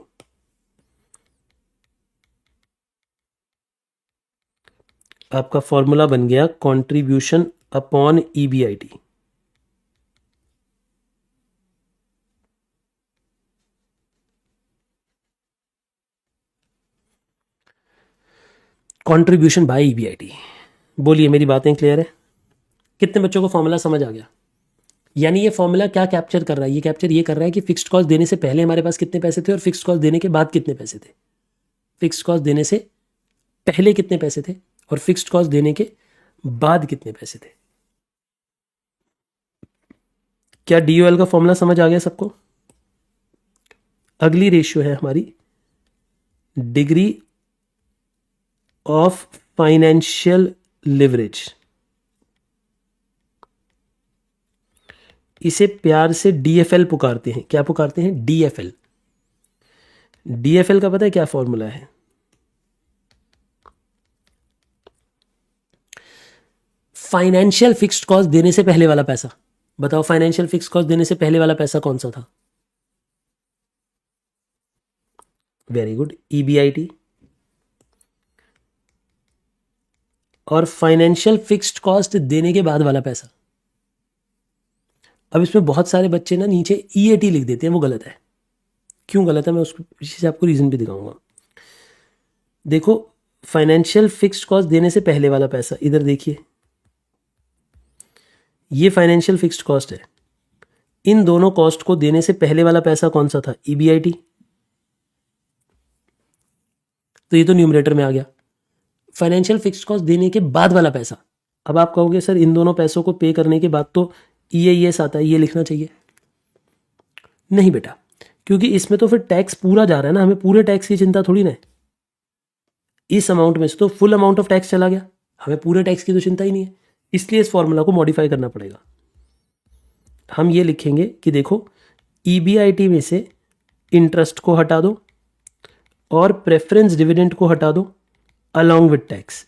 आपका फॉर्मूला बन गया contribution upon EBIT. Contribution by EBIT. बोलिए, मेरी बातें क्लियर है? कितने बच्चों को फॉर्मूला समझ आ गया? यानी ये फॉर्मूला क्या कैप्चर कर रहा है? ये कैप्चर ये कर रहा है कि फिक्स्ड कॉस्ट देने से पहले हमारे पास कितने पैसे थे और फिक्स्ड कॉस्ट देने के बाद कितने पैसे थे। फिक्स्ड कॉस्ट देने से पहले कितने पैसे थे और फिक्स्ड कॉस्ट देने के बाद कितने पैसे थे। क्या डीओएल का फॉर्मूला समझ आ गया सबको? अगली रेशियो है हमारी डिग्री ऑफ फाइनेंशियल लिवरेज। इसे प्यार से डीएफएल पुकारते हैं। क्या पुकारते हैं? डीएफएल। डीएफएल का पता है क्या फॉर्मूला है? फाइनेंशियल फिक्स्ड कॉस्ट देने से पहले वाला पैसा। बताओ, फाइनेंशियल फिक्स्ड कॉस्ट देने से पहले वाला पैसा कौन सा था? Very good, EBIT. और फाइनेंशियल फिक्स्ड कॉस्ट देने के बाद वाला पैसा। अब इसमें बहुत सारे बच्चे ना नीचे ईएटी लिख देते हैं, वो गलत है। क्यों गलत है, मैं उसको पीछे से आपको रीजन भी दिखाऊंगा। देखो, फाइनेंशियल फिक्स्ड कॉस्ट देने से पहले वाला पैसा, इधर देखिए, ये फाइनेंशियल फिक्स्ड कॉस्ट है। इन दोनों कॉस्ट को देने से पहले वाला पैसा कौन सा था? ईबीआईटी। तो ये तो न्यूमरेटर में आ गया। फाइनेंशियल फिक्स्ड कॉस्ट देने के बाद वाला पैसा। अब आप कहोगे सर इन दोनों पैसों को पे करने के बाद तो ईएईएस आता है, ये लिखना चाहिए। नहीं बेटा, क्योंकि इसमें तो फिर टैक्स पूरा जा रहा है ना, हमें पूरे टैक्स की चिंता थोड़ी ना है। इस अमाउंट में से तो फुल अमाउंट ऑफ टैक्स चला गया, हमें पूरे टैक्स की तो चिंता ही नहीं है। इसलिए इस फॉर्मूला को मॉडिफाई करना पड़ेगा। हम ये लिखेंगे कि देखो, ईबीआईटी में से इंटरेस्ट को हटा दो और प्रेफरेंस डिविडेंड को हटा दो अलॉन्ग विद टैक्स।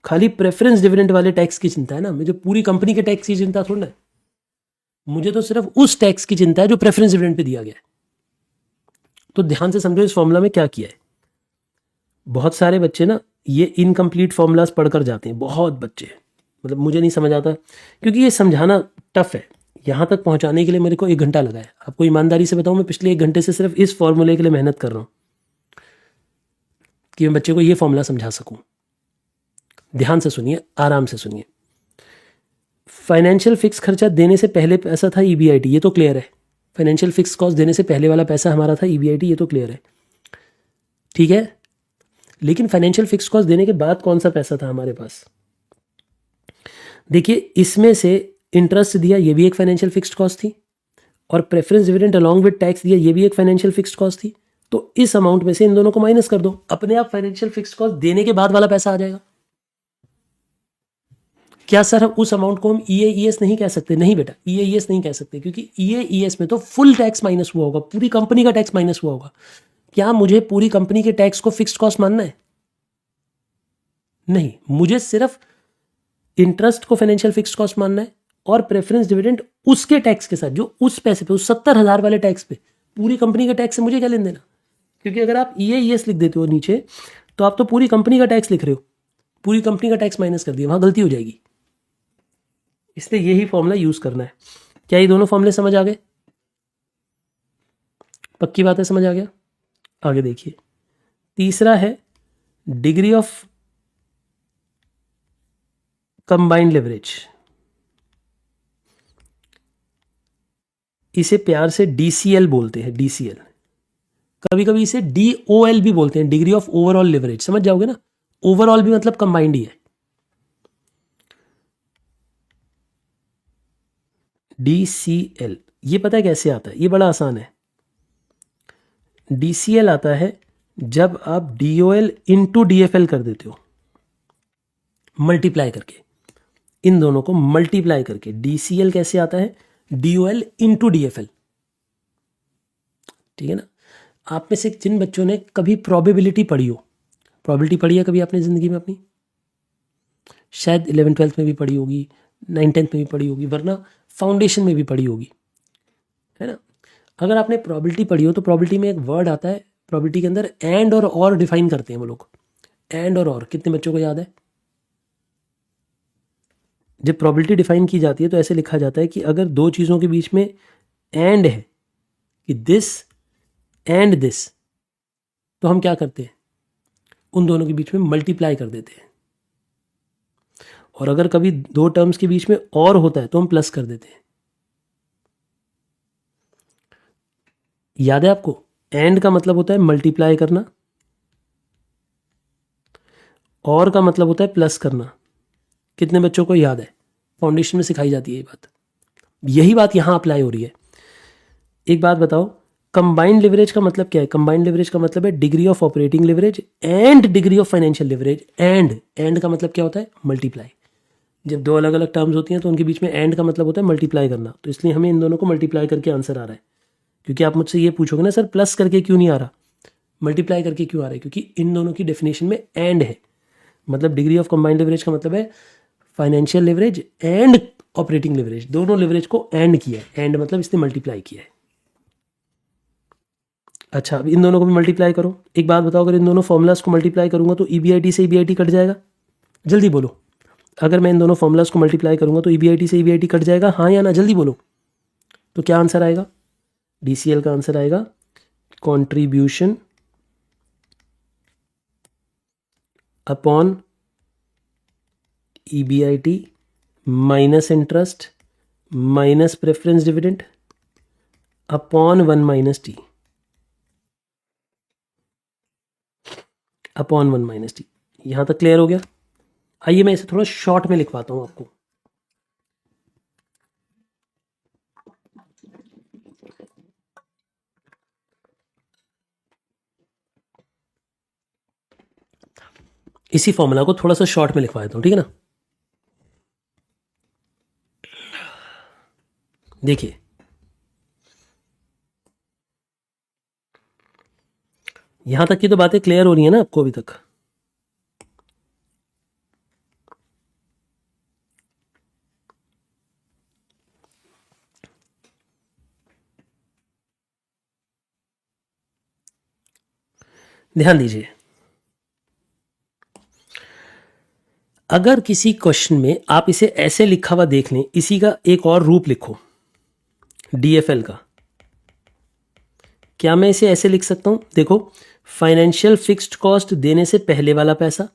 खाली प्रेफरेंस डिविडेंड वाले टैक्स की चिंता है ना, मुझे पूरी कंपनी के टैक्स की चिंता थोड़ा है। मुझे तो सिर्फ उस टैक्स की चिंता है जो प्रेफरेंस डिविडेंड पे दिया गया है। तो ध्यान से समझो इस फॉर्मूला में क्या किया है। बहुत सारे बच्चे ना ये इनकम्प्लीट फॉर्मूलाज पढ़कर जाते हैं, बहुत बच्चे, मतलब मुझे नहीं समझ आता, क्योंकि ये समझाना टफ है। यहाँ तक पहुँचाने के लिए मेरे को 1 घंटा लगा है। आपको ईमानदारी से बताऊँ, मैं पिछले 1 घंटे से सिर्फ इस फॉर्मूले के लिए मेहनत कर रहा हूँ कि मैं बच्चे को ये फॉर्मूला समझा सकूँ। ध्यान से सुनिए, आराम से सुनिए। फाइनेंशियल फिक्स खर्चा देने से पहले पैसा था ईबीआईटी, ये तो क्लियर है। फाइनेंशियल फिक्स कॉस्ट देने से पहले वाला पैसा हमारा था ईबीआईटी, ये तो क्लियर है, ठीक है। लेकिन फाइनेंशियल फिक्स कॉस्ट देने के बाद कौन सा पैसा था हमारे पास? देखिए, इसमें से इंटरेस्ट दिया, ये भी एक फाइनेंशियल फिक्स्ड कॉस्ट थी, और preference dividend along with tax दिया, ये भी एक फाइनेंशियल फिक्स्ड कॉस्ट थी। तो इस अमाउंट में से इन दोनों को माइनस कर दो, अपने आप फाइनेंशियल फिक्स्ड कॉस्ट देने के बाद वाला पैसा आ जाएगा। क्या सर उस अमाउंट को हम ईएईएस नहीं कह सकते? नहीं बेटा, ईएईएस नहीं कह सकते, क्योंकि ईएईएस में तो फुल टैक्स माइनस हुआ होगा, पूरी कंपनी का टैक्स माइनस हुआ होगा। क्या मुझे पूरी कंपनी के टैक्स को फिक्स्ड कॉस्ट मानना है? नहीं, मुझे सिर्फ इंटरेस्ट को फाइनेंशियल फिक्स्ड कॉस्ट मानना है, और प्रेफरेंस डिविडेंड उसके टैक्स के साथ, जो उस पैसे पे, उस 70,000 वाले टैक्स पे, पूरी कंपनी का टैक्स से मुझे क्या लेना देना। क्योंकि अगर आप ईएईएस लिख देते हो नीचे, तो आप तो पूरी कंपनी का टैक्स लिख रहे हो, पूरी कंपनी का टैक्स माइनस कर दिया, वहां गलती हो जाएगी। इसलिए यही फॉर्मूला यूज करना है। क्या ये दोनों फॉर्मूले समझ आ गए? पक्की बात है, समझ आ गया? आगे देखिए, तीसरा है डिग्री ऑफ कंबाइंड लिवरेज। इसे प्यार से डीसीएल बोलते हैं, डीसीएल। कभी कभी इसे डीओएल भी बोलते हैं, डिग्री ऑफ ओवरऑल लिवरेज। समझ जाओगे ना, ओवरऑल भी मतलब कंबाइंड ही है। डीसीएल, ये पता है कैसे आता है? ये बड़ा आसान है। डीसीएल आता है जब आप डीओएल इंटू डीएफएल कर देते हो, मल्टीप्लाई करके, इन दोनों को मल्टीप्लाई करके। डीसीएल कैसे आता है? डीओएल इंटू डीएफएल, ठीक है ना। आप में से जिन बच्चों ने कभी प्रोबेबिलिटी पढ़ी हो, प्रॉबिलिटी पढ़ी है कभी आपने ज़िंदगी में अपनी? शायद 11th-12th में भी पढ़ी होगी, 9th-10th में भी पढ़ी होगी, वरना फाउंडेशन में भी पढ़ी होगी, है ना? अगर आपने प्रॉबिलिटी पढ़ी हो तो प्रॉबिलिटी में एक वर्ड आता है, प्रॉबिलिटी के अंदर एंड और डिफाइन करते हैं वो लोग। एंड और कितने बच्चों को याद है? जब प्रॉबिलिटी डिफाइन की जाती है तो ऐसे लिखा जाता है कि अगर दो चीज़ों के बीच में एंड है कि दिस एंड दिस, तो हम क्या करते हैं? उन दोनों के बीच में मल्टीप्लाई कर देते हैं। और अगर कभी दो टर्म्स के बीच में और होता है तो हम प्लस कर देते हैं। याद है आपको? एंड का मतलब होता है मल्टीप्लाई करना, और का मतलब होता है प्लस करना। कितने बच्चों को याद है? फाउंडेशन में सिखाई जाती है ये बात। यही बात यहां अप्लाई हो रही है। एक बात बताओ, कंबाइंड लिवरेज का मतलब क्या है? कंबाइंड लिवरेज का मतलब है degree of operating leverage and degree of financial leverage. And का मतलब क्या होता है? मल्टीप्लाई। जब दो अलग अलग टर्म्स होती हैं तो उनके बीच में एंड का मतलब होता है मल्टीप्लाई करना। तो इसलिए हमें इन दोनों को मल्टीप्लाई करके आंसर आ रहा है। क्योंकि आप मुझसे ये पूछोगे ना, सर प्लस करके क्यों नहीं आ रहा, मल्टीप्लाई करके क्यों आ रहा है? क्योंकि इन दोनों की डेफिनेशन में एंड है। मतलब डिग्री ऑफ कंबाइंड लिवरेज का मतलब है financial leverage and operating leverage, दोनों लिवरेज को एंड किया है। एंड मतलब इसने मल्टीप्लाई किया है। अच्छा, अब इन दोनों को भी मल्टीप्लाई करो। एक बात बताओ, अगर इन दोनों फॉर्मूलाज को मल्टीप्लाई करूंगा तो ईबीआईटी से ईबीआईटी कट जाएगा? जल्दी बोलो। अगर मैं इन दोनों फॉर्मूलाज को मल्टीप्लाई करूंगा तो ईबीआईटी से ईबीआईटी कट जाएगा, हाँ या ना? जल्दी बोलो। तो क्या आंसर आएगा? डीसीएल का आंसर आएगा contribution upon EBIT minus interest minus preference dividend upon 1 minus T, upon 1 minus T. यहां तक क्लियर हो गया? आइए मैं इसे थोड़ा शॉर्ट में लिखवाता हूं आपको। इसी फॉर्मूला को थोड़ा सा शॉर्ट में लिखवा देता हूं, ठीक है ना? देखिए, यहां तक की तो बातें क्लियर हो रही है ना आपको अभी तक? ध्यान दीजिए, अगर किसी क्वेश्चन में आप इसे ऐसे लिखा हुआ देख लें, इसी का एक और रूप लिखो डीएफएल का, क्या मैं इसे ऐसे लिख सकता हूं? देखो, फाइनेंशियल फिक्स्ड कॉस्ट देने से पहले वाला पैसा।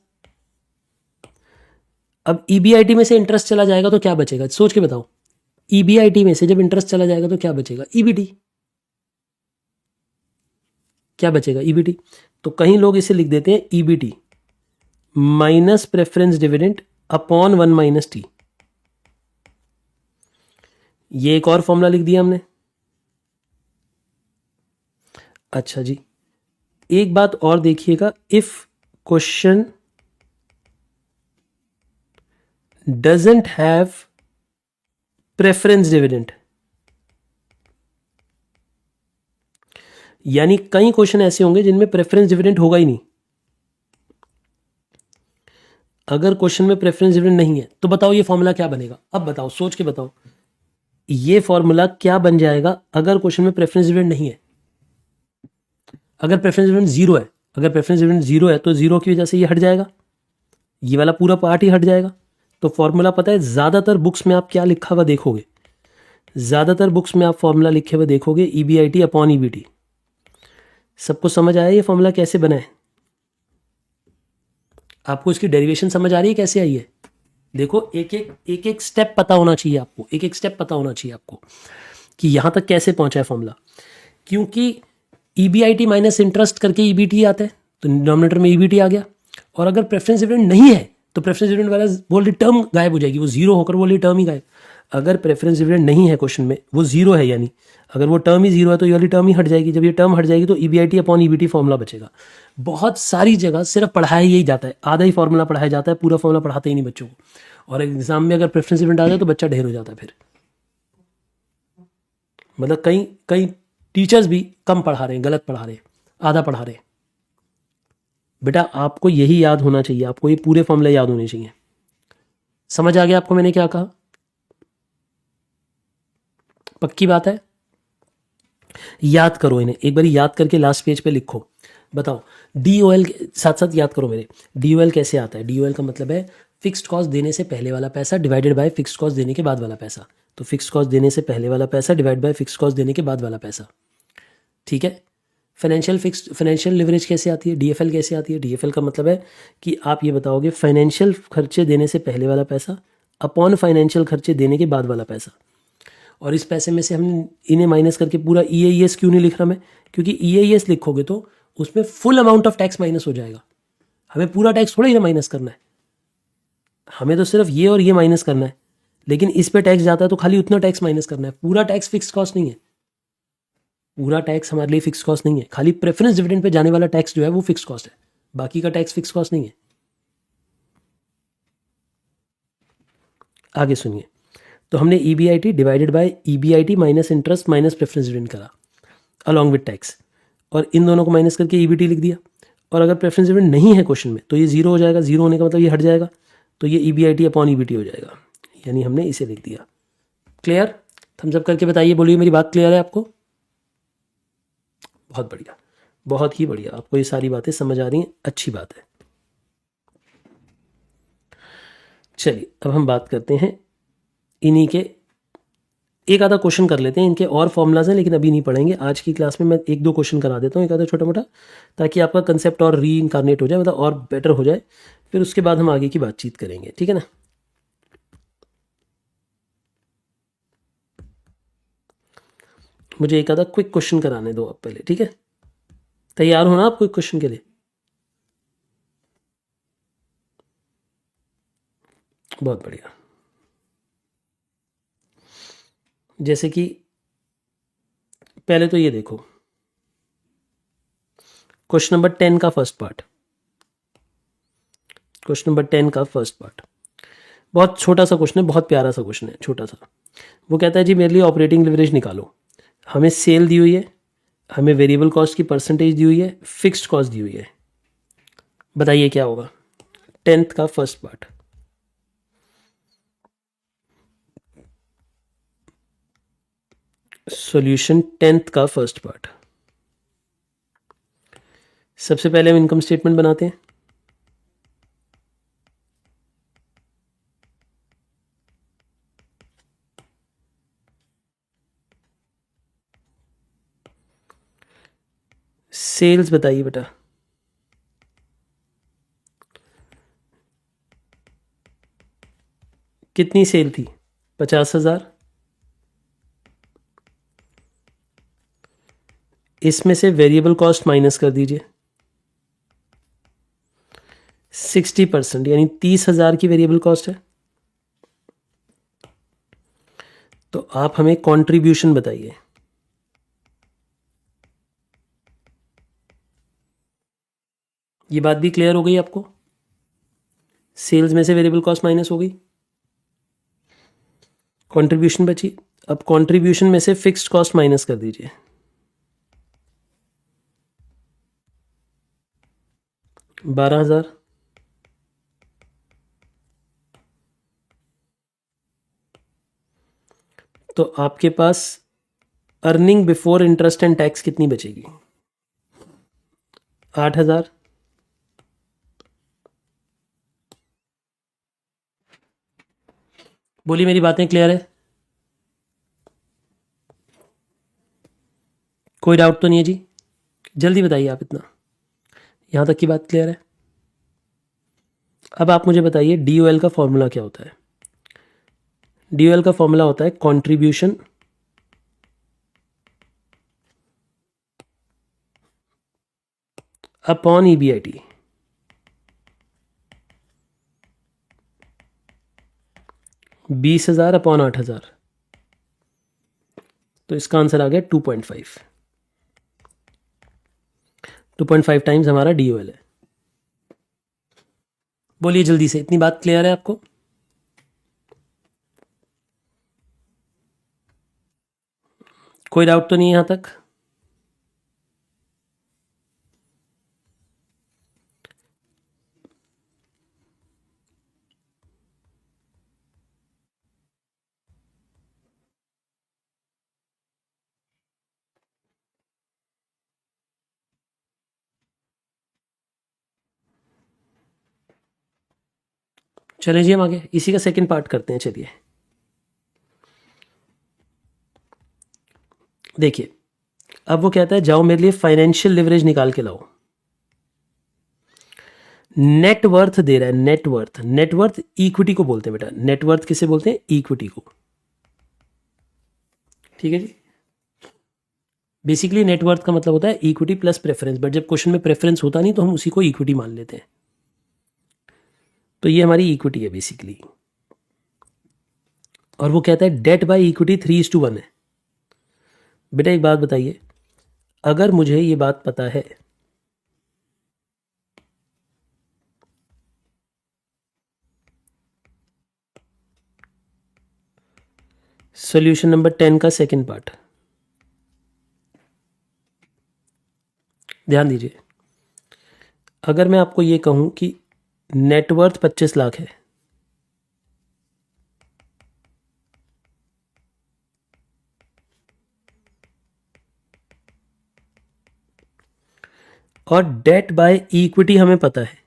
अब ईबीआईटी में से इंटरेस्ट चला जाएगा तो क्या बचेगा? सोच के बताओ। ईबीआईटी में से जब इंटरेस्ट चला जाएगा तो क्या बचेगा? ईबीटी। क्या बचेगा? ईबीटी। तो कहीं लोग इसे लिख देते हैं EBT minus preference dividend upon 1 minus T. ये एक और फॉर्मूला लिख दिया हमने। अच्छा जी, एक बात और देखिएगा, if question doesn't have preference dividend, यानी कई क्वेश्चन ऐसे होंगे जिनमें प्रेफरेंस डिविडेंड होगा ही नहीं। अगर क्वेश्चन में प्रेफरेंस डिविडेंड नहीं है तो बताओ ये फॉर्मूला क्या बनेगा? अब बताओ, सोच के बताओ, ये फॉर्मूला क्या बन जाएगा अगर क्वेश्चन में प्रेफरेंस डिविडेंड नहीं है? अगर प्रेफरेंस डिविडेंड जीरो है, अगर प्रेफरेंस डिविडेंड जीरो है तो जीरो की वजह से ये हट जाएगा, ये वाला पूरा पार्ट ही हट जाएगा। तो फॉर्मूला पता है, ज्यादातर बुक्स में आप क्या लिखा हुआ देखोगे? ज्यादातर बुक्स में आप फॉर्मूला लिखे हुए देखोगे ईबीआईटी अपॉन ईबीटी। सबको समझ आया ये फॉर्मूला कैसे बना है? आपको इसकी डेरिवेशन समझ आ रही है कैसे आई है? देखो, एक एक स्टेप पता होना चाहिए आपको, एक एक स्टेप पता होना चाहिए आपको कि यहां तक कैसे पहुंचा है फॉर्मूला। क्योंकि ईबीआईटी माइनस इंटरेस्ट करके ईबीटी आता है, तो डिनोमिनेटर में ईबीटी आ गया। और अगर प्रेफरेंस डिविडेंड नहीं है तो प्रेफरेंस डिविडेंड वाला वाली टर्म गायब हो जाएगी, वो जीरो होकर वो वाली टर्म ही गायब। अगर प्रेफरेंस डिविडेंड नहीं है क्वेश्चन में, वो जीरो है, यानी अगर वो टर्म ही जीरो है तो ये वाली टर्म ही हट जाएगी। जब ये टर्म हट जाएगी तो ईबीआईटी अपॉन ईबीटी फॉर्मूला बचेगा। बहुत सारी जगह सिर्फ पढ़ाया यही जाता है, आधा ही फॉर्मूला पढ़ाया जाता है, पूरा फॉर्मूला पढ़ाते ही नहीं बच्चों को। और एग्जाम में अगर प्रेफरेंस डिविडेंड आ जाए तो बच्चा ढेर हो जाता है फिर। मतलब कई कई टीचर्स भी कम पढ़ा रहे हैं, गलत पढ़ा रहे हैं, आधा पढ़ा रहे हैं। बेटा आपको यही याद होना चाहिए, आपको ये पूरे फॉर्मूले याद होने चाहिए। समझ आ गया आपको मैंने क्या कहा? पक्की बात है? याद करो इन्हें एक बार, याद करके लास्ट पेज पे लिखो। बताओ DOL, साथ साथ याद करो मेरे, DOL कैसे आता है? DOL का मतलब है फिक्स्ड कॉस्ट देने से पहले वाला पैसा डिवाइडेड बाय फिक्स्ड कॉस्ट देने के बाद वाला पैसा। तो फिक्स्ड कॉस्ट देने से पहले वाला पैसा डिवाइड बाय फिक्स्ड कॉस्ट देने के बाद वाला पैसा। ठीक है। फाइनेंशियल लिवरेज कैसे आती है? DFL कैसे आती है? DFL का मतलब है कि आप ये बताओगे फाइनेंशियल खर्चे देने से पहले वाला पैसा अपॉन फाइनेंशियल खर्चे देने के बाद वाला पैसा। और इस पैसे में से हम इन्हें माइनस करके पूरा EAS क्यों नहीं लिख रहा मैं? क्योंकि EAS लिखोगे तो उसमें full amount of tax minus हो जाएगा। हमें पूरा टैक्स थोड़ा ही माइनस करना है, हमें तो सिर्फ ये और ये माइनस करना है। लेकिन इस पे टैक्स जाता है तो खाली उतना टैक्स माइनस करना है, पूरा टैक्स फिक्स कॉस्ट नहीं है। पूरा टैक्स हमारे लिए फिक्स कॉस्ट नहीं है, खाली प्रेफरेंस डिविडेंड पे जाने वाला टैक्स जो है वो फिक्स कॉस्ट है, बाकी का टैक्स फिक्स कॉस्ट नहीं है। आगे सुनिए, तो हमने EBIT divided by EBIT minus interest minus preference dividend करा अलॉन्ग विद टैक्स, और इन दोनों को माइनस करके EBT लिख दिया। और अगर प्रेफरेंस डिविडेंड नहीं है क्वेश्चन में तो ये जीरो हो जाएगा, जीरो होने का मतलब ये हट जाएगा, तो ये EBIT अपॉन EBT हो जाएगा, यानी हमने इसे लिख दिया। क्लियर? थम्स अप करके बताइए, बोलिए मेरी बात क्लियर है आपको? बहुत बढ़िया, बहुत ही बढ़िया, आपको ये सारी बातें समझ आ रही हैं, अच्छी बात है। चलिए अब हम बात करते हैं इन्हीं के, एक आधा क्वेश्चन कर लेते हैं। इनके और फॉर्मूलाज हैं लेकिन अभी नहीं पढ़ेंगे, आज की क्लास में मैं एक दो क्वेश्चन करा देता हूँ, एक आधा छोटा मोटा, ताकि आपका कंसेप्ट और री इनकारनेट हो जाए, मतलब और बेटर हो जाए। फिर उसके बाद हम आगे की बातचीत करेंगे, ठीक है ना? मुझे एक आधा क्विक क्वेश्चन कराने दो आप पहले, ठीक है? तैयार हो ना आप क्विक क्वेश्चन के लिए? बहुत बढ़िया। जैसे कि पहले तो ये देखो, क्वेश्चन नंबर 10 का फर्स्ट पार्ट, क्वेश्चन नंबर 10 का फर्स्ट पार्ट बहुत छोटा सा क्वेश्चन है, बहुत प्यारा सा क्वेश्चन है, छोटा सा। वो कहता है जी मेरे लिए ऑपरेटिंग लिवरेज निकालो। हमें सेल दी हुई है, हमें वेरिएबल कॉस्ट की परसेंटेज दी हुई है, फिक्स्ड कॉस्ट दी हुई है। बताइए क्या होगा? 10th का फर्स्ट पार्ट। सॉल्यूशन 10th का फर्स्ट पार्ट। सबसे पहले हम इनकम स्टेटमेंट बनाते हैं। सेल्स बताइए बेटा, कितनी सेल थी? 50,000। इसमें से वेरिएबल कॉस्ट माइनस कर दीजिए 60%, यानी 30,000 की वेरिएबल कॉस्ट है। तो आप हमें कंट्रीब्यूशन बताइए। ये बात भी क्लियर हो गई आपको? सेल्स में से वेरिएबल कॉस्ट माइनस हो गई, कंट्रीब्यूशन बची। अब कंट्रीब्यूशन में से फिक्स्ड कॉस्ट माइनस कर दीजिए, 12,000। तो आपके पास earning before interest and tax कितनी बचेगी? 8,000। बोलिए मेरी बातें क्लियर है? कोई डाउट तो नहीं है जी? जल्दी बताइए आप, इतना यहां तक की बात क्लियर है? अब आप मुझे बताइए DOL का फॉर्मूला क्या होता है? DOL का फॉर्मूला होता है कंट्रीब्यूशन अपॉन EBIT। बीस हजार अपॉन 8,000, तो इसका आंसर आ गया 2.5। 2.5 टाइम्स हमारा DOL है। बोलिए जल्दी से, इतनी बात क्लियर है आपको? कोई डाउट तो नहीं है यहां तक? चले जी हम आगे इसी का सेकंड पार्ट करते हैं। चलिए देखिए, अब वो कहता है जाओ मेरे लिए फाइनेंशियल लिवरेज निकाल के लाओ। नेटवर्थ दे रहा है, नेटवर्थ। नेटवर्थ इक्विटी को बोलते हैं बेटा। नेटवर्थ किसे बोलते हैं? इक्विटी को। ठीक है जी। बेसिकली नेटवर्थ का मतलब होता है इक्विटी प्लस प्रेफरेंस, बट जब क्वेश्चन में प्रेफरेंस होता नहीं तो हम उसी को इक्विटी मान लेते हैं। तो ये हमारी इक्विटी है बेसिकली। और वो कहता है डेट बाय इक्विटी 3:1 है। बेटा एक बात बताइए, अगर मुझे ये बात पता है सॉल्यूशन नंबर 10 का सेकंड पार्ट ध्यान दीजिए। अगर मैं आपको ये कहूं कि नेटवर्थ 25 लाख है और डेट बाय इक्विटी हमें पता है,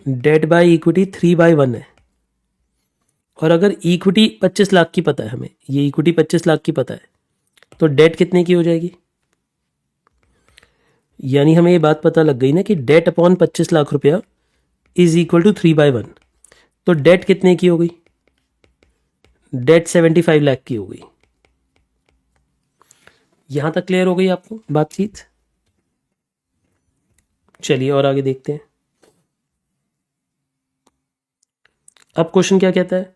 डेट बाय इक्विटी 3/1 है, और अगर इक्विटी 25 लाख की पता है हमें, ये इक्विटी 25 लाख की पता है, तो डेट कितने की हो जाएगी? यानी हमें ये बात पता लग गई ना कि डेट अपॉन 25 लाख रुपया इज इक्वल टू 3/1। तो डेट कितने की हो गई? डेट 75 लाख की हो गई। यहां तक क्लियर हो गई आपको बातचीत? चलिए और आगे देखते हैं। अब क्वेश्चन क्या कहता है?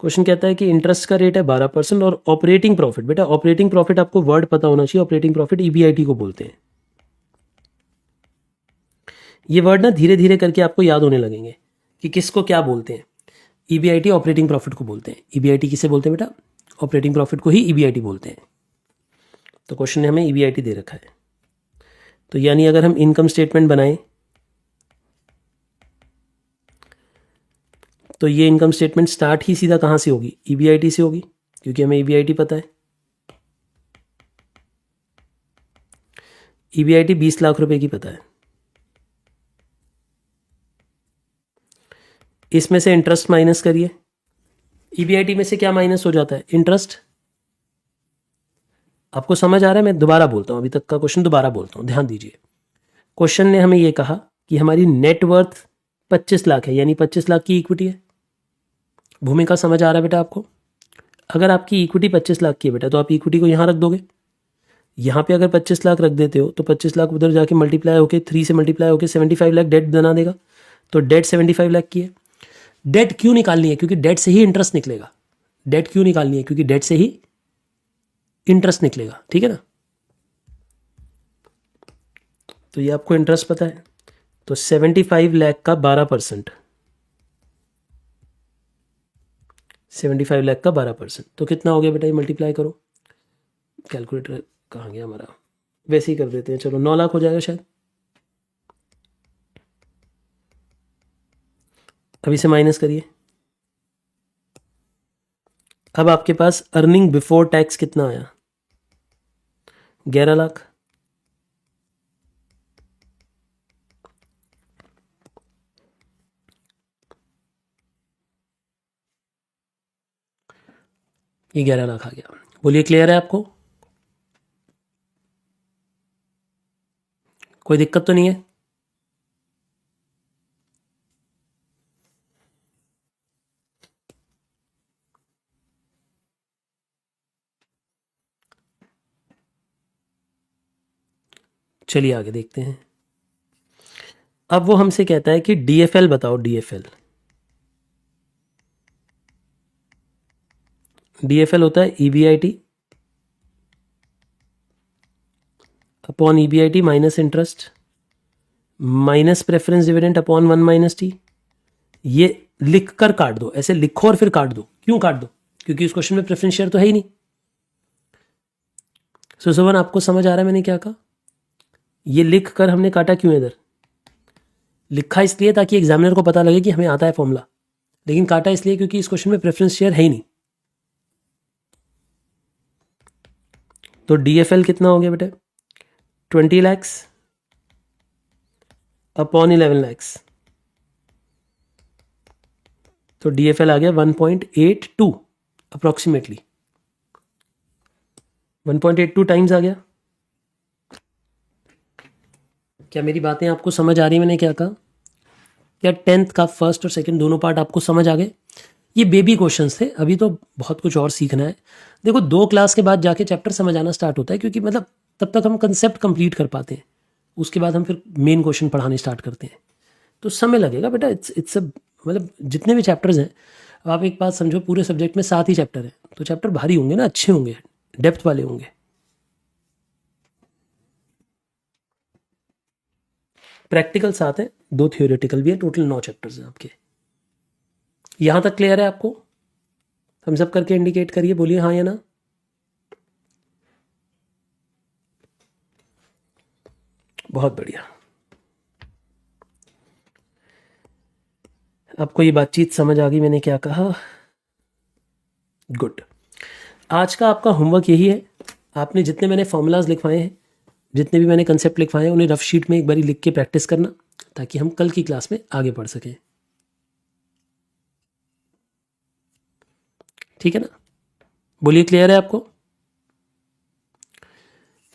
क्वेश्चन कहता है कि इंटरेस्ट का रेट है 12% और ऑपरेटिंग प्रॉफिट, बेटा ऑपरेटिंग प्रॉफिट आपको वर्ड पता होना चाहिए। ऑपरेटिंग प्रॉफिट ईबीआईटी को बोलते हैं। ये वर्ड ना धीरे धीरे करके आपको याद होने लगेंगे कि किसको क्या बोलते हैं। ईबीआईटी ऑपरेटिंग प्रॉफिट को बोलते हैं। ईबीआईटी किसे बोलते हैं बेटा? ऑपरेटिंग प्रॉफिट को ही ईबीआईटी बोलते हैं। तो क्वेश्चन ने हमें ईबीआईटी दे रखा है। तो यानी अगर हम इनकम स्टेटमेंट बनाएं तो ये इनकम स्टेटमेंट स्टार्ट ही सीधा कहां से होगी? ईबीआईटी से होगी, क्योंकि हमें ईबीआईटी पता है। ईबीआईटी 20 लाख रुपए की पता है। इसमें से इंटरेस्ट माइनस करिए। ईबीआईटी में से क्या माइनस हो जाता है? इंटरेस्ट। आपको समझ आ रहा है? मैं दोबारा बोलता हूं, अभी तक का क्वेश्चन दोबारा बोलता हूं, ध्यान दीजिए। क्वेश्चन ने हमें यह कहा कि हमारी नेटवर्थ 25 लाख है, यानी 25 लाख की इक्विटी है। भूमिका समझ आ रहा है बेटा आपको? अगर आपकी इक्विटी 25 लाख की है बेटा, तो आप इक्विटी को यहां रख दोगे। यहां पे अगर 25 लाख रख देते हो तो 25 लाख उधर जाके मल्टीप्लाई होके 3 से मल्टीप्लाई होके 75 लाख डेट बना देगा। तो डेट 75 लाख की है। डेट क्यों निकालनी है? क्योंकि डेट से ही इंटरेस्ट निकलेगा। डेट क्यों निकालनी है? क्योंकि डेट से ही इंटरेस्ट निकलेगा। ठीक है ना? तो ये आपको इंटरेस्ट पता है। तो 75 लाख का 12%, 75 लाख का 12%, तो कितना हो गया बेटा? ये मल्टीप्लाई करो। कैलकुलेटर कहाँ गया हमारा? वैसे ही कर देते हैं, चलो 9 लाख हो जाएगा शायद। अभी से माइनस करिए। अब आपके पास अर्निंग बिफोर टैक्स कितना आया? 11 लाख। ये 11 लाख आ गया। बोलिए क्लियर है आपको? कोई दिक्कत तो नहीं है? चलिए आगे देखते हैं। अब वो हमसे कहता है कि डीएफएल बताओ। डीएफएल, डीएफएल होता है EBIT upon EBIT minus interest minus preference dividend upon 1 minus T. ये लिख कर काट दो, ऐसे लिखो और फिर काट दो। क्यों काट दो? क्योंकि इस क्वेश्चन में प्रेफरेंस शेयर तो है ही नहीं। सुशोभन आपको समझ आ रहा है मैंने क्या कहा? ये लिख कर हमने काटा क्यों? इधर लिखा इसलिए ताकि एग्जामिनर को पता लगे कि हमें आता है फॉर्मूला, लेकिन काटा इसलिए क्योंकि इस क्वेश्चन में प्रेफरेंस शेयर है ही नहीं। तो डीएफएल कितना हो गया बेटे? 20 लैक्स अपॉन 11 लैक्स, तो DFL आ गया 1.82 अप्रोक्सीमेटली, 1.82 टाइम्स आ गया। क्या मेरी बातें आपको समझ आ रही है? मैंने क्या कहा? क्या 10th का फर्स्ट और सेकंड दोनों पार्ट आपको समझ आ गए? ये बेबी क्वेश्चंस थे, अभी तो बहुत कुछ और सीखना है। देखो 2 क्लास के बाद जाके चैप्टर समझ आना स्टार्ट होता है, क्योंकि मतलब तब तक हम कंसेप्ट कंप्लीट कर पाते हैं, उसके बाद हम फिर मेन क्वेश्चन पढ़ाने स्टार्ट करते हैं, तो समय लगेगा बेटा। इट्स मतलब जितने भी चैप्टर्स हैं, अब आप एक बात समझो, पूरे सब्जेक्ट में 7 ही चैप्टर हैं, तो चैप्टर भारी होंगे ना, अच्छे होंगे, डेप्थ वाले होंगे। प्रैक्टिकल 7 है, 2 थियोरेटिकल भी है, टोटल 9 चैप्टर्स हैं आपके। यहां तक क्लियर है आपको? हम सब करके इंडिकेट करिए, बोलिए हाँ या ना। बहुत बढ़िया। आपको ये बातचीत समझ आ गई, मैंने क्या कहा? गुड। आज का आपका होमवर्क यही है, आपने जितने मैंने फॉर्मूलाज लिखवाए हैं, जितने भी मैंने कंसेप्ट लिखवाए हैं, उन्हें रफ शीट में एक बारी लिख के प्रैक्टिस करना, ताकि हम कल की क्लास में आगे बढ़ सकें। ठीक है ना? बोलिए क्लियर है आपको?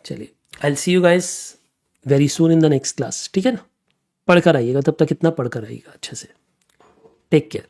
चलिए, I will see you guys very soon in the next class. ठीक है ना? पढ़कर आइएगा, तब तक इतना पढ़कर आइएगा अच्छे से। Take care.